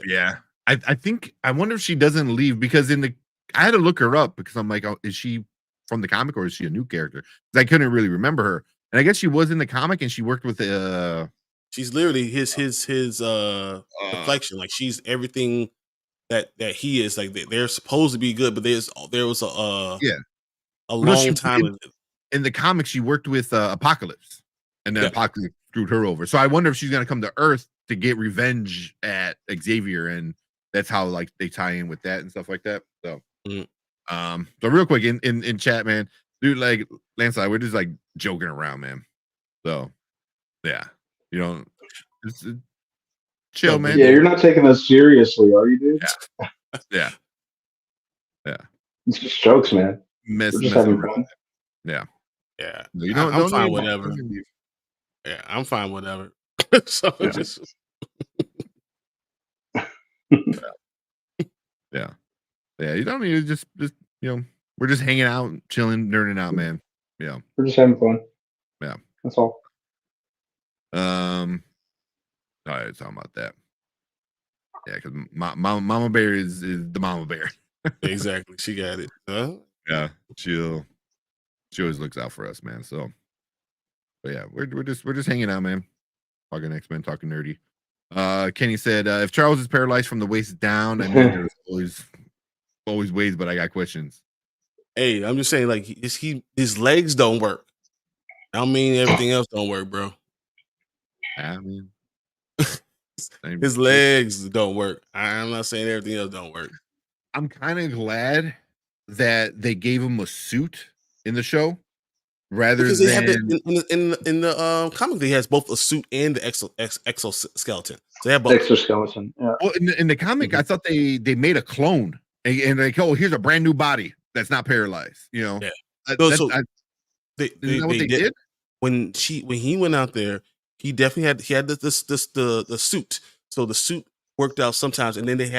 Yeah, I think I wonder if she doesn't leave because I had to look her up because I'm like, oh, is she from the comic, or is she a new character? 'Cause I couldn't really remember her, and I guess she was in the comic, and she worked with She's literally his reflection. Like she's everything that he is. Like they're supposed to be good, but there was a yeah. long time. In the comics, she worked with Apocalypse, and then Yeah. Apocalypse screwed her over. So I wonder if she's gonna come to Earth to get revenge at Xavier, and that's how like they tie in with that and stuff like that. So, so real quick in chat, man, dude, like Lance and I, we're just like joking around, man. So, yeah, you know, it's chill, man. Yeah, you're not taking us seriously, are you, dude? Yeah. It's just jokes, man. We're just having fun. Yeah. Yeah, You know, I'm fine, whatever. Yeah, I'm fine, whatever. So just yeah. You don't need to just you know, we're just hanging out, chilling, nerding out, man. Yeah, We're just having fun. Yeah, that's all. All right, talking about that. Yeah, because Mama Bear is the Mama Bear. Exactly, she got it. Yeah, she always looks out for us, man. So, but yeah, we're just hanging out, man. Talking X-Men, talking nerdy. Kenny said, if Charles is paralyzed from the waist down, I mean, there's always ways, but I got questions. Hey, I'm just saying, like, his legs don't work. I don't mean everything else don't work, bro. I mean, his legs don't work. I'm not saying everything else don't work. I'm kind of glad that they gave him a suit in the show, rather because they than have in the comic. He has both a suit and the exoskeleton. So they have both. Exoskeleton. Yeah. Well, in the comic, I thought they made a clone, and like, oh, here's a brand new body that's not paralyzed. You know, Yeah. Isn't They that what they did? When he went out there, he definitely had the suit. So the suit worked out sometimes, and then they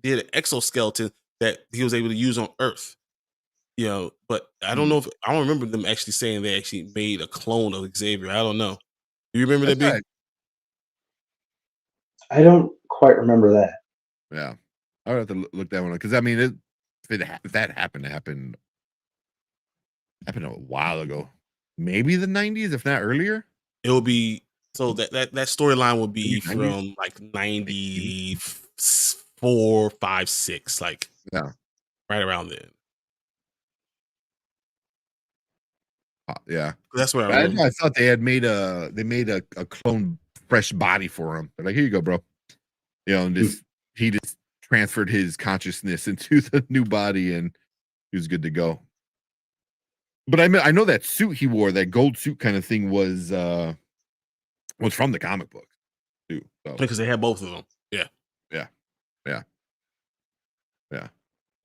did an exoskeleton that he was able to use on Earth. You know, but I don't know if I don't remember them actually saying they actually made a clone of Xavier. I don't know. Do you remember that? Right. I don't quite remember that. Yeah, I would have to look that one up, because I mean, if that happened a while ago, maybe the 90s, if not earlier. It will be so that storyline would be 90s? from like 94, 5, 6, like yeah, right around then. Yeah, that's where I thought they had made a clone fresh body for him. They're like, here you go, bro. You know, and he just transferred his consciousness into the new body, and he was good to go. But I know that suit he wore, that gold suit kind of thing, was from the comic book too. So. Because they had both of them. Yeah.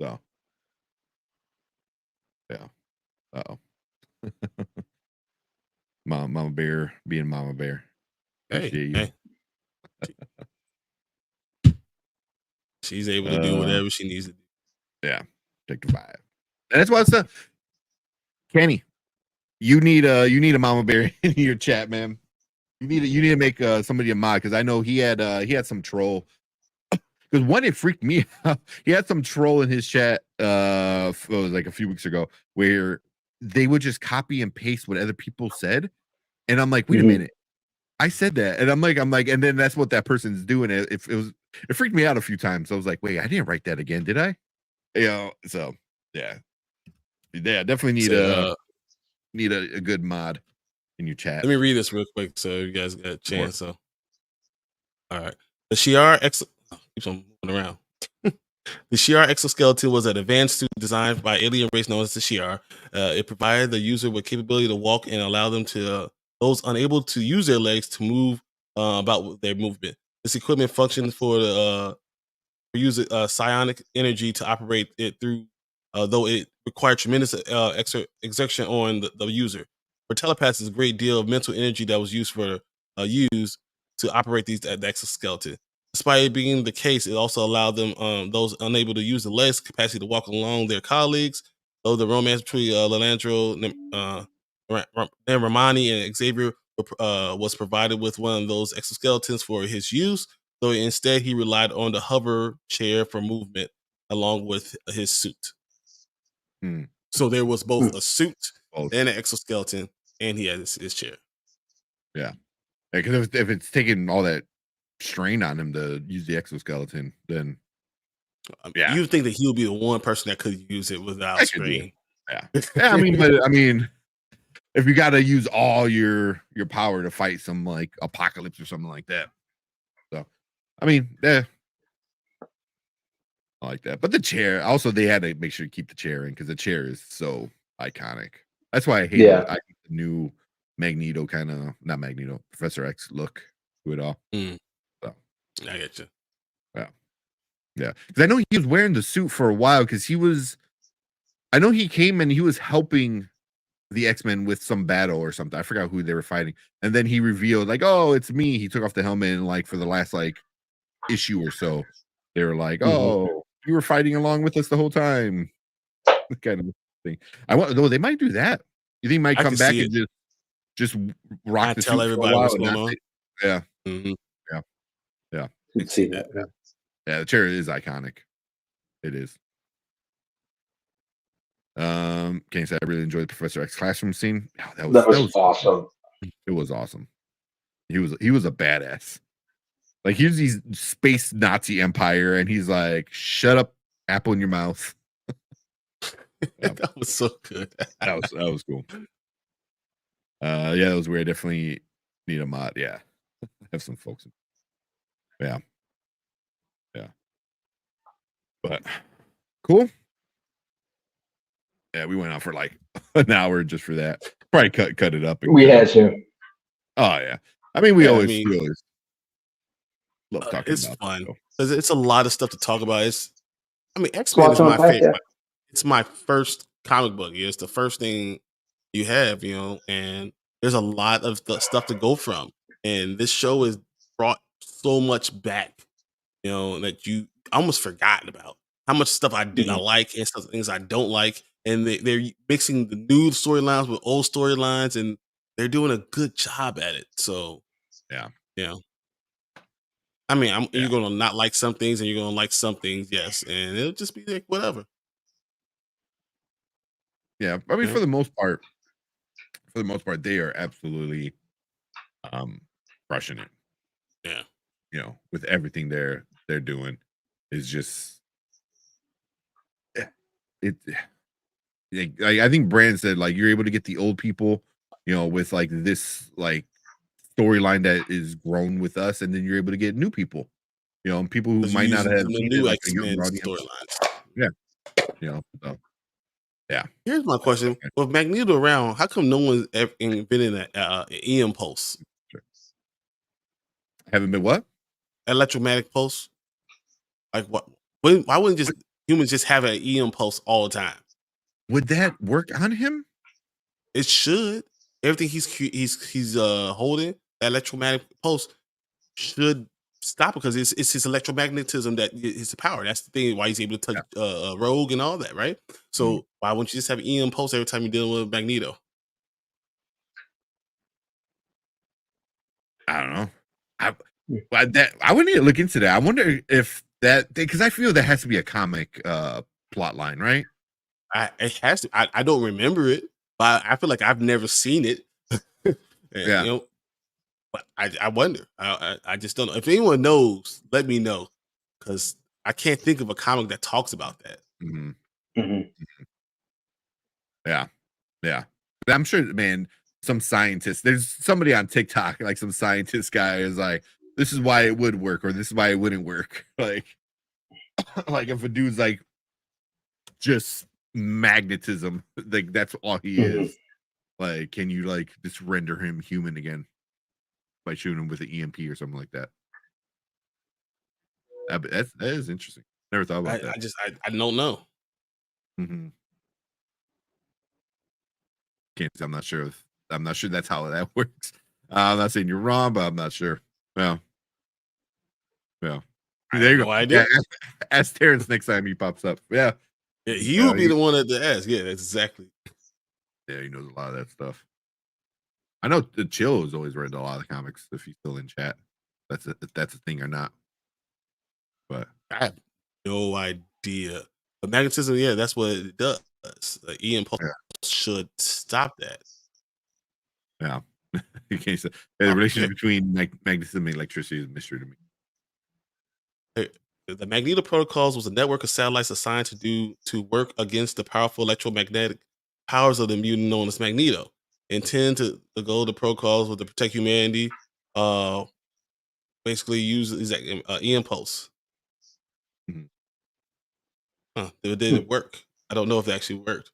So, yeah. Uh-oh. Mama Bear being Mama Bear. Hey. She's able to do whatever she needs to do. Yeah. Take the vibe. And that's why it's Kenny. You need a Mama Bear in your chat, man. You need to make somebody a mod, because I know he had some troll. Because one, it freaked me out. He had some troll in his chat it was like a few weeks ago, where they would just copy and paste what other people said. And I'm like, wait a minute. I said that. And I'm like, and then that's what that person's doing. It freaked me out a few times. I was like, wait, I didn't write that again, did I? You know, so yeah. Yeah, definitely need a good mod in your chat. Let me read this real quick so you guys got a chance. So, all right. The Shi'ar keeps on moving around. The Shi'ar exoskeleton was an advanced suit designed by alien race known as the Shi'ar. It provided the user with capability to walk and allow them to those unable to use their legs to move about their movement. This equipment functions for use psionic energy to operate it through, though it required tremendous exertion on the user. For telepaths, a great deal of mental energy that was used to operate the exoskeleton. Despite it being the case, it also allowed them, those unable to use the legs capacity to walk along their colleagues. Though the romance between Lilandro, Romani, and Xavier was provided with one of those exoskeletons for his use, though instead he relied on the hover chair for movement along with his suit. So there was both Hmm. a suit Both. and an exoskeleton, and he had his chair. Yeah, because if it's taking all that strain on him to use the exoskeleton, then yeah, You would think that he would be the one person that could use it without I could do strain. it. Yeah. I mean, if you got to use all your power to fight some like apocalypse or something like that, so I mean, yeah, I like that. But the chair, also, they had to make sure to keep the chair in because the chair is so iconic. That's why I hate Yeah. I hate the new Magneto not Magneto, Professor X look to it all. Mm. So I get you. yeah, because I know he was wearing the suit for a while because I know he came and he was helping the X-Men with some battle or something. I forgot who they were fighting. And then he revealed, like, oh, it's me. He took off the helmet and like for the last like issue or so, they were like, oh, you were fighting along with us the whole time. Kind of thing. No, they might do that. You think he might I come can back see and just rock the tell suit everybody for a while what's and going not on. take- Yeah. Mhm. Could see that. Yeah. Yeah, the chair is iconic. It is. Can't say I really enjoyed the Professor X classroom scene. Oh, That was awesome. It was awesome. He was a badass. Like here's these space Nazi empire, and he's like, "Shut up, apple in your mouth." That was so good. That was cool. Yeah, that was weird. Definitely need a mod. Yeah, have some folks. Yeah. But cool. Yeah, we went on for like an hour just for that. Probably cut it up. We had to. Oh yeah. I mean, we always love talking It's about fun that, because it's a lot of stuff to talk about. X-Men Lots is to my unpack, favorite. yeah. It's my first comic book. It's the first thing you have, and there's a lot of the stuff to go from. And this show has brought so much back, that you almost forgotten about. How much stuff I do I like and some things I don't like. And they're mixing the new storylines with old storylines, and they're doing a good job at it. So yeah. I mean, you're gonna not like some things, and you're gonna like some things, yes, and it'll just be like whatever. Yeah, I mean, Yeah. for the most part, they are absolutely crushing it. Yeah. With everything they're doing is just I think Brand said like you're able to get the old people, with like this like storyline that is grown with us, and then you're able to get new people, and people who 'Cause might you're not using have the seen new it, like a X-Men younger audience. storylines. So, yeah. Here's my question: with Magneto around, how come no one's ever been in an EM pulse? Haven't been what? Electromagnetic pulse? Like what? Why wouldn't just humans just have an EM pulse all the time? Would that work on him? It should. Everything he's holding, that electromagnetic pulse should stop it because it's his electromagnetism that is the power. That's the thing why he's able to touch Rogue and all that, right? So why wouldn't you just have EM pulse every time you're dealing with Magneto? I don't know. I would need to look into that. I wonder if that because I feel there has to be a comic plot line, right? It has to. I don't remember it, but I feel like I've never seen it. And, but I wonder. I just don't know. If anyone knows, let me know, because I can't think of a comic that talks about that. Yeah. But I'm sure, man. Some scientist. There's somebody on TikTok, like some scientist guy, is like, "This is why it would work, or this is why it wouldn't work." Like if a dude's like just magnetism, like that's all he is. Like, can you like just render him human again by shooting him with an EMP or something like that? That is interesting. Never thought about that. I don't know. I'm not sure. I'm not sure that's how that works. I'm not saying you're wrong, but I'm not sure. Well. There you go. No idea. Ask Terrence next time he pops up. Yeah. He would be the one to ask. Yeah, that's exactly. Yeah, he knows a lot of that stuff. I know the Chill has always read a lot of comics. If he's still in chat, if that's a thing or not. But I have no idea. But magnetism, yeah, that's what it does. Ian Pulse should stop that. Yeah. You can't say the relationship between magnetism and electricity is a mystery to me. The Magneto Protocols was a network of satellites assigned to work against the powerful electromagnetic powers of the mutant known as Magneto. Intend to the goal of the protocols was to protect humanity. Basically, use Ian Pulse. Did it work? I don't know if it actually worked.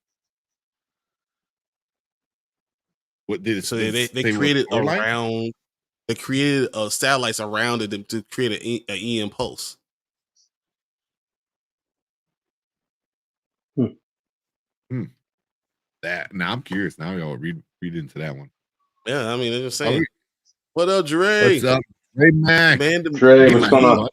What did it? So they created around. They created satellites around it to create an Ian Pulse. That now I'm curious. Now I'll read into that one. Yeah, I mean, they're just saying. What up, Dre? What's up, Dre Mac? Dre, what's going on?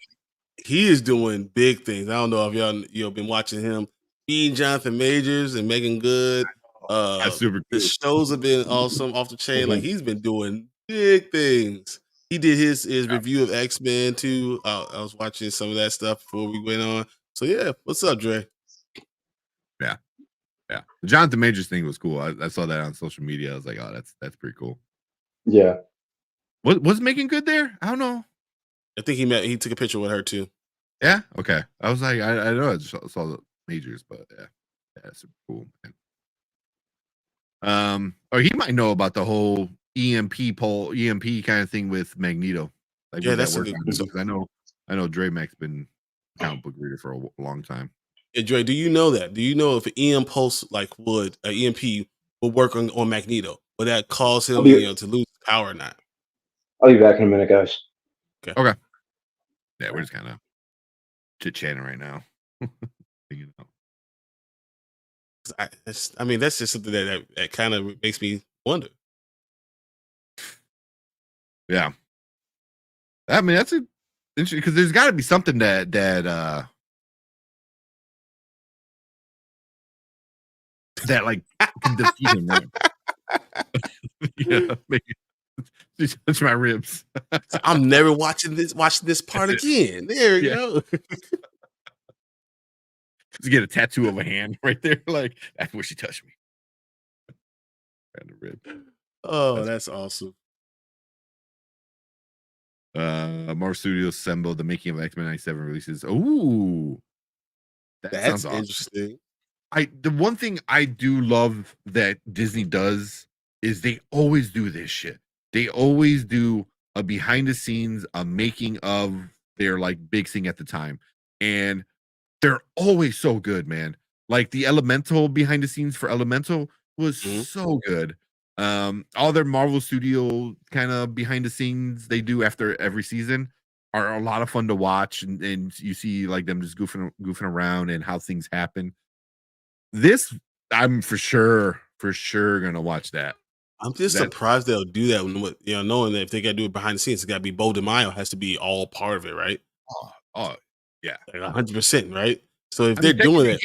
He is doing big things. I don't know if y'all been watching him. He and Jonathan Majors and Megan Good. That's super cool. The shows have been awesome, off the chain. Like he's been doing big things. He did his review of X-Men too. I was watching some of that stuff before we went on. So yeah, what's up, Dre? Yeah. The Jonathan Majors thing was cool. I saw that on social media. I was like, oh, that's pretty cool. Yeah. Was Megan Good there? I don't know. I think he took a picture with her too. Yeah. Okay. I was like, I know I saw the Majors, but yeah, super cool, man. Or he might know about the whole EMP kind of thing with Magneto. Like, yeah, that's a good. I know Dre Mac's been a comic book reader for a long time. Yeah, Dre, do you know that? Do you know if an EM Pulse EMP would work on Magneto? Would that cause him to lose power or not? I'll be back in a minute, guys. Okay. Yeah, we're just kind of chit-chatting right now. I mean, that's just something that kind of makes me wonder. Yeah. I mean, that's interesting because there's got to be something that like can defeat him, right? Yeah, just touch my ribs. I'm never watching this part again. There you go. Just get a tattoo of a hand right there, like that's where she touched me. The rib. Oh, that's awesome. Marvel Studios assembled the making of X-Men 97 releases. Ooh, that's interesting. The one thing I do love that Disney does is they always do this shit. They always do a behind the scenes, a making of their like big thing at the time. And they're always so good, man. Like the Elemental behind the scenes for Elemental was so good. All their Marvel Studio kind of behind the scenes they do after every season are a lot of fun to watch. And you see like them just goofing around and how things happen. This, I'm for sure gonna watch that. I'm just surprised they'll do that when knowing that if they gotta do it behind the scenes, it's gotta be Bo DeMaio has to be all part of it, right? Oh yeah, like 100%, right? So if they're doing it,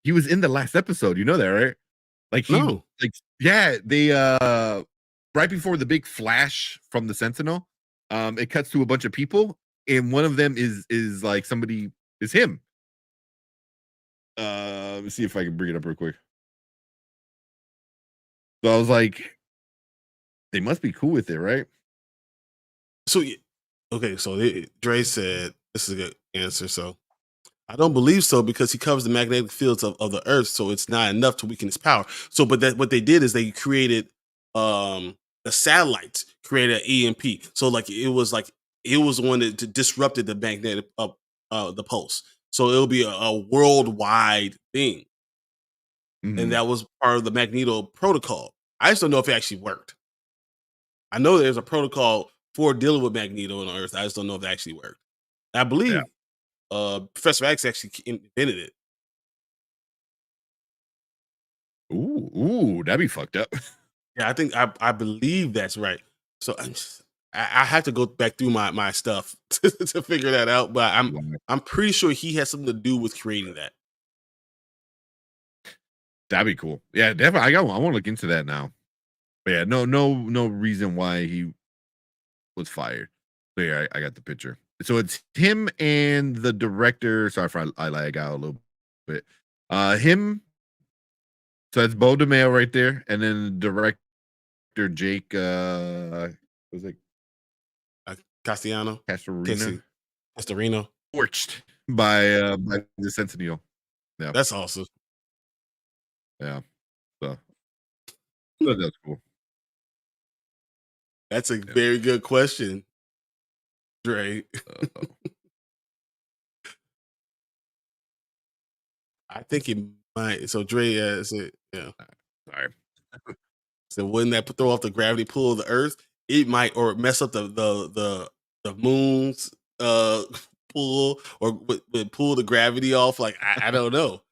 he was in the last episode. You know that, right? Like they right before the big flash from the Sentinel, it cuts to a bunch of people, and one of them is like somebody is him. Let me see if I can bring it up real quick. So I was like, they must be cool with it, right? So, okay, so Dre said, this is a good answer. So, I don't believe so because he covers the magnetic fields of the Earth, so it's not enough to weaken his power. So, but what they did is they created the satellites, created an EMP. So, like it was one that disrupted the magnetic the pulse. So it'll be a worldwide thing. And that was part of the Magneto protocol. I just don't know if it actually worked. I know there's a protocol for dealing with Magneto on Earth. I just don't know if it actually worked. I believe Professor X actually invented it. Ooh, that'd be fucked up. Yeah, I believe that's right. So I have to go back through my stuff to figure that out. But I'm pretty sure he has something to do with creating that. That'd be cool. Yeah, definitely. I want to look into that now. But yeah, no reason why he was fired. So yeah, I got the picture. So it's him and the director. Sorry if I lag out a little bit. Him, So that's Beau DeMayo right there, and then director Jake. Was it Castellano, Castorino? Castorino. Torched by the Centennial. Yeah, That's awesome. yeah. So that's cool. That's a very good question, Dre. I think it might. So Dre said, yeah. Sorry. So wouldn't that throw off the gravity pull of the Earth? It might, or mess up the moon's pull, or would pull the gravity off. Like I don't know.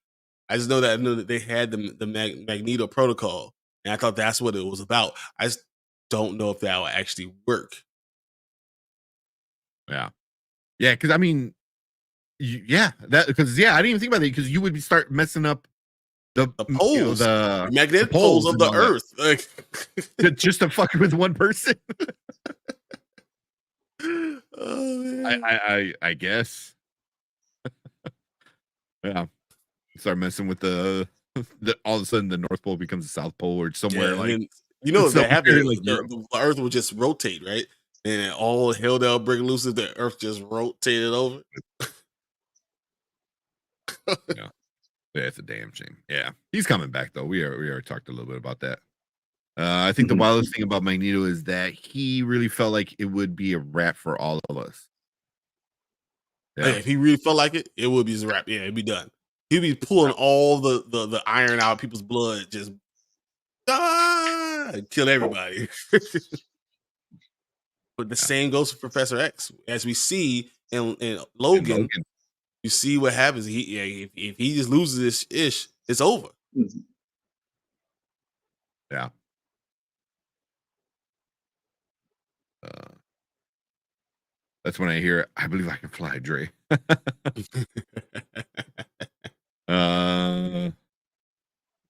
I just know that they had the Magneto protocol, and I thought that's what it was about. I just don't know if that will actually work. Yeah, because I mean, I didn't even think about that because you would start messing up the poles, the magnetic poles of the Earth, like just to fuck with one person. Oh, man. I guess. Yeah, start messing with the all of a sudden the North Pole becomes the South Pole or somewhere like if that happened, like the Earth would just rotate, right? And all hell down break loose if the Earth just rotated over. Yeah, it's a damn shame. Yeah, he's coming back though. We already talked a little bit about that. I think the wildest thing about Magneto is that he really felt like it would be a wrap for all of us. Yeah. Hey, if he really felt like it, it would be a wrap. Yeah, it'd be done. He'd be pulling all the iron out of people's blood, just kill everybody. But the same goes for Professor X, as we see in Logan. You see what happens. If he just loses this ish, it's over. Yeah. That's when I hear, I believe I can fly, Dre.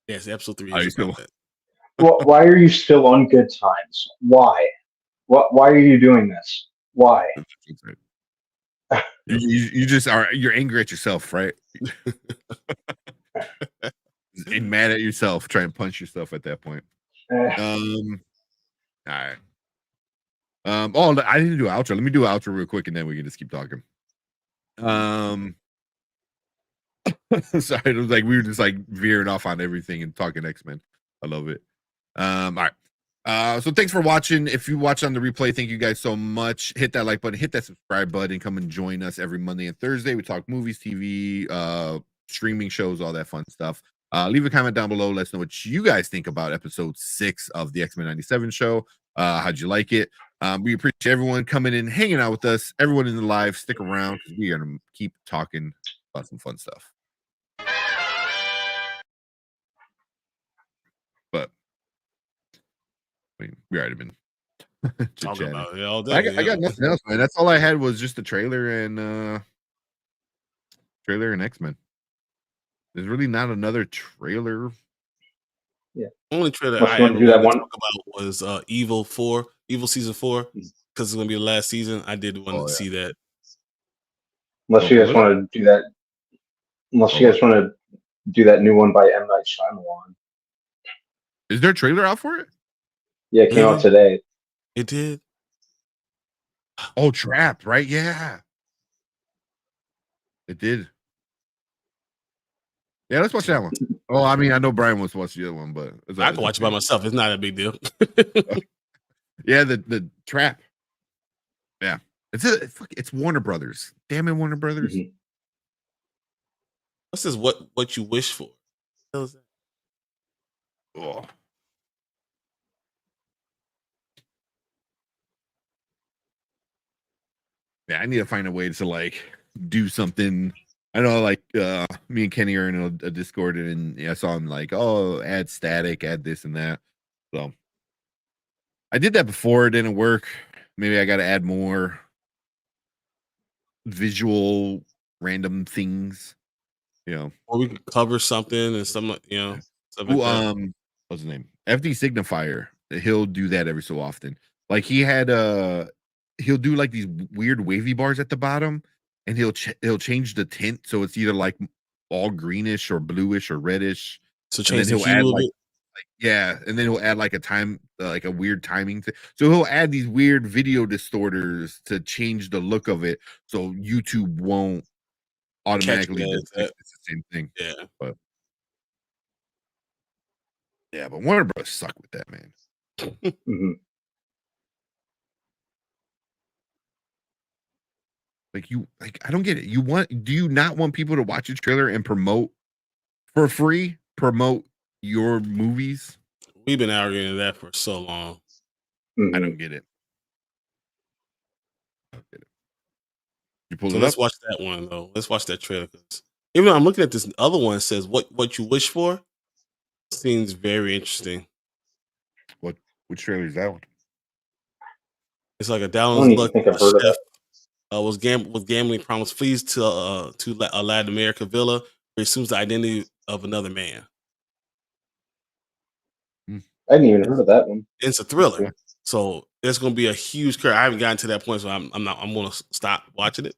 Yes, episode 3. Why are you still on Good Times? Why? Why are you doing this? Why? You just are. You're angry at yourself, right? And mad at yourself, trying to punch yourself at that point. All right. I didn't do an outro. Let me do an outro real quick, and then we can just keep talking. Sorry, it was like we were just like veering off on everything and talking X-Men. I love it. All right. So thanks for watching. If you watch on the replay, thank you guys so much. Hit that like button, hit that subscribe button, come and join us every Monday and Thursday. We talk movies, TV, streaming shows, all that fun stuff. Leave a comment down below. Let us know what you guys think about episode 6 of the X-Men 97 show. How'd you like it? We appreciate everyone coming in, hanging out with us. Everyone in the live, stick around because we are gonna keep talking about some fun stuff. But I mean, we already been talking about it all day. I got nothing else, man. That's all I had was just the trailer and X-Men. There's really not another trailer. Yeah. Only trailer I ever wanted to talk about was Evil Season 4, because it's gonna be the last season. I did want to see that. Unless you guys want to do that. Unless you guys want to do that new one by M. Night Shyamalan. Is there a trailer out for it? Yeah, it came out today. It did. Oh, Trapped, right? Yeah. It did. Yeah, let's watch that one. Oh, I mean, I know Brian wants to watch the other one, but I can watch it by myself. It's not a big deal. Yeah, the Trap. Yeah, it's Warner Brothers. Damn it, Warner Brothers. What's this? What you wish for? What is that? Oh. Yeah, I need to find a way to like do something. I know, like me and Kenny are in a Discord, and I saw him like, oh, add static, add this and that. So I did that before; it didn't work. Maybe I got to add more visual random things. Or we could cover something and some, stuff like that. What's his name? FD Signifier. He'll do that every so often. Like he had he'll do like these weird wavy bars at the bottom, and he'll change the tint so it's either like all greenish or bluish or reddish. So and change then the he'll add hue of like, it. yeah, and then he'll add like a time, like a weird timing thing. So he'll add these weird video distorters to change the look of it, so YouTube won't automatically Catch detect that. it's the same thing. Yeah. But yeah, but Warner Bros. Suck with that, man. Mhm. Like I don't get it. Do you not want people to watch your trailer and promote for free? Promote your movies? We've been arguing that for so long. Mhm. I don't get it. You pull So it let's up? watch that one though. Let's watch that trailer. 'Cause even though I'm looking at this other one, it says what you wish for. Seems very interesting. Which trailer is that one? It's like a I Dallas don't even Luck think I've heard of chef that. was gambling problems flees to a Latin America villa where he assumes the identity of another man. I hadn't even heard of that one. It's a thriller, so it's going to be a huge curve. I haven't gotten to that point, so I'm going to stop watching it.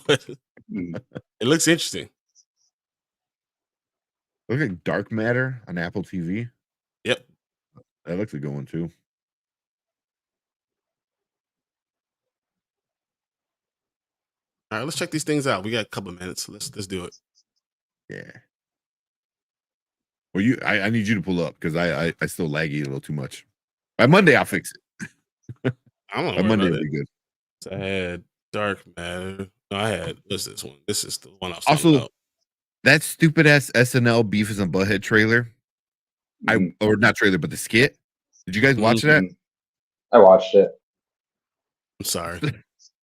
But Mhm. it looks interesting. Look like Dark Matter on Apple TV. Yep. That looks a good one too. All right, let's check these things out. We got a couple of minutes. Let's do it. Yeah. Well, I need you to pull up because I still laggy a little too much. By Monday, I'll fix it. I'm By Monday, it'll be good. So I had Dark Matter. No, I had what's this one? This is the one I was Also, talking about. that stupid ass SNL Beavis and Butthead trailer. Or not trailer, but the skit. Did you guys watch that? I watched it. I'm sorry.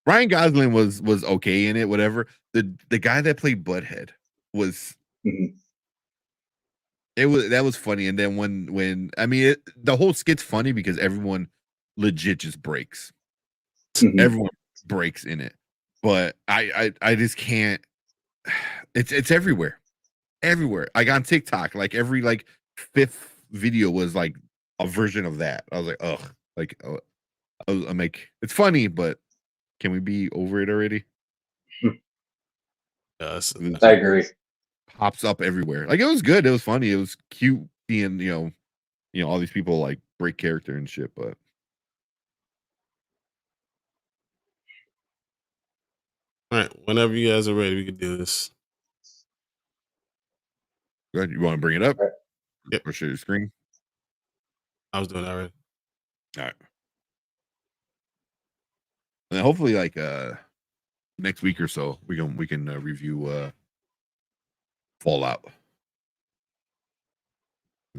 Ryan Gosling was okay in it, whatever. The guy that played Butthead was that was funny. And then when I mean the whole skit's funny because everyone legit just breaks. Everyone breaks in it. But I just can't. It's everywhere. Everywhere. Like on TikTok, like every like fifth video was like a version of that. I was like, ugh. Like I'm like, it's funny, but can we be over it already? Yes, I agree. Pops up everywhere. Like it was good. It was funny. It was cute seeing, you know, all these people like break character and shit, but all right, whenever you guys are ready, we can do this. good. You want to bring it up? Yep. Or share your screen? I was doing that already. All right. And then hopefully like next week or so we can review Fallout.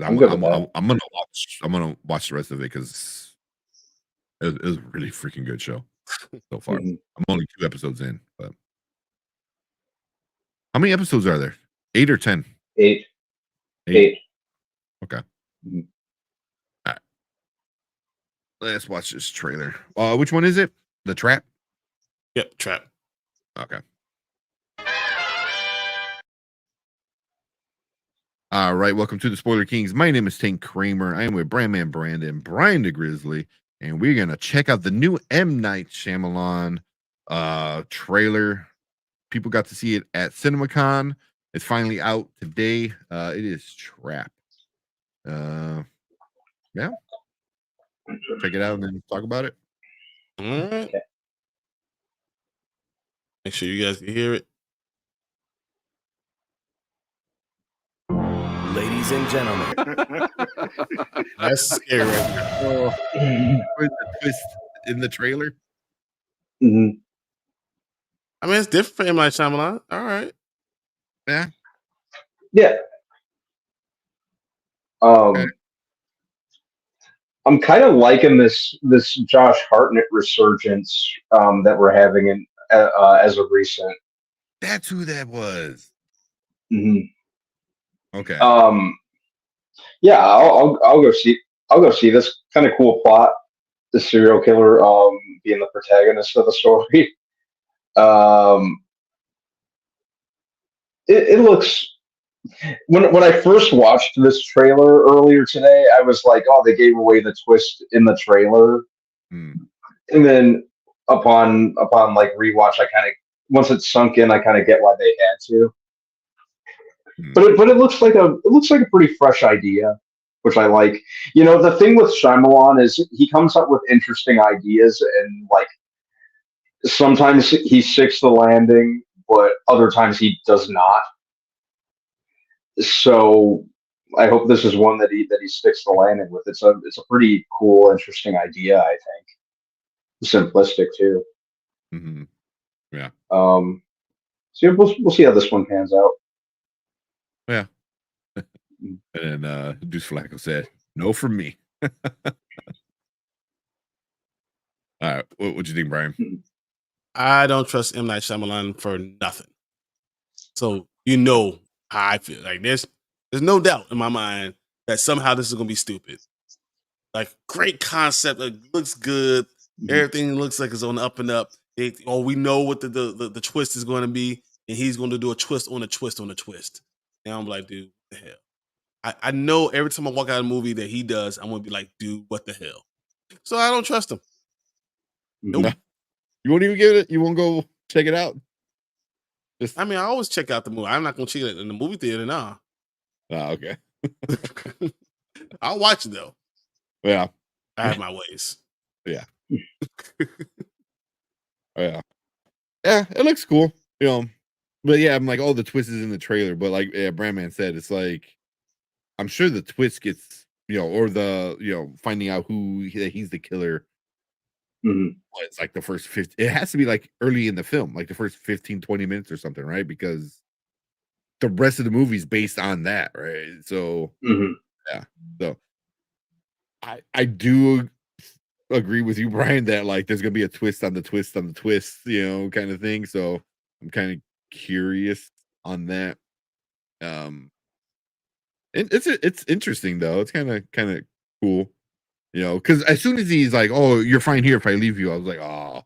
I'm gonna watch the rest of it because it was a really freaking good show so far. I'm only 2 episodes in, but how many episodes are there? 8 or 10? 8. 8. Okay. All right. Let's watch this trailer. Which one is it? The Trap? Yep, Trap. Okay. All right, welcome to the Spoiler Kings. My name is Tank Kramer. I am with Brandman Brandon, Brian the Grizzly, and we're gonna check out the new M. Night Shyamalan trailer. People got to see it at CinemaCon. It's finally out today. It is Trap. Yeah. Check it out and then talk about it. All right. Okay. Make sure you guys can hear it. Ladies and gentlemen. That's scary right there. Where's the twist in the trailer? I mean, it's different for M. Night Shyamalan. All right. Yeah. Yeah. I'm kind of liking this Josh Hartnett resurgence that we're having in as of recent. That's who that was. Okay. Yeah, I'll go see. I'll go see this kind of cool plot. The serial killer being the protagonist of the story. It looks. When I first watched this trailer earlier today, I was like, "Oh, they gave away the twist in the trailer." And then upon like rewatch, I kind of once it sunk in, I kind of get why they had to. but it looks like a pretty fresh idea, which I like. You know, the thing with Shyamalan is he comes up with interesting ideas, and like sometimes he sticks the landing, but other times he does not. So I hope this is one that he sticks the landing with. It's a pretty cool, interesting idea. I think simplistic too. Mm-hmm. Yeah. So yeah, we'll see how this one pans out. Yeah. And then Deuce Flacco said, "No from me." All right, what you think, Brian? I don't trust M. Night Shyamalan for nothing. So you know how I feel. Like there's no doubt in my mind that somehow this is gonna be stupid. Like great concept, like looks good. Everything looks like it's on the up and up. We know what the twist is going to be, and he's going to do a twist on a twist on a twist. And I'm like, dude, what the hell? I know every time I walk out of a movie that he does, I'm gonna be like, dude, what the hell? So I don't trust him. Nope. You won't even give it. You won't go check it out. I mean, I always check out the movie. I'm not gonna check it in the movie theater now. Okay. I'll watch it though. Yeah. I have my ways. Yeah. Yeah. Yeah, it looks cool, you know. But yeah, I'm like, all the twists is in the trailer. But like Brandman said, it's like I'm sure the twist gets, or the finding out he's the killer. It's like the first 50. It has to be like early in the film, like the first 15, 20 minutes or something, right? Because the rest of the movie is based on that, right? So yeah. So I do agree with you, Brian, that like there's gonna be a twist on the twist on the twist, kind of thing. So I'm kind of curious on that. It's interesting though. It's kind of cool, because as soon as he's like, "Oh, you're fine here if I leave you," I was like, "Oh,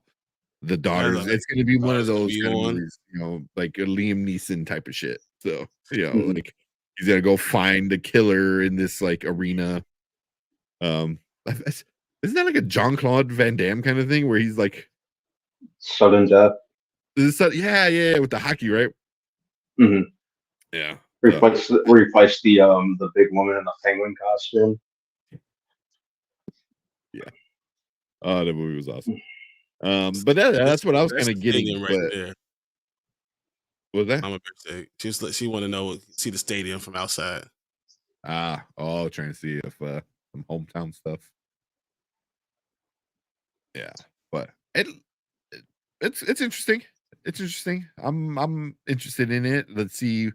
the daughters." It's gonna be one of those kind of movies, like a Liam Neeson type of shit. So like he's gonna go find the killer in this like arena. Isn't that like a Jean-Claude Van Damme kind of thing where he's like sudden death? Yeah, with the hockey, right? Yeah. Where he fights the big woman in the penguin costume. Yeah. Oh, that movie was awesome. But that's what I was kind of getting right there. What was that? Mama Bear said she want to see the stadium from outside. Trying to see if some hometown stuff. Yeah, but it's interesting. It's interesting. I'm interested in it. Let's see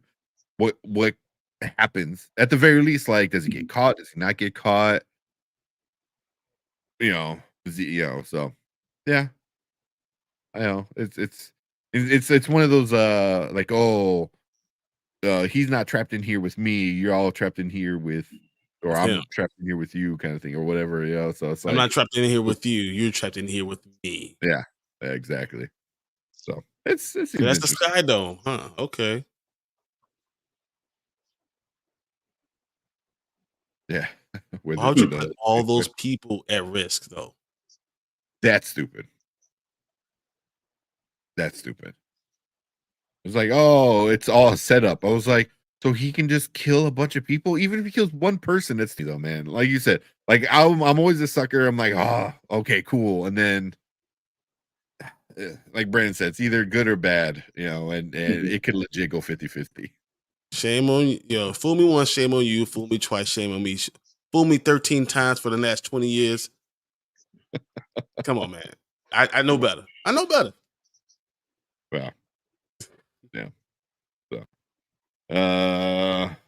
what happens. At the very least, like, does he get caught? Does he not get caught? Does he, so yeah. I know it's one of those like, he's not trapped in here with me. You're all trapped in here with, or I'm trapped in here with you, kind of thing, or whatever. So it's like, I'm not trapped in here with you. You're trapped in here with me. Yeah, exactly. So that's the Sky Dome, huh? Okay. Yeah. Why would you put all those people at risk, though? That's stupid. It's like, oh, it's all set up. I was like, so he can just kill a bunch of people, even if he kills one person. That's though, man. Like you said, like I'm always a sucker. I'm like, okay, cool. And then, like Brandon said, it's either good or bad, and it could legit go 50-50. Shame on you. Fool me once, shame on you. Fool me twice, shame on me. Fool me 13 times for the last 20 years. Come on, man. I know better. I know better. Well, yeah. So,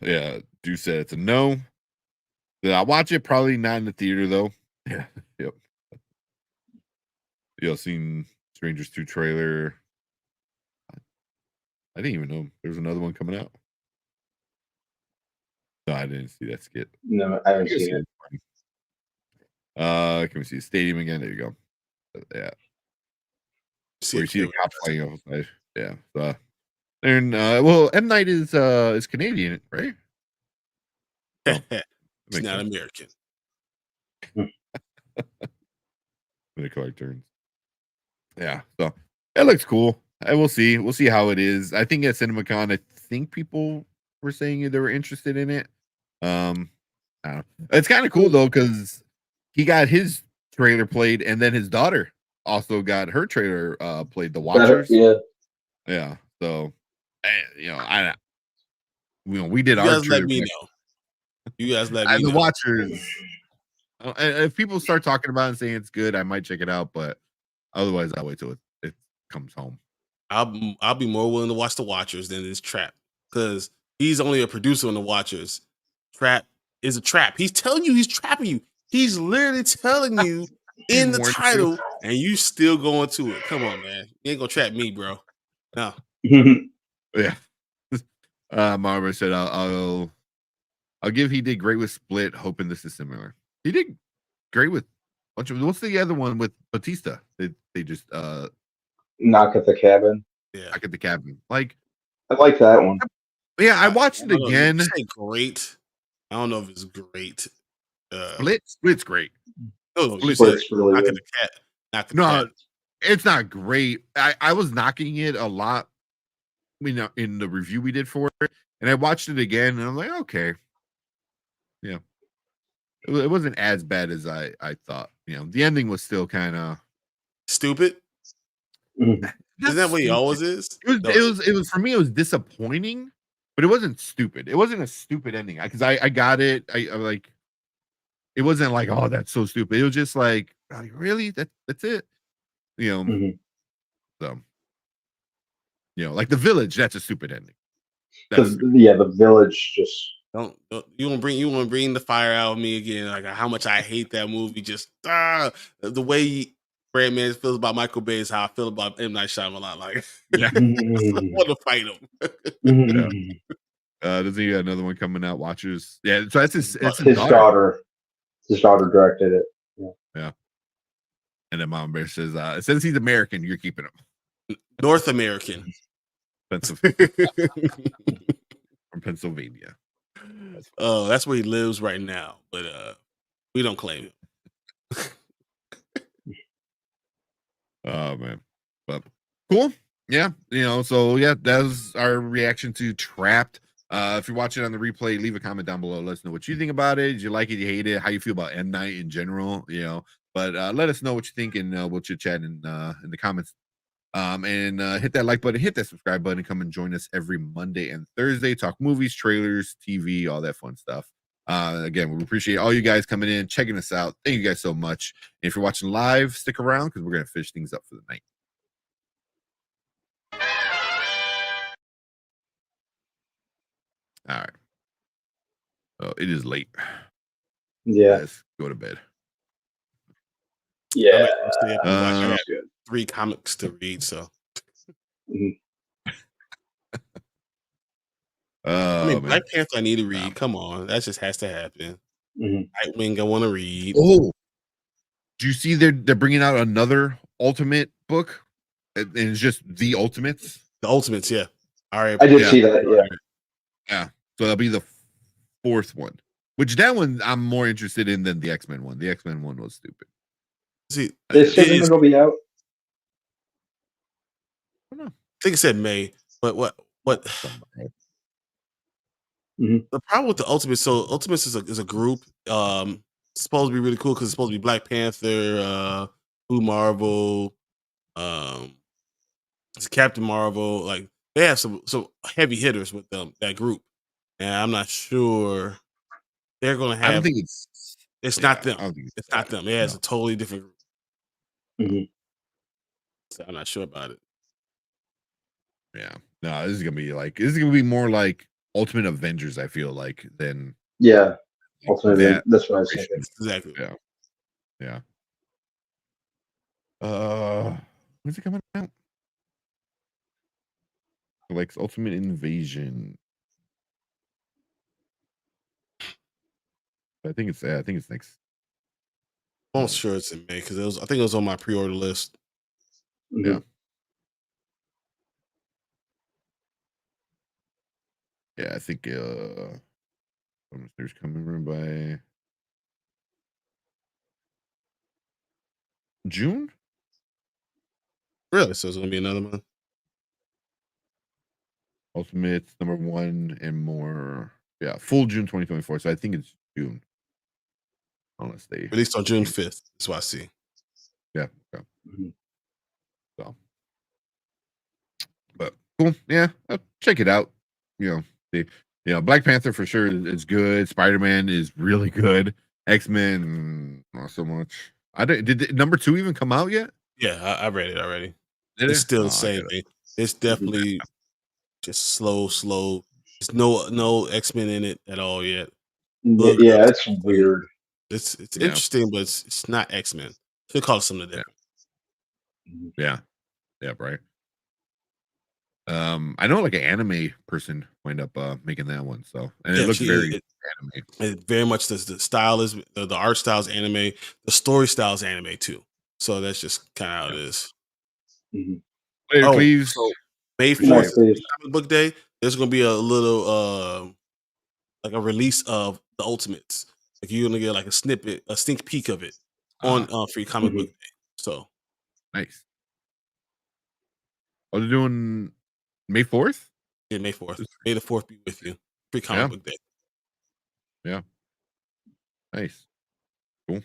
yeah. Deuce said it's a no. Did I watch it? Probably not in the theater though. Yeah. Yep. Y'all seen Strangers 2 trailer? I didn't even know there was another one coming out. No, I didn't see that skit. No, I haven't seen it. Can we see the stadium again? There you go. Yeah. Where you see the cops flying outside. Yeah. So, and well, M. Night is Canadian, right? He's not American. When the color turns. Yeah. So it looks cool. And we'll see. We'll see how it is. I think at CinemaCon, I think people were saying they were interested in it. I don't know. It's kind of cool though because he got his trailer played, and then his daughter also got her trailer played. The Watchers, yeah. So, we did You our guys let trailer. me know. You guys let me And the know. Watchers. If people start talking about it and saying it's good, I might check it out. But otherwise, I'll wait till it comes home. I'll be more willing to watch the Watchers than this Trap because he's only a producer on the Watchers. Trap is a trap. He's telling you he's trapping you. He's literally telling you in the title, and you still going to it. Come on, man. You ain't gonna trap me, bro. No. Yeah. Marva said, I'll give he did great with Split, hoping this is similar. He did great with bunch of what's the other one with Batista? They just Knock at the Cabin. Yeah. Knock at the Cabin. Like I like that one. Yeah, I watched it again. It's great. I don't know if it's great. Split's great. No, you Split's said really Knock at good. the Cat. Knock at the No, Cat. it's not great. I was knocking it a lot, in the review we did for it, and I watched it again, and I'm like, okay, yeah, it wasn't as bad as I thought. The ending was still kind of stupid. Isn't that what he always is? It was for me. It was disappointing, but it wasn't stupid. It wasn't a stupid ending because I got it. I like. It wasn't like, oh, that's so stupid. It was just like, oh, really? That's it. So, like The Village, that's a stupid ending. The Village just don't you want to bring the fire out of me again? Like how much I hate that movie. Just the way Brad Man feels about Michael Bay is how I feel about M. Night Shyamalan. Like, I want to fight him. Doesn't he got another one coming out? Watchers, yeah. So that's his daughter. His daughter directed it. Yeah. And then Mom Bear says, it says he's American, you're keeping him. North American. From Pennsylvania. Oh, that's where he lives right now, but we don't claim it. Oh man. But cool. Yeah. So yeah, that was our reaction to Trapped. If you're watching on the replay, leave a comment down below. Let us know what you think about it. Did you like it? You hate it? How you feel about M. Night in general? But let us know what you think, and we'll chit chat in the comments. And hit that like button, hit that subscribe button, come and join us every Monday and Thursday. Talk movies, trailers, TV, all that fun stuff. Again, we appreciate all you guys coming in, checking us out. Thank you guys so much. And if you're watching live, stick around because we're gonna finish things up for the night. All right. Oh, it is late. Yeah. Let's go to bed. Yeah. I got 3 comics to read, so. Black Panther I need to read. Come on, that just has to happen. Nightwing I want to read. Oh, do you see they're bringing out another Ultimate book? And it's just the Ultimates. The Ultimates, yeah. All right, I did see that. Yeah. Yeah. So that'll be the 4th one. Which that one I'm more interested in than the X-Men one. The X-Men one was stupid. See, it'll be out. I don't know. I think it said May, but what? The problem with the Ultimates, so Ultimates is a group. It's supposed to be really cool because it's supposed to be Black Panther, Blue Marvel, it's Captain Marvel. Like they have some heavy hitters with them, that group, and I'm not sure they're going to have. I don't think it's not them. It's not them. Yeah, it's a totally different group. So I'm not sure about it. Yeah, no, this is gonna be more like Ultimate Avengers. I feel like than Ultimate. That's what I was thinking. Exactly. Yeah. When's it coming out? Like Ultimate Invasion. I think it's next. I'm not sure it's in May because I think it was on my pre-order list. Yeah. Yeah, I think there's coming by June. Really? So it's gonna be another month. Ultimates #1 and more. Yeah, full June 2024. So I think it's June. Unless they Released on June 5th. That's what I see. Yeah. Okay. Mm-hmm. So, but cool. Yeah, check it out. Black Panther for sure is good. Spider-Man is really good. X-Men, not so much. Did #2 even come out yet? Yeah, I read it already. Did It's it? still Oh, the same thing. It's definitely just slow. There's no X-Men in it at all yet. Yeah, it's weird. It's Yeah. interesting, but it's not X-Men. Should call it something different. Yeah. Yeah, right. I know like an anime person wind up making that one. So and Yeah, it looks very it anime. it very much the style is the art style is anime, the story style is anime too. So that's just kind of how it is. Later, Oh, Cleves. so May Good night, 4th, Cleves. Comic Book Day, there's gonna be a little like a release of the Ultimates. Like you're gonna get like a snippet, a sneak peek of it on Free Comic Book Day. So Nice. Oh, they're doing May 4th? yeah, May 4th. May the 4th be with you. Free Comic Book Day. Yeah. Nice. Cool.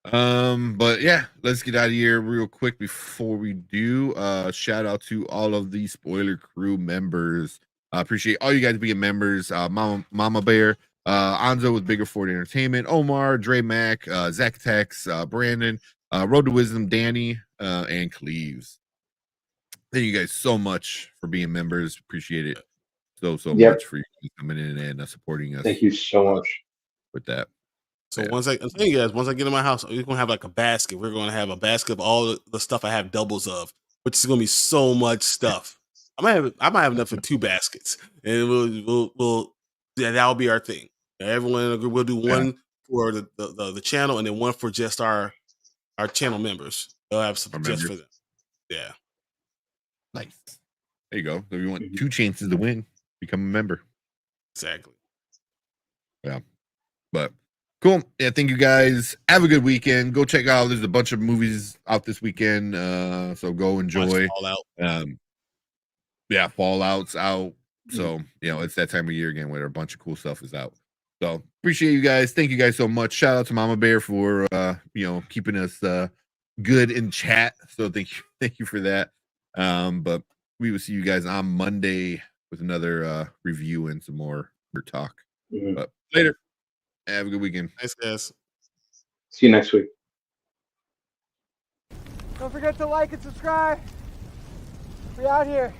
But yeah, let's get out of here real quick before we do. Shout out to all of the Spoiler Crew members. I appreciate all you guys being members. Mama Bear, Anzo with Bigger Ford Entertainment, Omar, Dre Mac, Zach Tex, Brandon, Road to Wisdom, Danny, and Cleves. Thank you guys so much for being members. Appreciate it so much for you coming in and supporting us. Thank you so much with that. So once I tell you guys, once I get in my house, we're gonna have like a basket. We're gonna have a basket of all the stuff I have doubles of, which is gonna be so much stuff. I might have enough for 2 baskets, and we'll that'll be our thing. Everyone we'll do one for the channel, and then one for just our channel members. They'll have some just for them. Yeah. Nice. There you go. If you want 2 chances to win, become a member. Exactly. Yeah. But cool. Yeah, thank you guys. Have a good weekend. Go check out. There's a bunch of movies out this weekend. So go enjoy. Fallout. Yeah, Fallout's out. So, it's that time of year again where a bunch of cool stuff is out. So appreciate you guys. Thank you guys so much. Shout out to Mama Bear for keeping us good in chat. So thank you for that. But we will see you guys on Monday with another review and some more talk. But later. Have a good weekend. Thanks, guys. See you next week. Don't forget to like and subscribe. We out here.